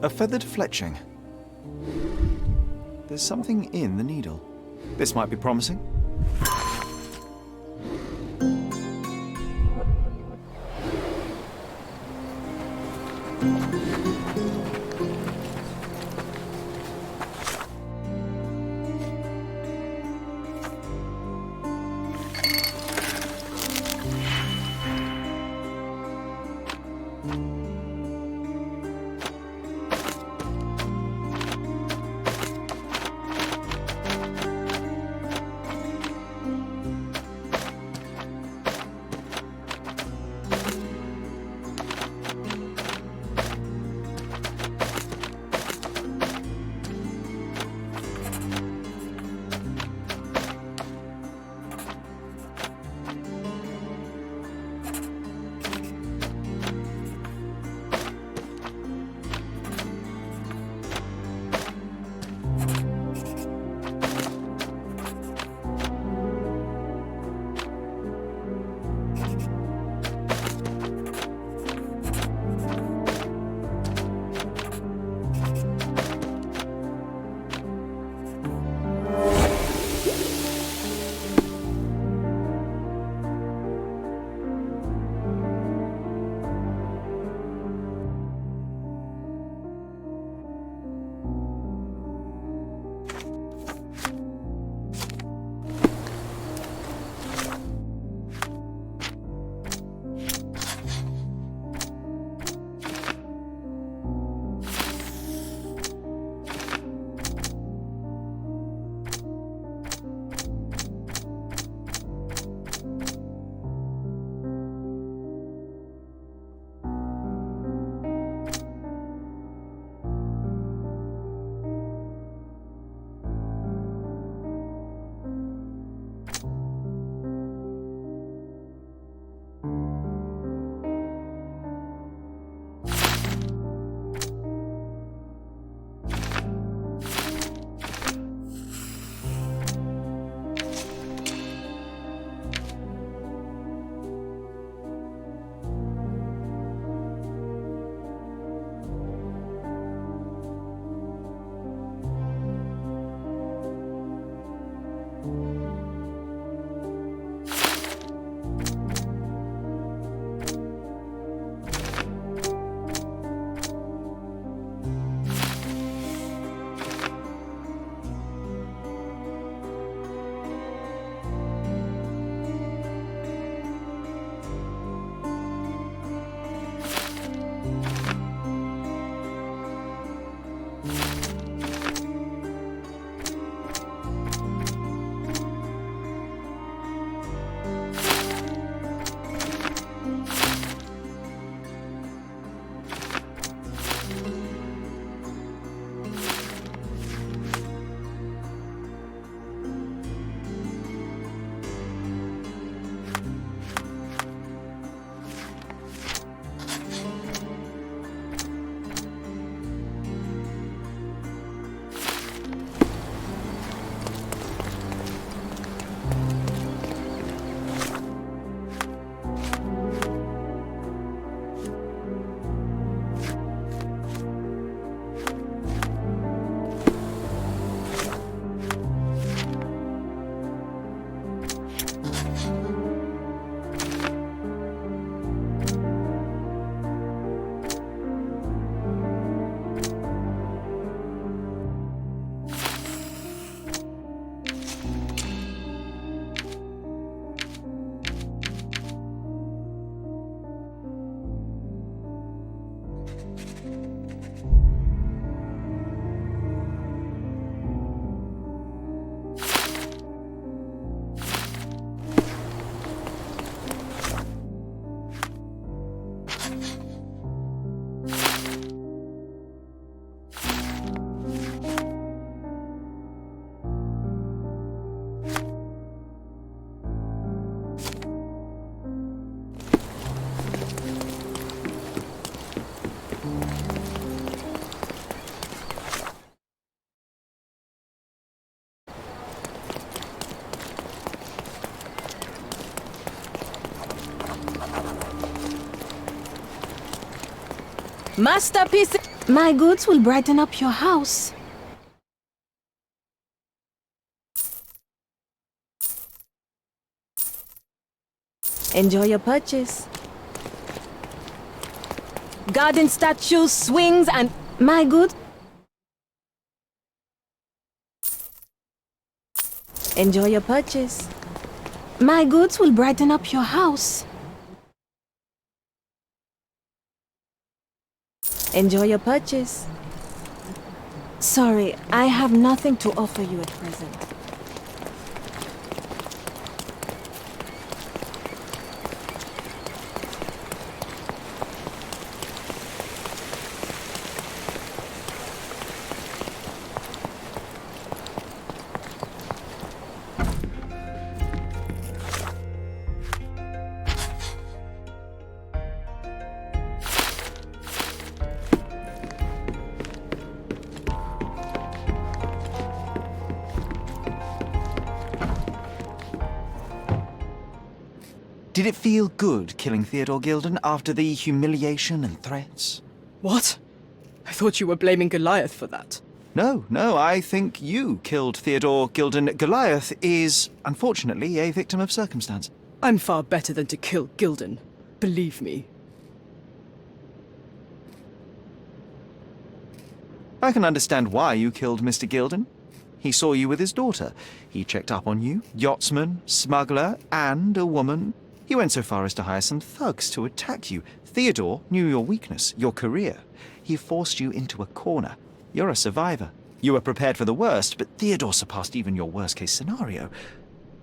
A feathered fletching. There's something in the needle. This might be promising. Masterpiece! My goods will brighten up your house. Enjoy your purchase. Garden statues, swings, and my goods. Enjoy your purchase. My goods will brighten up your house. Enjoy your purchase. Sorry, I have nothing to offer you at present. Did it feel good killing Theodore Gilden after the humiliation and threats? What? I thought you were blaming Goliath for that. No, I think you killed Theodore Gilden. Goliath is, unfortunately, a victim of circumstance. I'm far better than to kill Gilden. Believe me. I can understand why you killed Mr. Gilden. He saw you with his daughter. He checked up on you, yachtsman, smuggler, and a woman. He went so far as to hire some thugs to attack you. Theodore knew your weakness, your career. He forced you into a corner. You're a survivor. You were prepared for the worst, but Theodore surpassed even your worst-case scenario.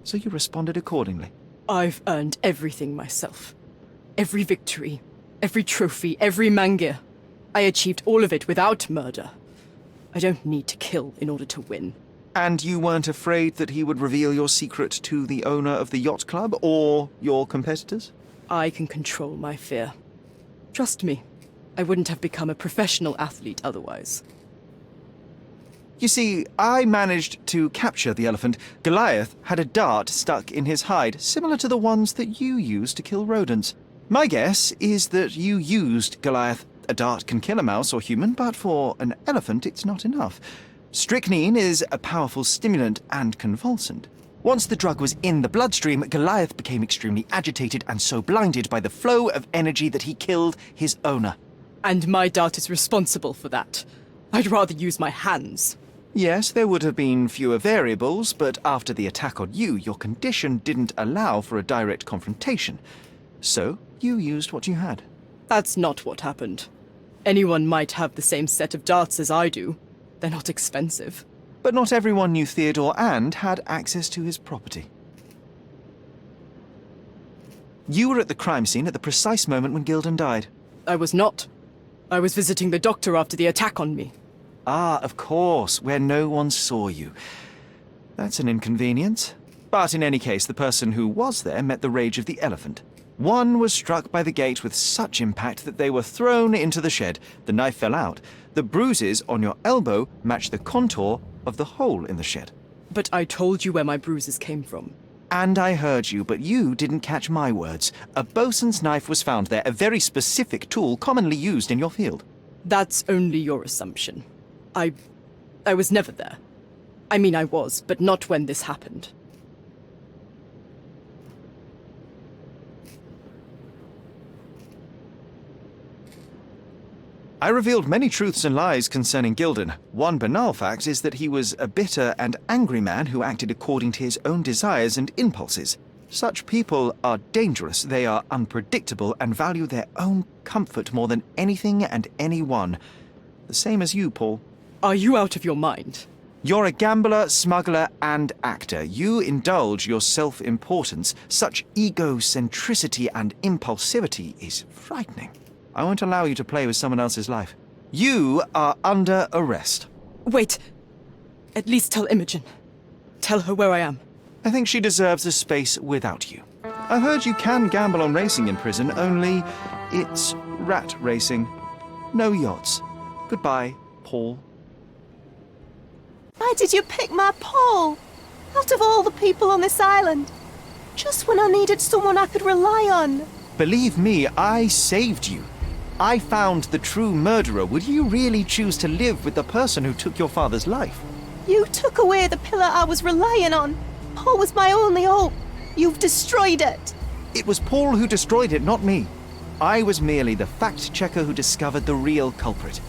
So you responded accordingly. I've earned everything myself. Every victory, every trophy, every mangir. I achieved all of it without murder. I don't need to kill in order to win. And you weren't afraid that he would reveal your secret to the owner of the yacht club or your competitors? I can control my fear. Trust me, I wouldn't have become a professional athlete otherwise. You see, I managed to capture the elephant. Goliath had a dart stuck in his hide, similar to the ones that you used to kill rodents. My guess is that you used Goliath. A dart can kill a mouse or human, but for an elephant it's not enough. Strychnine is a powerful stimulant and convulsant. Once the drug was in the bloodstream, Goliath became extremely agitated and so blinded by the flow of energy that he killed his owner. And my dart is responsible for that. I'd rather use my hands. Yes, there would have been fewer variables, but after the attack on you, your condition didn't allow for a direct confrontation. So, you used what you had. That's not what happened. Anyone might have the same set of darts as I do. They're not expensive. But not everyone knew Theodore and had access to his property. You were at the crime scene at the precise moment when Gilden died. I was not. I was visiting the doctor after the attack on me. Ah, of course, where no one saw you. That's an inconvenience. But in any case, the person who was there met the rage of the elephant. One was struck by the gate with such impact that they were thrown into the shed. The knife fell out. The bruises on your elbow match the contour of the hole in the shed. But I told you where my bruises came from. And I heard you, but you didn't catch my words. A bosun's knife was found there, a very specific tool commonly used in your field. That's only your assumption. I was never there. I mean, I was, but not when this happened. I revealed many truths and lies concerning Gilden. One banal fact is that he was a bitter and angry man who acted according to his own desires and impulses. Such people are dangerous, they are unpredictable, and value their own comfort more than anything and anyone. The same as you, Paul. Are you out of your mind? You're a gambler, smuggler, and actor. You indulge your self-importance. Such egocentricity and impulsivity is frightening. I won't allow you to play with someone else's life. You are under arrest. Wait. At least tell Imogen. Tell her where I am. I think she deserves a space without you. I heard you can gamble on racing in prison, only it's rat racing. No yachts. Goodbye, Paul. Why did you pick my Paul? Out of all the people on this island. Just when I needed someone I could rely on. Believe me, I saved you. I found the true murderer, would you really choose to live with the person who took your father's life? You took away the pillar I was relying on. Paul was my only hope. You've destroyed it. It was Paul who destroyed it, not me. I was merely the fact-checker who discovered the real culprit.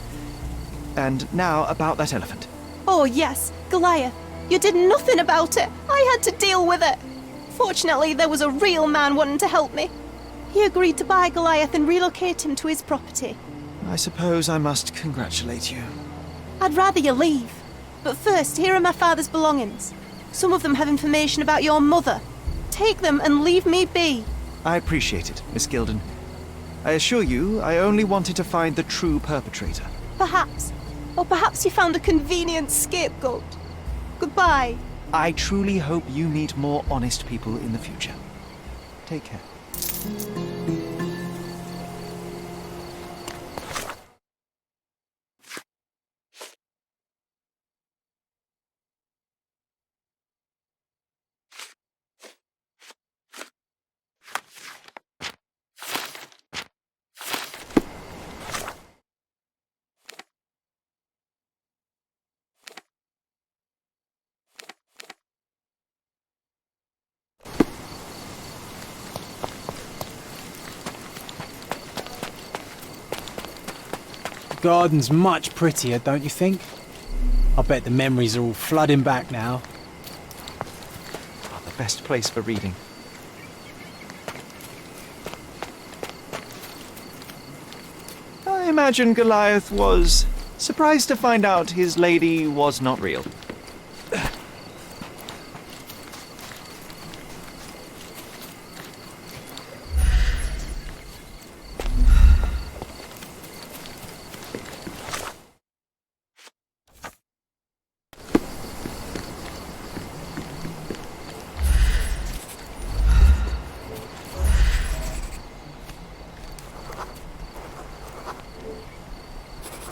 And now about that elephant. Oh yes, Goliath. You did nothing about it. I had to deal with it. Fortunately, there was a real man wanting to help me. He agreed to buy Goliath and relocate him to his property. I suppose I must congratulate you. I'd rather you leave. But first, here are my father's belongings. Some of them have information about your mother. Take them and leave me be. I appreciate it, Miss Gilden. I assure you, I only wanted to find the true perpetrator. Perhaps. Or perhaps you found a convenient scapegoat. Goodbye. I truly hope you meet more honest people in the future. Take care. The garden's much prettier, don't you think? I bet the memories are all flooding back now. Oh, the best place for reading. I imagine Goliath was surprised to find out his lady was not real.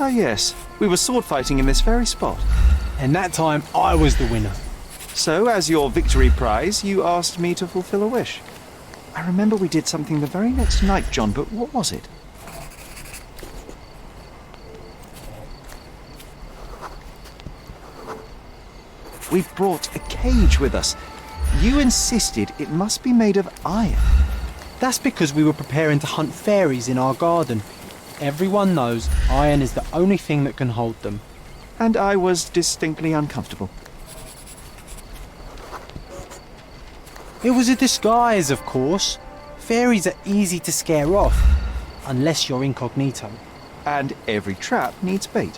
Ah yes, we were sword fighting in this very spot. And that time I was the winner. So, as your victory prize, you asked me to fulfill a wish. I remember we did something the very next night, John, but what was it? We've brought a cage with us. You insisted it must be made of iron. That's because we were preparing to hunt fairies in our garden. Everyone knows iron is the only thing that can hold them. And I was distinctly uncomfortable. It was a disguise, of course. Fairies are easy to scare off, unless you're incognito. And every trap needs bait.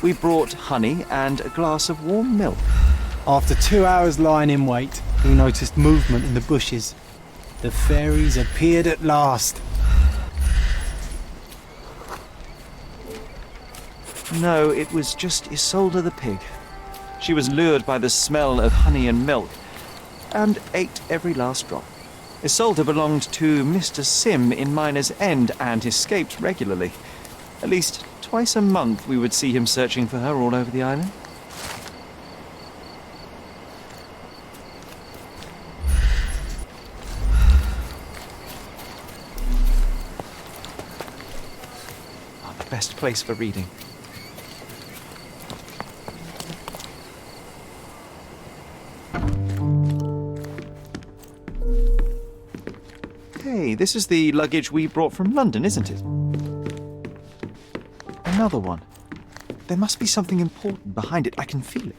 We brought honey and a glass of warm milk. After 2 hours lying in wait, we noticed movement in the bushes. The fairies appeared at last. No, it was just Isolde the pig. She was lured by the smell of honey and milk, and ate every last drop. Isolde belonged to Mr. Sim in Miner's End and escaped regularly. At least twice a month we would see him searching for her all over the island. Best place for reading. Hey, this is the luggage we brought from London, isn't it? Another one. There must be something important behind it. I can feel it.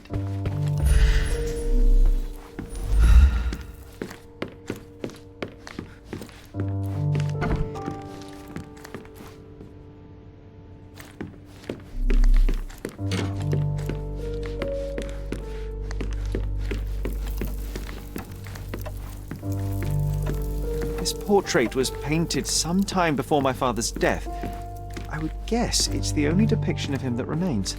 This portrait was painted some time before my father's death. I would guess it's the only depiction of him that remains.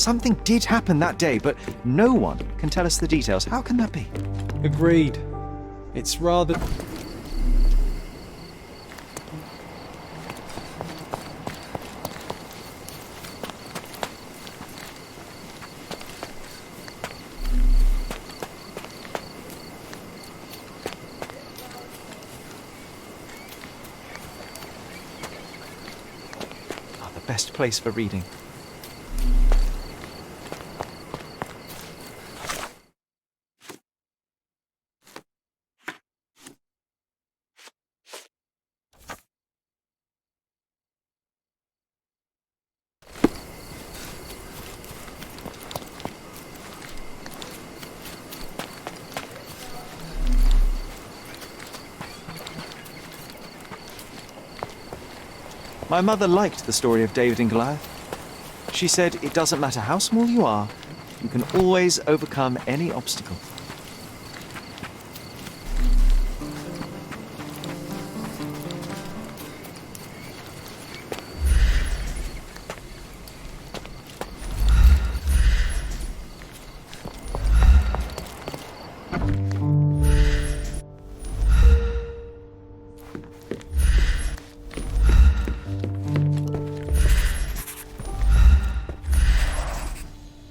Something did happen that day, but no one can tell us the details. How can that be? Agreed. It's rather... The best place for reading. My mother liked the story of David and Goliath. She said it doesn't matter how small you are, you can always overcome any obstacle.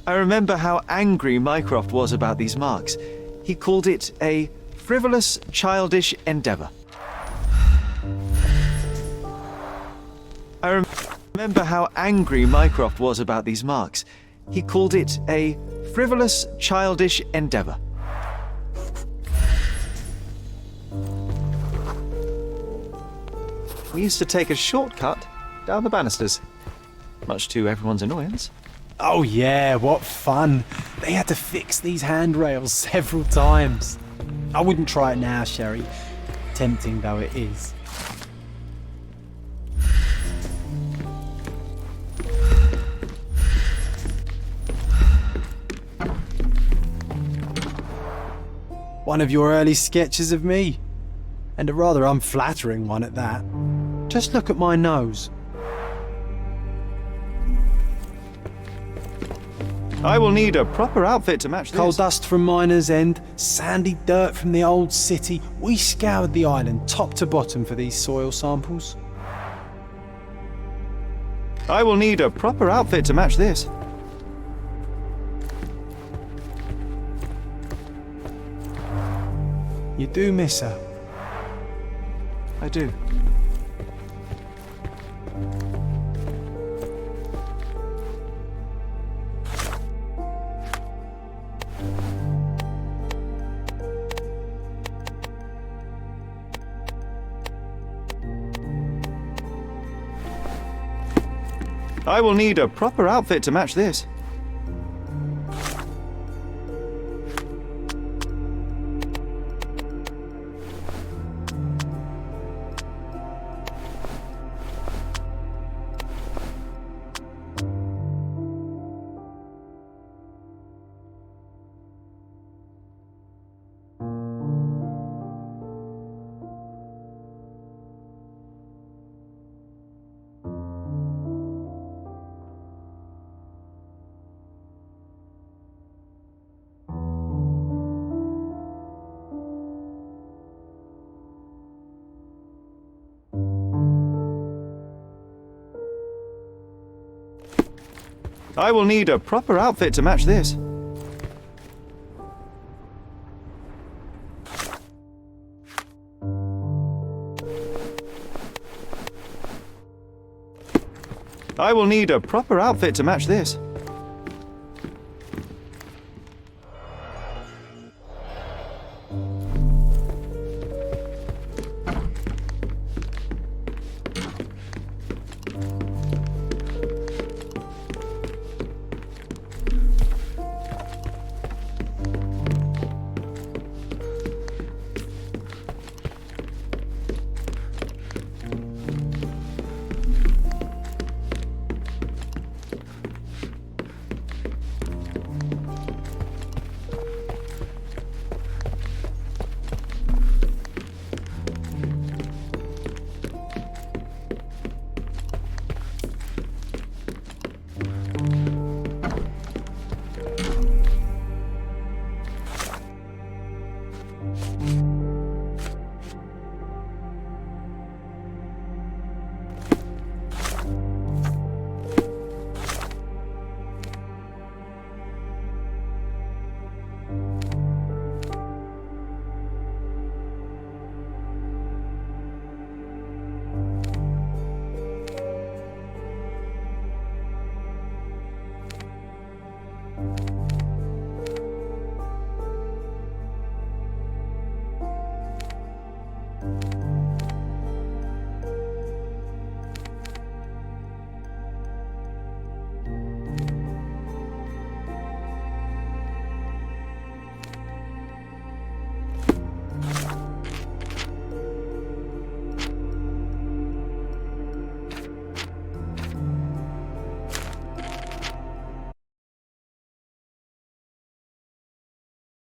I remember how angry Mycroft was about these marks. He called it a frivolous, childish endeavour. I remember how angry Mycroft was about these marks. He called it a frivolous, childish endeavour. We used to take a shortcut down the banisters, much to everyone's annoyance. Oh yeah, what fun. They had to fix these handrails several times. I wouldn't try it now, Sherry, tempting though it is. One of your early sketches of me, and a rather unflattering one at that. Just look at my nose. I will need a proper outfit to match this. Coal dust from Miner's End, sandy dirt from the old city. We scoured the island top to bottom for these soil samples. I will need a proper outfit to match this. You do miss her. I do. I will need a proper outfit to match this. I will need a proper outfit to match this. I will need a proper outfit to match this.